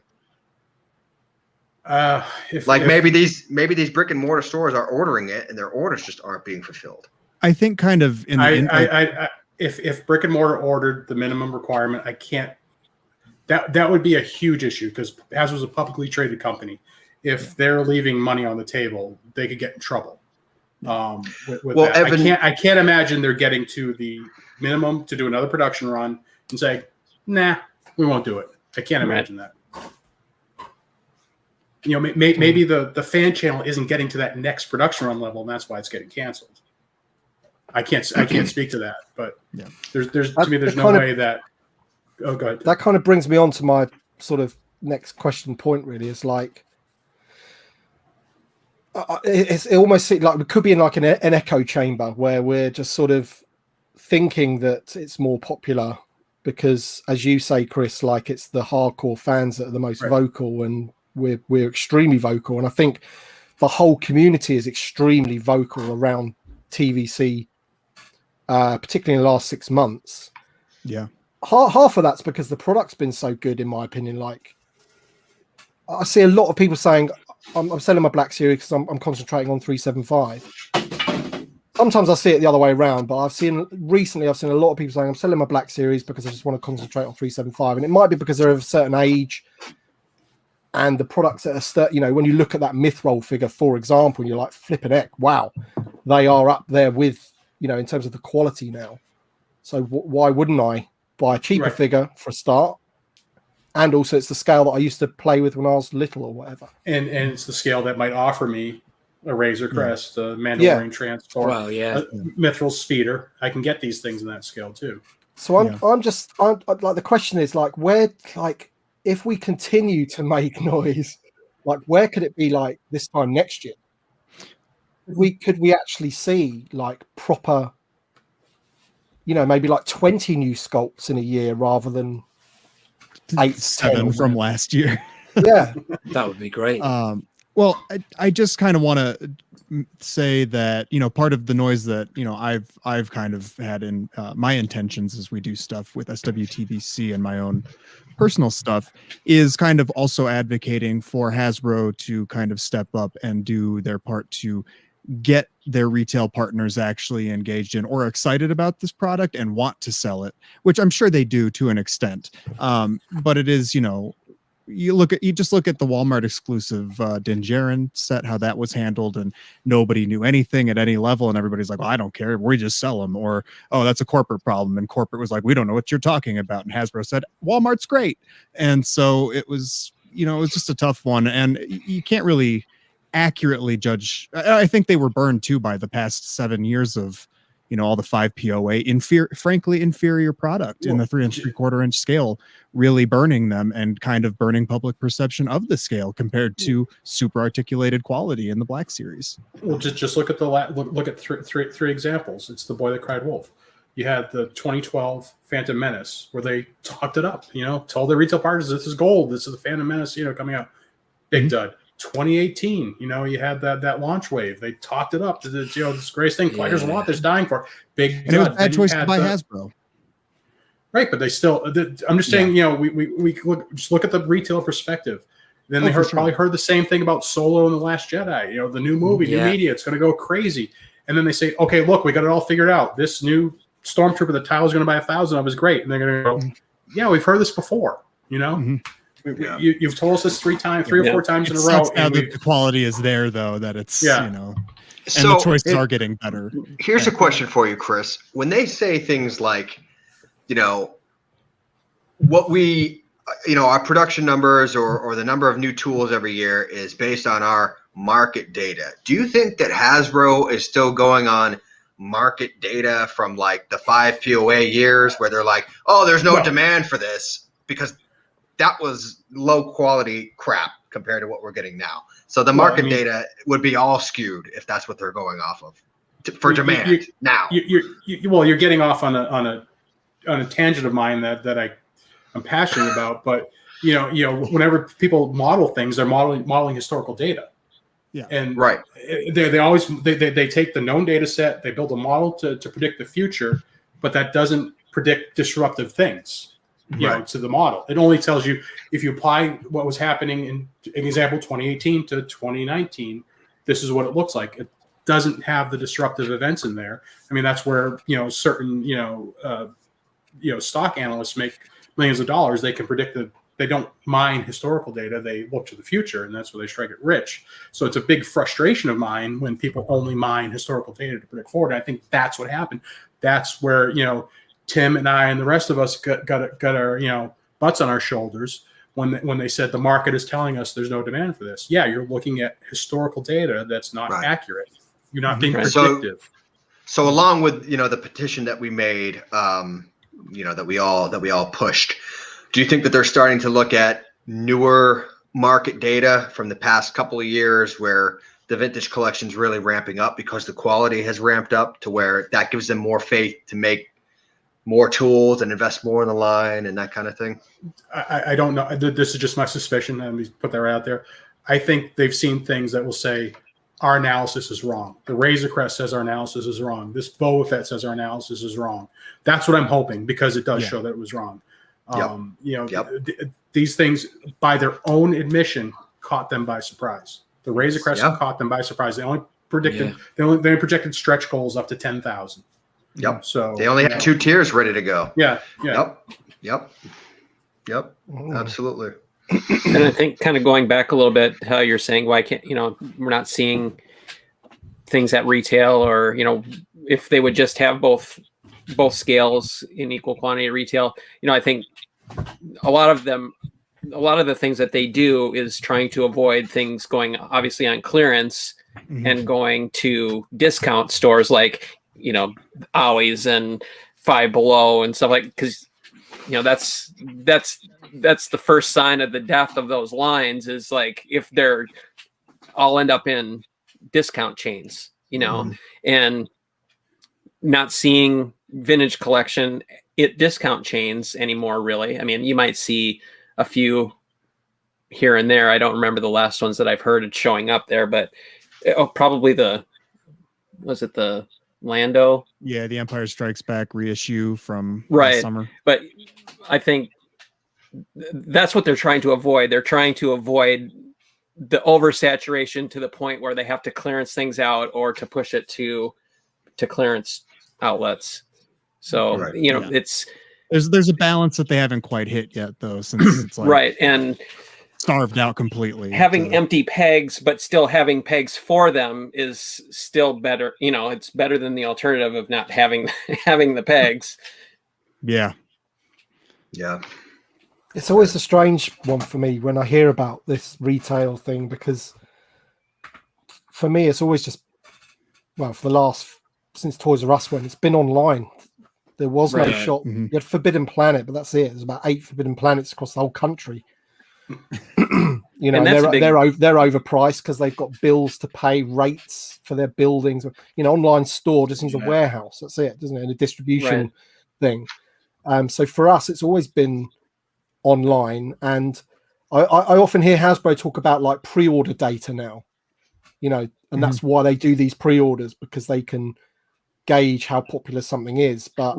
Maybe these brick and mortar stores are ordering it and their orders just aren't being fulfilled. I think kind of if brick and mortar ordered the minimum requirement, I can't. That would be a huge issue because Hasbro's a publicly traded company. If they're leaving money on the table, they could get in trouble. With that. Evan, I can't imagine they're getting to the minimum to do another production run and say, "Nah, we won't do it." I can't imagine that. Maybe the fan channel isn't getting to that next production run level, and that's why it's getting canceled. I can't speak to that, but there's no way that. Oh, go ahead. That kind of brings me on to my sort of next question point. Really, is like it almost seems like we could be in like an echo chamber where we're just sort of thinking that it's more popular because, as you say, Chris, like it's the hardcore fans that are the most vocal, and we're extremely vocal, and I think the whole community is extremely vocal around TVC, particularly in the last 6 months. Yeah. Half of that's because the product's been so good, in my opinion. Like, I see a lot of people saying, I'm selling my Black Series because I'm concentrating on 375. Sometimes I see it the other way around, but I've seen a lot of people saying, I'm selling my Black Series because I just want to concentrate on 375. And it might be because they're of a certain age and the products that are, when you look at that Mythrol figure, for example, you're like, flipping heck, wow, they are up there with, in terms of the quality now. So why wouldn't I buy a cheaper figure for a start? And also it's the scale that I used to play with when I was little or whatever. And it's the scale that might offer me a Razor Crest, a Mandalorian Transport, Mithril Speeder. I can get these things in that scale too. So I'm like, the question is like, where, like, if we continue to make noise, like, where could it be like this time next year? Could we actually see like proper, maybe like 20 new sculpts in a year rather than 7 from last year? Yeah, that would be great. Well, I just kind of want to say that, part of the noise that, I've kind of had in my intentions as we do stuff with SWTVC and my own personal stuff is kind of also advocating for Hasbro to kind of step up and do their part to get their retail partners actually engaged in or excited about this product and want to sell it, which I'm sure they do to an extent. But it is, you just look at the Walmart exclusive Din Djarin set, how that was handled, and nobody knew anything at any level, and everybody's like, well, I don't care, we just sell them, or oh, that's a corporate problem, and corporate was like, we don't know what you're talking about, and Hasbro said Walmart's great. And so it was, it was just a tough one, and you can't really accurately judge. I think they were burned too by the past 7 years of all the 5 POA frankly inferior product in the 3 3/4 inch scale, really burning them and kind of burning public perception of the scale compared to super articulated quality in the Black Series. Well, just look at look at three examples. It's The Boy That Cried Wolf. You had the 2012 Phantom Menace where they talked it up, told their retail partners, this is gold, this is the Phantom Menace, coming out. Big dud. 2018, you had that launch wave. They talked it up. This greatest thing players want. They're dying for. Big. And it was a bad choice to buy Hasbro. Right, but they still. I'm just saying. We look at the retail perspective. Then they probably heard the same thing about Solo and The Last Jedi. The new movie, new media. It's going to go crazy. And then they say, okay, look, we got it all figured out. This new Stormtrooper that Tyler's going to buy 1,000 of is great. And they're going to go, yeah, we've heard this before. You've told us this 3 or 4 times in a row. Now that the quality is there, though, that it's and so the choices are getting better. Here's a question for you, Chris. When they say things like, what we, our production numbers or the number of new tools every year is based on our market data. Do you think that Hasbro is still going on market data from like the 5 POA years where they're like, oh, there's no demand for this because that was low quality crap compared to what we're getting now. So the market data would be all skewed if that's what they're going off of for demand now. You're getting off on a tangent of mine that I'm passionate about. But whenever people model things, they're modeling historical data. Yeah, and they always take the known data set, they build a model to predict the future, but that doesn't predict disruptive things. To the model. It only tells you if you apply what was happening in example 2018 to 2019, this is what it looks like. It doesn't have the disruptive events in there. I mean, that's where certain stock analysts make millions of dollars. They can predict that they don't mine historical data. They look to the future, and that's where they strike it rich. So it's a big frustration of mine when people only mine historical data to predict forward. And I think that's what happened. That's where Tim and I and the rest of us got our butts on our shoulders when they said the market is telling us there's no demand for this. Yeah, you're looking at historical data that's not accurate. You're not being predictive. So along with the petition that we made, that we all pushed, do you think that they're starting to look at newer market data from the past couple of years where the vintage collection's really ramping up because the quality has ramped up to where that gives them more faith to make more tools and invest more in the line and that kind of thing? I don't know. This is just my suspicion. Let me put that right out there. I think they've seen things that will say our analysis is wrong. The Razor Crest says our analysis is wrong. This Boba Fett says our analysis is wrong. That's what I'm hoping because it does show that it was wrong. These things, by their own admission, caught them by surprise. The Razor Crest caught them by surprise. They only predicted they projected stretch goals up to 10,000. Yep. So they only had 2 tiers ready to go. Yeah. Yep. Absolutely. And I think kind of going back a little bit, how you're saying, why can't we're not seeing things at retail, or if they would just have both scales in equal quantity at retail. I think a lot of the things that they do is trying to avoid things going obviously on clearance and going to discount stores like Ollie's and Five Below and stuff like, because that's the first sign of the death of those lines is like if they're all end up in discount chains, and not seeing vintage collection at discount chains anymore. Really, I mean, you might see a few here and there. I don't remember the last ones that I've heard it showing up there, but probably was it the Lando? Yeah, the Empire Strikes Back reissue from summer. But I think that's what they're trying to avoid. They're trying to avoid the oversaturation to the point where they have to clearance things out or to push it to clearance outlets. So it's there's a balance that they haven't quite hit yet, though. Since it's like... right, and starved out completely. Having empty pegs, but still having pegs for them is still better. You know, it's better than the alternative of not having having the pegs. Yeah. Yeah. It's always a strange one for me when I hear about this retail thing, because for me, it's always just, well, for the last, since Toys R Us went, it's been online. There was no shop. Mm-hmm. You had Forbidden Planet, but that's it. There's about 8 Forbidden Planets across the whole country. You know, they're overpriced because they've got bills to pay, rates for their buildings. You know, online store just needs a warehouse. That's it, doesn't it? And a distribution thing. So for us, it's always been online, and I often hear Hasbro talk about like pre-order data now, you know, and that's why they do these pre-orders, because they can gauge how popular something is. But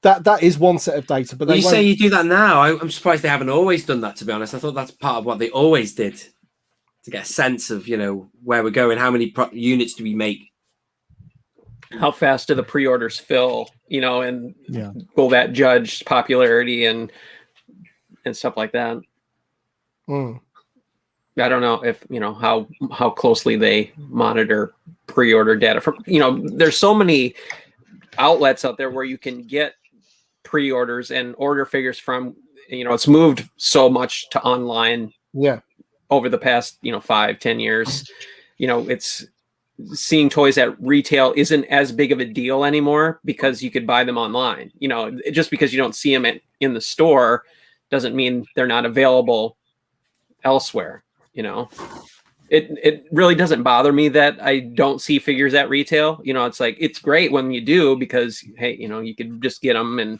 that is one set of data. But you say you do that now. I'm surprised they haven't always done that, to be honest. I thought that's part of what they always did, to get a sense of, you know, where we're going, how many units do we make, how fast do the pre-orders fill, you know, and will that judge popularity and stuff like that. I don't know if, you know, how closely they monitor pre-order data from, you know, there's so many outlets out there where you can get pre-orders and order figures from, you know, it's moved so much to online over the past, you know, 5-10 years. You know, it's seeing toys at retail isn't as big of a deal anymore because you could buy them online. You know, just because you don't see them in the store doesn't mean they're not available elsewhere. You know, it really doesn't bother me that I don't see figures at retail. You know, it's like, it's great when you do, because, hey, you know, you could just get them and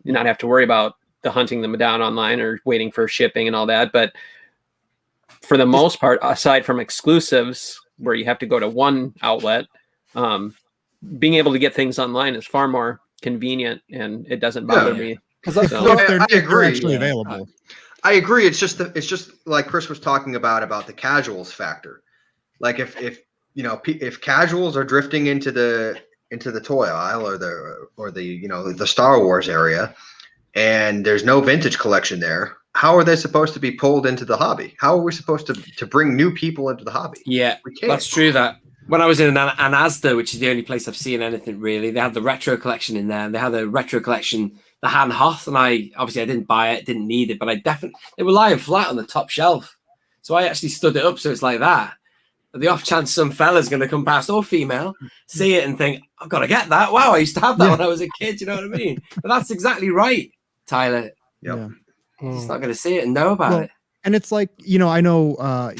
not have to worry about the hunting them down online or waiting for shipping and all that. But for the most part, aside from exclusives where you have to go to one outlet, being able to get things online is far more convenient, and it doesn't bother me. I agree. Actually available. I agree. It's just like Chris was talking about the casuals factor. Like if you know, if casuals are drifting into the toy aisle or the you know, the Star Wars area, and there's no vintage collection there, how are they supposed to be pulled into the hobby? How are we supposed to bring new people into the hobby? Yeah, that's true. That when I was in an Asda, which is the only place I've seen anything really, they had the retro collection in there, and they had the retro collection, the Han Hoth, and I didn't buy it, didn't need it, but they were lying flat on the top shelf, so I actually stood it up so it's like that. But the off chance some fella's going to come past, or female, see it and think, I've got to get that. Wow, I used to have that when I was a kid. You know what I mean? But that's exactly right, Tyler. Yep. He's not going to see it and know about it. And it's like, you know, I know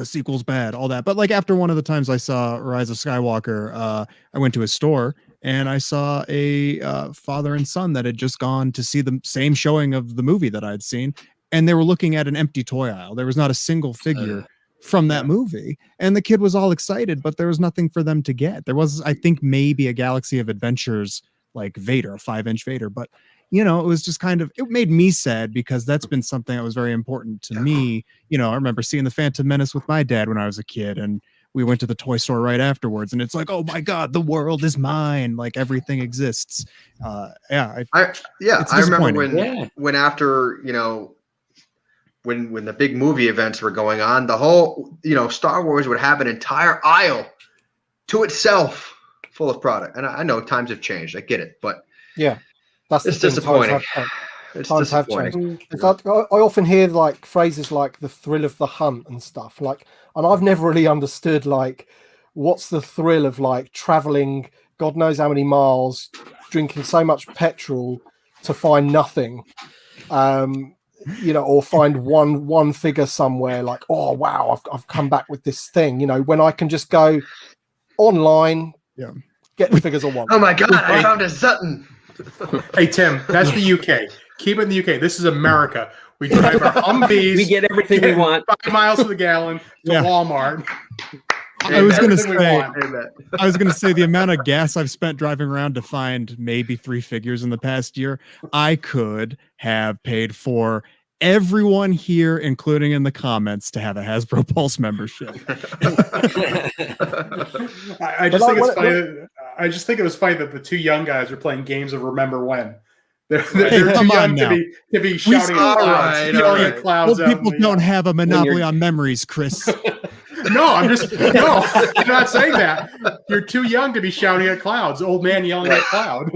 sequel's bad, all that. But like after one of the times I saw Rise of Skywalker, I went to a store and I saw a father and son that had just gone to see the same showing of the movie that I'd seen. And they were looking at an empty toy aisle. There was not a single figure from that movie. And the kid was all excited, but there was nothing for them to get. There was, I think, maybe a Galaxy of Adventures like Vader, a 5-inch Vader. But you know, it was just kind of, it made me sad because that's been something that was very important to me. You know, I remember seeing the Phantom Menace with my dad when I was a kid, and we went to the toy store right afterwards, and it's like, oh my God, the world is mine. Like everything exists. I remember when after, you know, when the big movie events were going on, the whole, you know, Star Wars would have an entire aisle to itself full of product. And I know times have changed. I get it, but it's disappointing. Times have changed. I often hear like phrases like the thrill of the hunt and stuff. Like, and I've never really understood like what's the thrill of like traveling God knows how many miles, drinking so much petrol to find nothing. You know, or find one figure somewhere. Like, oh wow, I've come back with this thing. You know, when I can just go online, get the figures I want. Oh my God, I found a Sutton. Hey Tim, that's the UK. Keep it in the UK. This is America. We drive our Humvees. We get everything we want. 5 miles to the gallon to Walmart. I was going to say the amount of gas I've spent driving around to find maybe 3 figures in the past year, I could have paid for everyone here, including in the comments, to have a Hasbro Pulse membership. I just think it was funny that the 2 young guys are playing games of Remember When. They're Hey, too come on young now. to be shouting at clouds. Yelling at clouds. Old people out in the, don't have a monopoly you're- on memories, Chris. No, I'm not saying that. You're too young to be shouting at clouds. Old man yelling at cloud.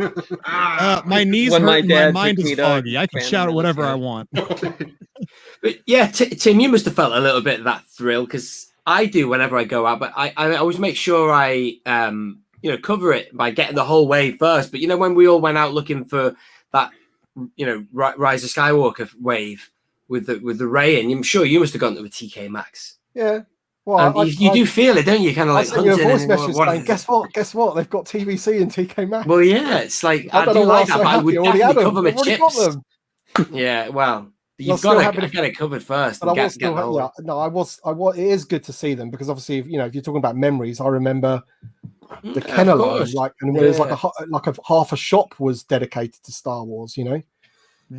My knees When hurt my and my dad mind took is me to foggy. I can Phantom shout Menace, whatever yeah. I want. But yeah, Tim, you must have felt a little bit of that thrill because I do whenever I go out. But I always make sure I cover it by getting the whole way first. But when we all went out looking for that Rise of Skywalker wave with the Rey, and I'm sure you must have gone to a TK Maxx. Yeah. Well, you do feel it, don't you? Kind of like sent you a hunting voice and message saying, what- "Guess what? They've got TVC and TK Maxx." Well, yeah, it's like I don't do know why like I'm that, so but I would happy. Already had definitely them. cover my I've already got chips. them. Yeah, well, you've still got happy to to- get it covered first. But And I was get still, the whole- yeah. No, I was. It is good to see them because obviously, if you're talking about memories, I remember the of Kenner line, course. and where there's Yeah. like a half a shop was dedicated to Star Wars.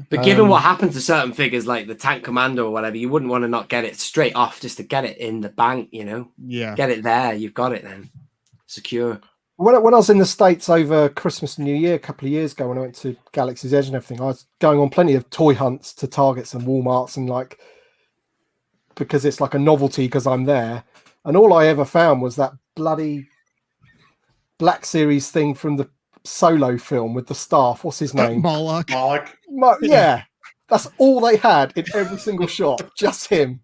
But given what happened to certain figures like the Tank Commander or whatever, you wouldn't want to not get it straight off just to get it in the bank, Yeah. Get it there, you've got it then. Secure. When I was in the States over Christmas and New Year a couple of years ago, when I went to Galaxy's Edge and everything, I was going on plenty of toy hunts to Targets and Walmarts and because it's like a novelty because I'm there. And all I ever found was that bloody Black Series thing from the Solo film with the staff. What's his name? Moloch. Yeah. That's all they had in every single shop. Just him.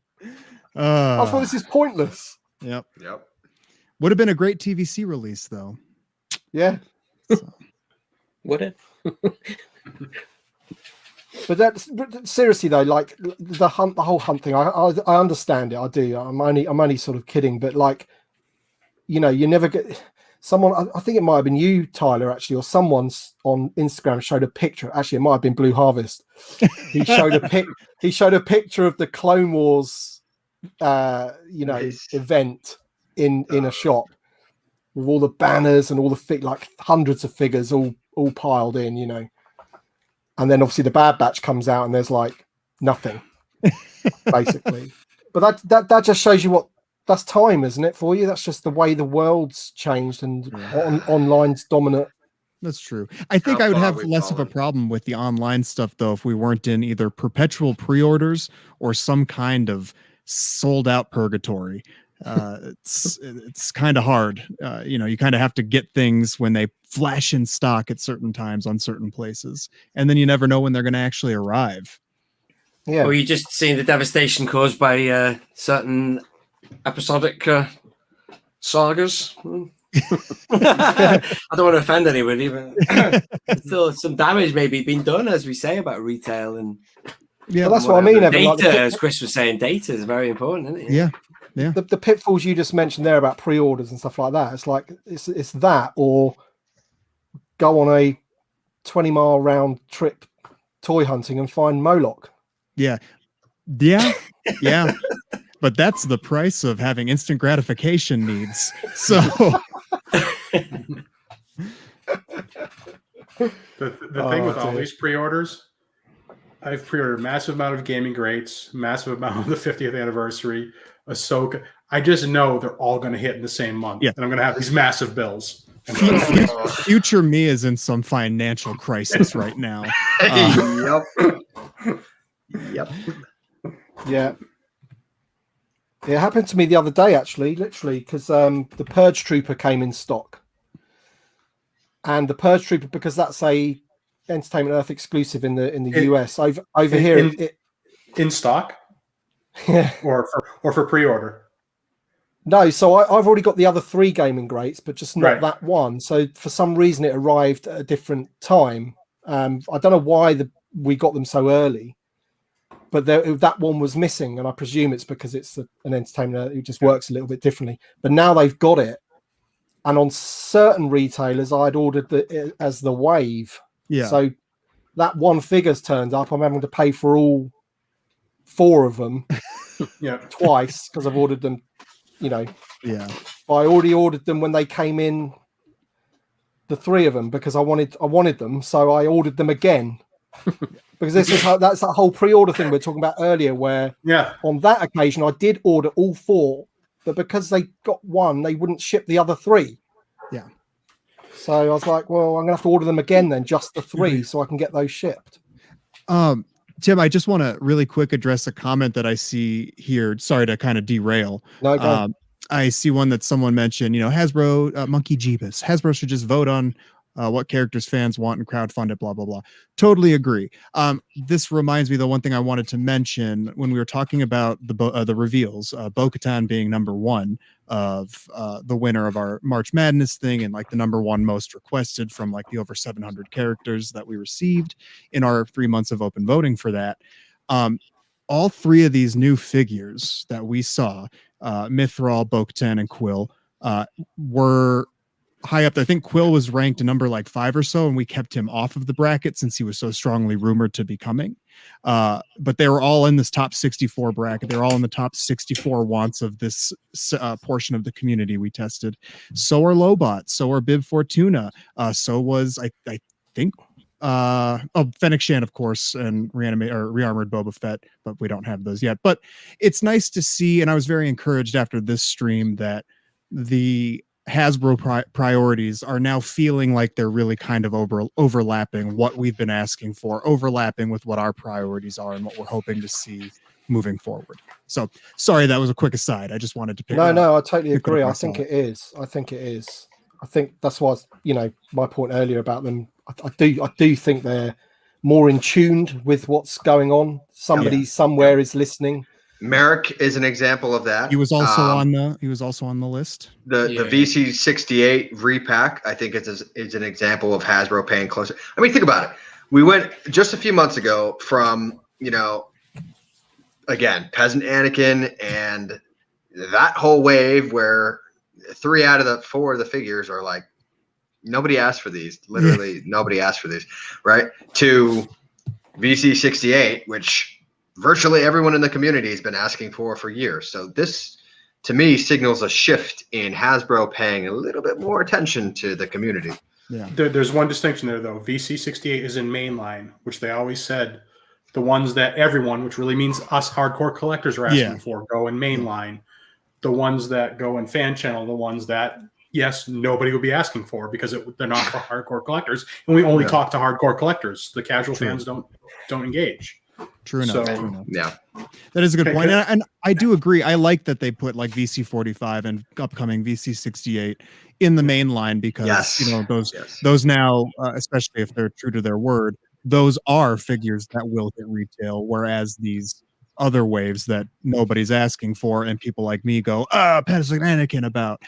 I thought this is pointless. Yep. Yep. Would have been a great TVC release, though. Yeah. Would it? But seriously though, like the whole hunt thing. I understand it. I do. I'm only sort of kidding. But you never get someone. I think it might have been you, Tyler, actually, or someone's on Instagram showed a picture. Actually, it might have been Blue Harvest. He showed a picture of the Clone Wars, Nice. event in a shop with all the banners and all the like hundreds of figures all piled in, and then obviously the Bad Batch comes out and there's like nothing basically. But that just shows you that's time, isn't it, for you? That's just the way the world's changed and online's dominant. That's true. I think How I would far have we've less of a fallen. problem with the online stuff, though, if we weren't in either perpetual pre-orders or some kind of sold out purgatory. It's kind of hard. You kind of have to get things when they flash in stock at certain times on certain places, and then you never know when they're going to actually arrive. Yeah. Or you just seeing the devastation caused by certain episodic sagas. I don't want to offend anybody, but still some damage maybe been done, as we say, about retail and Yeah, Well, that's what I mean. Evan, like data, as Chris was saying, data is very important, isn't it? Yeah. the pitfalls you just mentioned there about pre-orders and stuff like that. It's like it's that, or go on a 20-mile round trip toy hunting and find Moloch. Yeah. But that's the price of having instant gratification needs. So The thing with all these pre-orders, I've pre-ordered a massive amount of gaming greats, massive amount of the 50th anniversary, Ahsoka. I just know they're all going to hit in the same month, Yeah. and I'm going to have these massive bills. future me is in some financial crisis right now. Yep. Yeah. It happened to me the other day, actually, literally, because the Purge Trooper came in stock. And the Purge Trooper, because that's a Entertainment Earth exclusive in the US. Over here, in stock, yeah. or for pre-order. No, so I've already got the other 3 gaming greats, but just not Right. that one. So for some reason, it arrived at a different time. I don't know why we got them so early, but that one was missing, and I presume it's because it's an Entertainment Earth. It just works a little bit differently. But now they've got it, and on certain retailers, I'd ordered it as the wave. Yeah. So that one figure's turned up. I'm having to pay for all 4 of them Yeah. twice because I've ordered them. Yeah. I already ordered them when they came in, the 3 of them, because I wanted them. So I ordered them again because that's that whole pre-order thing we were talking about earlier, where on that occasion I did order all 4, but because they got one, they wouldn't ship the other 3. Yeah. So I was like, well, I'm gonna have to order them again then, just the 3, so I can get those shipped. Tim, I just want to really quick address a comment that I see here. Sorry to kind of derail. No, go. I see one that someone mentioned, Hasbro, Monkey Jeebus. Hasbro should just vote on what characters fans want and crowdfund it, blah, blah, blah. Totally agree. This reminds me, the one thing I wanted to mention when we were talking about the reveals, Bo-Katan being number 1 of the winner of our March Madness thing, and like the number 1 most requested from like the over 700 characters that we received in our 3 months of open voting for that. All 3 of these new figures that we saw, Mithril, Bo-Katan, and Quill, were high up. I think Quill was ranked a number like 5 or so, and we kept him off of the bracket since he was so strongly rumored to be coming. But they were all in this top 64 bracket. They're all in the top 64 wants of this portion of the community we tested. So are Lobot. So are Bib Fortuna. So was I think Fennec Shan, of course, and rearmored Boba Fett, but we don't have those yet. But it's nice to see, and I was very encouraged after this stream that the Hasbro priorities are now feeling like they're really kind of overlapping what we've been asking for, overlapping with what our priorities are and what we're hoping to see moving forward. So sorry, that was a quick aside. I just wanted to pick No, I totally agree. I think it is. I think that's why, my point earlier about them. I do think they're more in tuned with what's going on. Somebody somewhere is listening. Merrick is an example of that. He was also on the list. The VC68 repack, I think is an example of Hasbro paying closer. I mean, think about it. We went just a few months ago from, again, Peasant Anakin and that whole wave where 3 out of the 4 of the figures are like, nobody asked for these. Literally, nobody asked for these, right? To VC68, which virtually everyone in the community has been asking for years. So this, to me, signals a shift in Hasbro paying a little bit more attention to the community. Yeah. There's one distinction there, though. VC68 is in mainline, which they always said the ones that everyone, which really means us hardcore collectors, are asking for, go in mainline. The ones that go in fan channel, the ones that, yes, nobody will be asking for because they're not for hardcore collectors. And we only talk to hardcore collectors. The casual fans don't engage. True enough. True enough. Yeah, that is a good point, and I do agree. I like that they put like VC45 and upcoming VC68 in the main line because those now, especially if they're true to their word, those are figures that will hit retail. Whereas these other waves that nobody's asking for, and people like me go, Peasant Anakin about.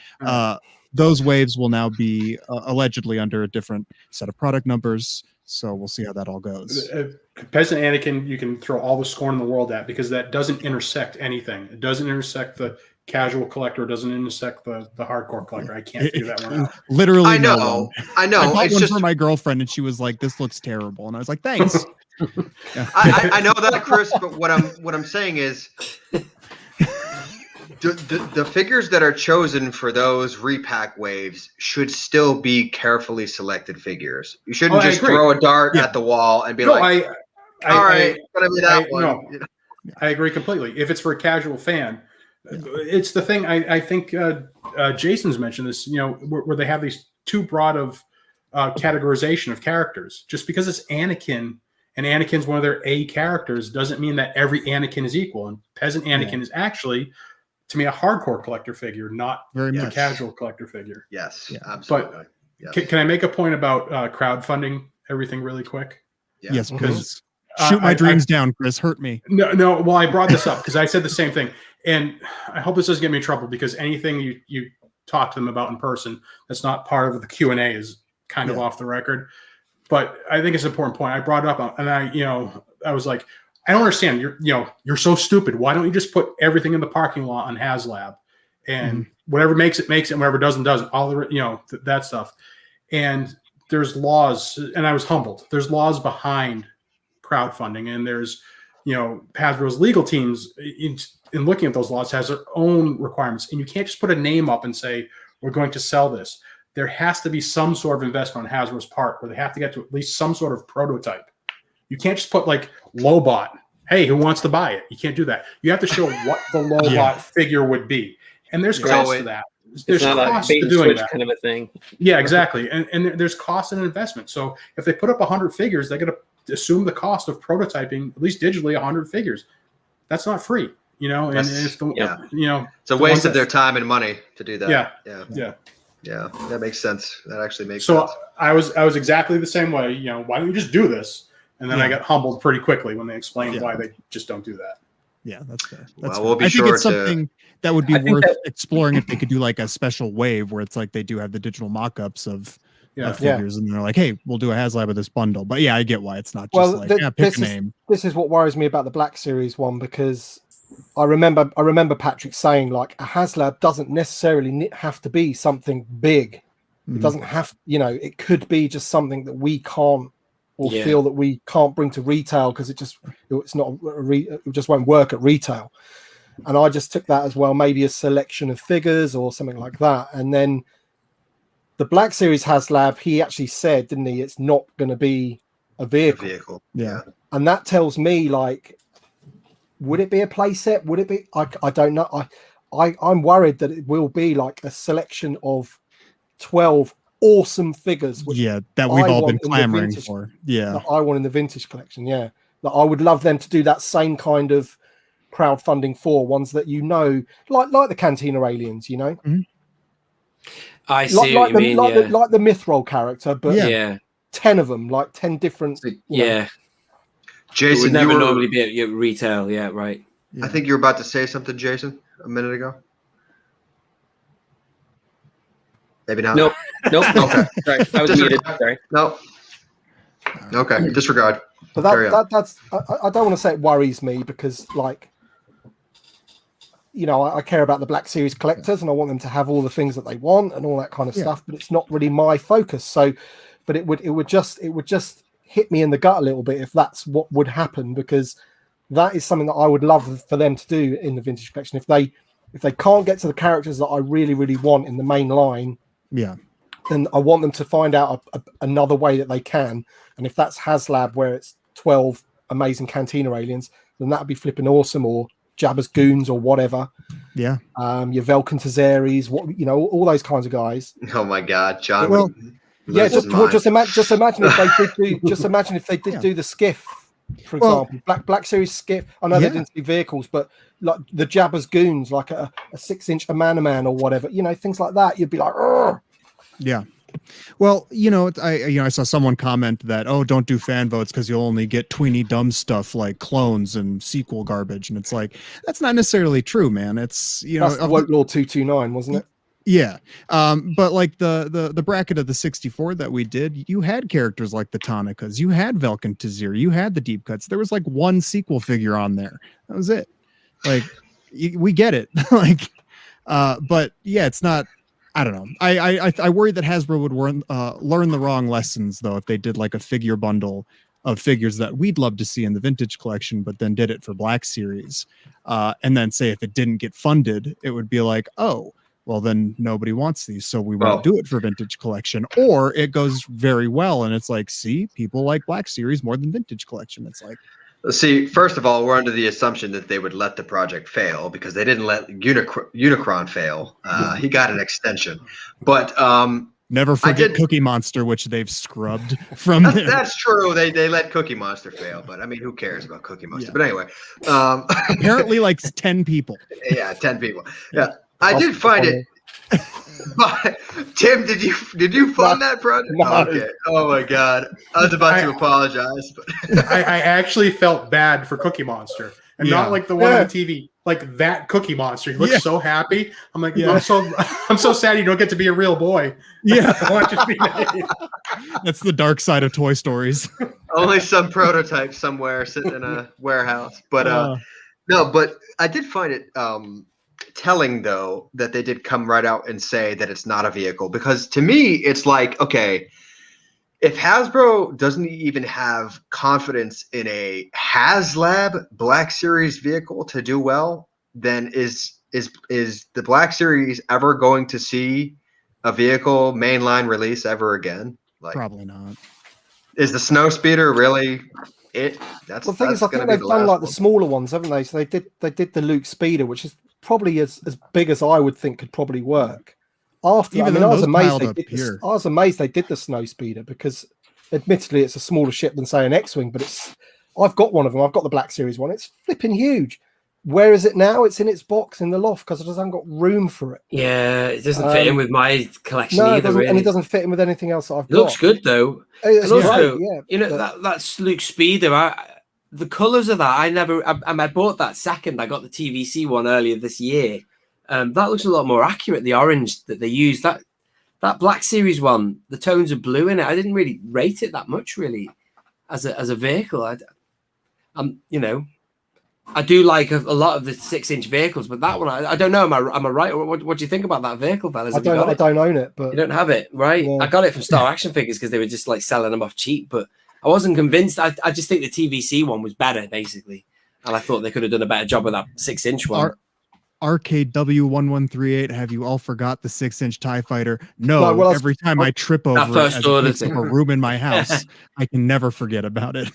Those waves will now be allegedly under a different set of product numbers. So we'll see how that all goes. Peasant Anakin, you can throw all the scorn in the world at because that doesn't intersect anything. It doesn't intersect the casual collector. It doesn't intersect the hardcore collector. I can't figure that one out. Literally, I know. I bought one for my girlfriend, and she was like, "This looks terrible," and I was like, "Thanks." I know that, Chris. But what I'm saying is, the figures that are chosen for those repack waves should still be carefully selected figures. You shouldn't just throw a dart at the wall and be like, all right, it's going to be that one. No, I agree completely. If it's for a casual fan, it's the thing. I think Jason's mentioned this, where they have these too broad of categorization of characters. Just because it's Anakin and Anakin's one of their A characters doesn't mean that every Anakin is equal. And Peasant Anakin is actually, to me, a hardcore collector figure, not a casual collector figure. Yes, absolutely. But can I make a point about crowdfunding everything really quick? Yes, because shoot my dreams down, Chris. Hurt me. No. Well, I brought this up because I said the same thing, and I hope this doesn't get me in trouble because anything you talk to them about in person that's not part of the Q&A is kind of off the record. But I think it's an important point. I brought it up, and I was like, I don't understand. You're so stupid. Why don't you just put everything in the parking lot on HasLab, and whatever makes it, and whatever doesn't. All the that stuff. And there's laws, and I was humbled. There's laws behind crowdfunding, and there's Hasbro's legal teams in looking at those laws has their own requirements, and you can't just put a name up and say we're going to sell this. There has to be some sort of investment on Hasbro's part, where they have to get to at least some sort of prototype. You can't just put like Lobot. Hey, who wants to buy it? You can't do that. You have to show what the Lobot figure would be. And there's costs to that. there's not a cost bait to and doing switch that. kind of a thing. Yeah, exactly. And there's cost and investment. So if they put up 100 figures, they're going to assume the cost of prototyping, at least digitally, 100 figures. That's not free, you know. And if the, you know, it's a waste of their time and money to do that. Yeah. That makes sense. That actually makes so sense. I was exactly the same way. You know, why don't you just do this? And then I got humbled pretty quickly when they explained why they just don't do that. Yeah, that's fair. Well, we'll be sure I think it's something that would be worth that, exploring if they could do like a special wave where it's like they do have the digital mock-ups of figures, and they're like, "Hey, we'll do a HasLab with this bundle." But yeah, I get why it's not just pick a name. This is what worries me about the Black Series one, because I remember Patrick saying like a HasLab doesn't necessarily have to be something big. It doesn't have, you know, it could be just something that we can't or feel that we can't bring to retail because it just won't work at retail. And I just took that as well, maybe a selection of figures or something like that. And then the Black Series HasLab, he actually said, didn't he, it's not going to be a vehicle. Yeah. And that tells me, like, would it be a playset? Would it be? I don't know. I'm worried that it will be like a selection of 12 awesome figures, which that we've all been clamoring for. That I want in the vintage collection. Yeah, that I would love them to do that same kind of crowdfunding for ones that, you know, like the Cantina aliens, you know. I see what you mean. Like the Mythrol character, but 10 of them, like 10 different. Jason, it would never normally be at retail. Yeah, right. I think you were about to say something, Jason, a minute ago. Maybe not. Nope. Okay. Sorry, I was muted. Sorry. No. Okay. Disregard. But that's I don't want to say it worries me, because, like, you know, I care about the Black Series collectors and I want them to have all the things that they want and all that kind of stuff. But it's not really my focus. So, but it would just hit me in the gut a little bit if that's what would happen, because that is something that I would love for them to do in the vintage collection. If they can't get to the characters that I really, really want in the main line, then I want them to find out another way that they can. And if that's HasLab, where it's 12 amazing Cantina aliens, then that'd be flipping awesome. Or Jabba's goons or whatever. Your Velkan Tazaris, all those kinds of guys. Oh my God, John. Well, just imagine if they did do the skiff, for example, Black Series skiff. I know they didn't do vehicles, but like the Jabba's goons, like a 6-inch Amanaman or whatever, you know, things like that. You'd be like, "Urgh." Yeah. Well, you know, I saw someone comment that, oh, don't do fan votes because you'll only get tweeny dumb stuff like clones and sequel garbage. And it's like, that's not necessarily true, man. It's, you know, that's the Woke Law 229, wasn't it? Yeah. But like the bracket of the 64 that we did, you had characters like the Tonikas, you had Velkan Tazir, you had the deep cuts. There was like one sequel figure on there. That was it. Like, we get it. Like, but yeah, it's not. I don't know. I worry that Hasbro would learn the wrong lessons, though, if they did like a figure bundle of figures that we'd love to see in the vintage collection, but then did it for Black Series. And then say if it didn't get funded, it would be like, oh, well, then nobody wants these, so we won't do it for vintage collection. Or it goes very well, and it's like, see, people like Black Series more than vintage collection. It's like, see, first of all, we're under the assumption that they would let the project fail because they didn't let Unicron fail. He got an extension, but never forget Cookie Monster, which they've scrubbed from. That's true. They let Cookie Monster fail, but I mean, who cares about Cookie Monster? But anyway, apparently, like 10 people. Yeah, 10 people. Yeah, I did find it. But Tim, did you fund that project? No. Okay. Oh my God, I was about to apologize, but I actually felt bad for Cookie Monster, and not like the one on the TV, like that Cookie Monster. He looks so happy. I'm like, I'm so sad you don't get to be a real boy. Yeah, that's the dark side of Toy Stories. Only some prototype somewhere sitting in a warehouse, but no, but I did find it telling, though, that they did come right out and say that it's not a vehicle, because to me it's like, okay, if Hasbro doesn't even have confidence in a HasLab Black Series vehicle to do well, then is the Black Series ever going to see a vehicle mainline release ever again? Like, probably not. Is the Snowspeeder really it? That's the thing is, I think they've done like the smaller ones, haven't they? So they did the Luke Speeder, which is probably as big as I would think could probably work. after. Even I mean, then, I was those amazed piled they up did. here. I was amazed they did the snow speeder because, admittedly, it's a smaller ship than say an X-wing, but it's. I've got one of them. I've got the Black Series one. It's flipping huge. Where is it now? It's in its box in the loft because I just haven't got room for it. Yeah, it doesn't fit in with my collection No, it either. doesn't, Really. and it doesn't fit in with anything else that I've It got. looks good though. It's And also, great, yeah. you know, that's Luke Speeder. The colours of that, I bought that second. I got the TVC one earlier this year. That looks a lot more accurate. The orange that they used, that Black Series one, the tones of blue in it. I didn't really rate it that much, really, as a vehicle. You know, I do like a lot of the 6-inch vehicles, but that one, I don't know. Am I right? What do you think about that vehicle, fellas? I don't own it, but you don't have it, right? No. I got it from Star Action Figures because they were just like selling them off cheap, but I wasn't convinced. I just think the TVC one was better, basically, and I thought they could have done a better job with that 6-inch one. RKW1138, have you all forgot the 6-inch TIE fighter? No, well, every time I trip over it first as order it takes up a room in my house, I can never forget about it.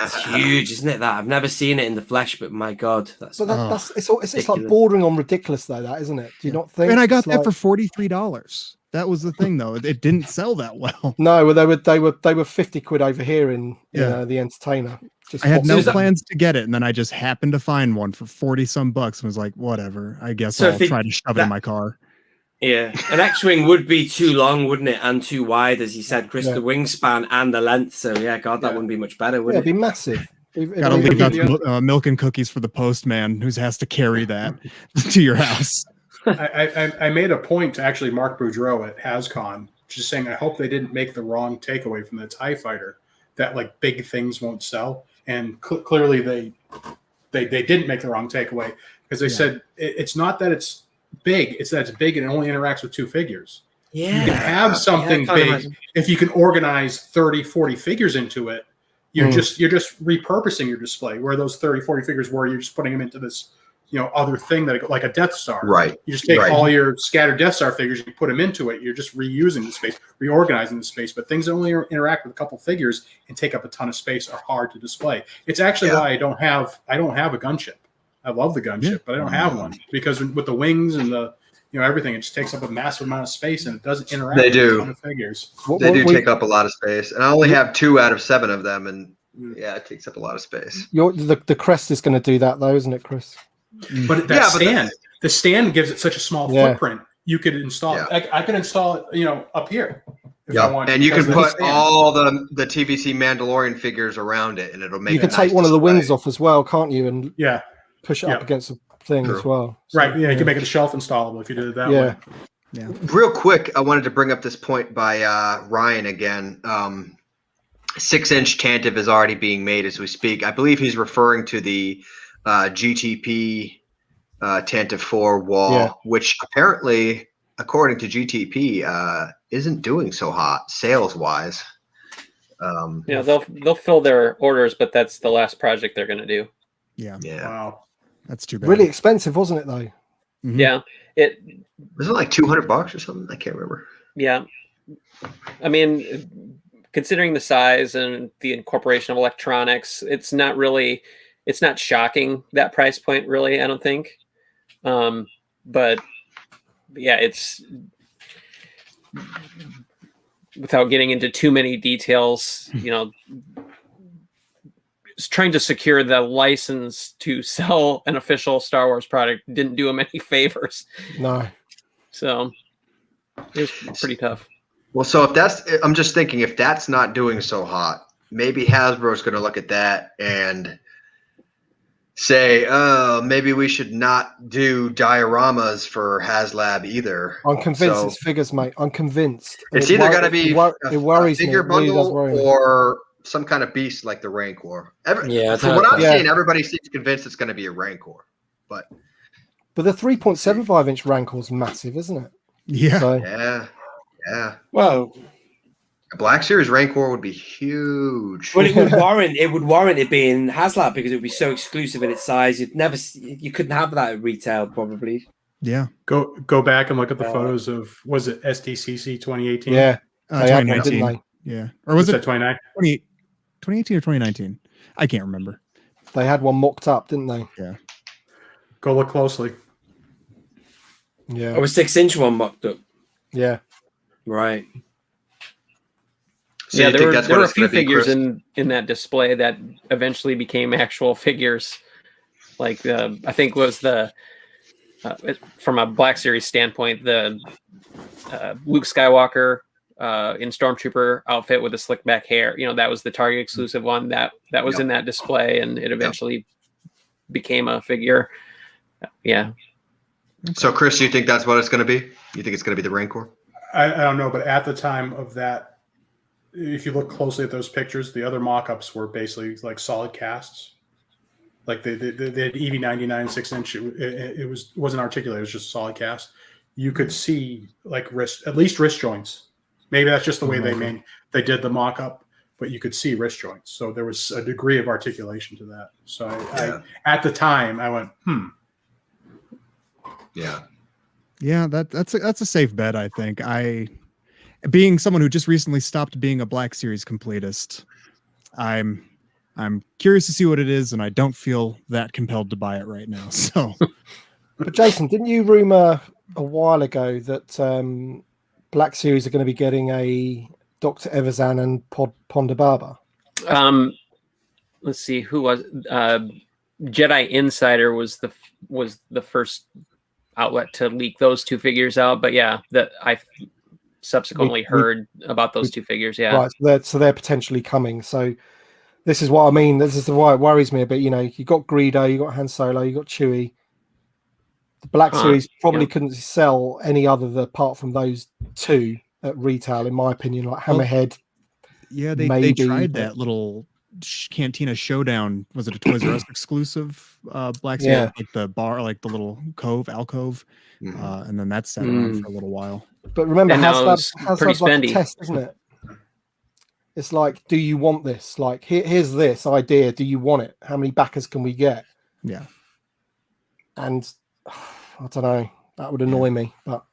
It's huge, isn't it? That I've never seen it in the flesh, but my God, that's it's like bordering on ridiculous though, that isn't it? Do you not think? And I got it's that like... for $43. That was the thing, though. It didn't sell that well. No, well, they were 50 quid over here in the Entertainer. I had no plans to get it, and then I just happened to find one for 40-some bucks and was like, whatever. I guess I'll try to shove it in my car. Yeah, an X-wing would be too long, wouldn't it, and too wide, as you said, Chris. The wingspan and the length. So yeah, God, that wouldn't be much better, would it? It'd be massive. Got to leave out milk and cookies for the postman who has to carry that to your house. I made a point to actually Mark Boudreau at HasCon, just saying I hope they didn't make the wrong takeaway from the TIE fighter that like big things won't sell, and clearly they didn't make the wrong takeaway because they said it's not that it's big, it's that it's big and it only interacts with 2 figures. Yeah, you can have something big if you can organize 30-40 figures into it. You're just repurposing your display where those 30-40 figures were. You're just putting them into this other thing that like a Death Star. Right. You just take all your scattered Death Star figures, you put them into it. You're just reusing the space, reorganizing the space. But things that only interact with a couple figures and take up a ton of space are hard to display. It's actually why I don't have a gunship. I love the gunship, but I don't have one because with the wings and the everything, it just takes up a massive amount of space and it doesn't interact with a ton of figures. They do take up a lot of space, and I only have 2 out of 7 of them, and it takes up a lot of space. The Crest is going to do that though, isn't it, Chris? But the stand gives it such a small footprint. You could install it. I can install it, up here. And you can put all the TVC Mandalorian figures around it, and it'll make. You can take one of the wings off as well, can't you? And push it up against the thing as well. So, right. Yeah, you can make it a shelf installable if you did it that way. Yeah. Real quick, I wanted to bring up this point by Ryan again. 6-inch Tantive is already being made as we speak. I believe he's referring to the GTP Tantive 4 wall, which apparently, according to GTP, isn't doing so hot sales wise. They'll fill their orders, but that's the last project they're going to do. Yeah. Wow. That's too bad. Really expensive, wasn't it though? Mm-hmm. Yeah. Was it like $200 or something? I can't remember. Yeah. I mean, considering the size and the incorporation of electronics, it's not shocking, that price point, really, I don't think. But yeah, it's, without getting into too many details, trying to secure the license to sell an official Star Wars product didn't do him any favors. No. So it was pretty tough. Well, so I'm just thinking if that's not doing so hot, maybe Hasbro's going to look at that and say, maybe we should not do dioramas for HasLab either. I'm convinced it's figures, mate. I'm convinced. It's either got to be it worries a figure me. It really bundle worry or some kind of beast like the Rancor. From what I'm seeing, everybody seems convinced it's going to be a Rancor. But the 3.75-inch Rancor's massive, isn't it? Yeah. So, yeah. Well, a Black Series Rancor would be huge. Well, it would warrant it being HasLab because it would be so exclusive in its size. You couldn't have that at retail probably. Yeah. Go back and look at the photos of, was it STCC 2018? Yeah. They had one, 2019. didn't they? Yeah. Or was it 2019? 2018 or 2019? I can't remember. They had one mocked up, didn't they? Yeah. Go look closely. Yeah. It was 6-inch one mocked up. Yeah. Right. So yeah, you think that's there what were a it's few going to be, figures Chris? in that display that eventually became actual figures. Like I think was the from a Black Series standpoint, the Luke Skywalker in Stormtrooper outfit with the slick back hair. You know, that was the Target exclusive one that was in that display, and it eventually became a figure. Yeah. So, Chris, you think that's what it's going to be? You think it's going to be the Rancor? I don't know, but at the time of that, if you look closely at those pictures, the other mock-ups were basically like solid casts. Like they had EV99 6-inch. It wasn't articulated. It was just a solid cast. You could see like at least wrist joints. Maybe that's just the way they did the mock-up, but you could see wrist joints. So there was a degree of articulation to that. So I at the time I went, Yeah, that's a safe bet, I think. Being someone who just recently stopped being a Black Series completist, I'm curious to see what it is, and I don't feel that compelled to buy it right now. So, but Jason, didn't you rumor a while ago that Black Series are going to be getting a Dr. Evazan and Ponda Baba? Let's see, who was Jedi Insider was the first outlet to leak those two figures out, but yeah, that I subsequently heard about those two figures. Yeah, right. So they're potentially coming. So this is what I mean. This is why it worries me a bit. You know, you got Greedo, you got Han Solo, you got Chewie. The Black Series probably couldn't sell any other apart from those two at retail, in my opinion. Like Hammerhead. Yeah, they tried that little Cantina Showdown. Was it a Toys R Us exclusive? Black Series, like the bar, like the little alcove, and then that sat around for a little while. But remember, Haslam's like a test, isn't it? It's like, do you want this? Like, here's this idea. Do you want it? How many backers can we get? Yeah. And I don't know. That would annoy me. But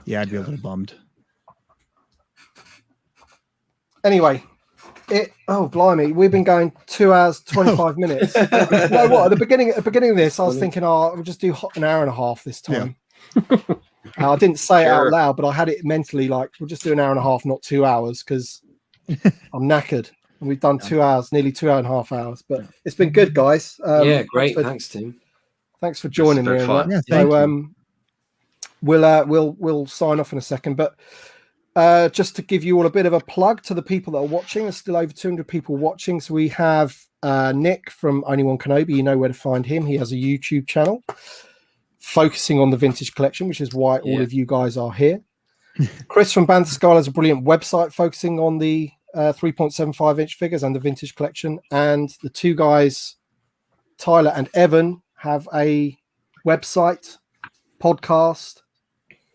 yeah, I'd be a little bummed. Anyway, oh blimey, we've been going 2 hours 25 minutes. You know what? At the beginning of this, I was thinking, we'll just do an hour and a half this time. Yeah. I didn't say it out loud, but I had it mentally like we'll just do an hour and a half, not 2 hours, because I'm knackered. And we've done 2 hours, nearly 2.5 hours. But it's been good, guys. Yeah, great. Thanks, Tim. Thanks for joining me. Yeah, thank you. We'll sign off in a second, but just to give you all a bit of a plug to the people that are watching, there's still over 200 people watching. So we have Nick from Only One Kenobi. You know where to find him. He has a YouTube channel focusing on the vintage collection, which is why all of you guys are here. Chris from Bantha Skull has a brilliant website focusing on the 3.75-inch figures and the vintage collection. And the two guys, Tyler and Evan, have a website, podcast,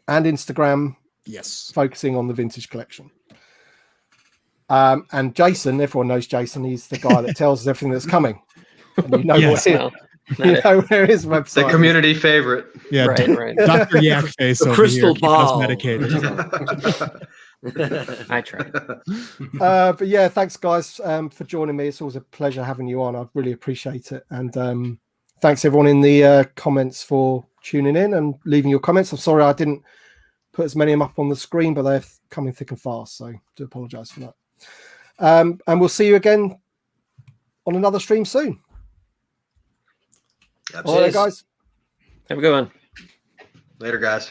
and Instagram. Yes, focusing on the vintage collection. And Jason, everyone knows Jason. He's the guy that tells us everything that's coming. And you know where his website the community favorite. Yeah, right. Dr. Yak Face over crystal here, ball. Medicated. I tried. But yeah, thanks guys for joining me. It's always a pleasure having you on. I really appreciate it. And thanks everyone in the comments for tuning in and leaving your comments. I'm sorry I didn't put as many of them up on the screen, but they're coming thick and fast, so I do apologize for that. And we'll see you again on another stream soon. Yep. All right, guys. Have a good one. Later, guys.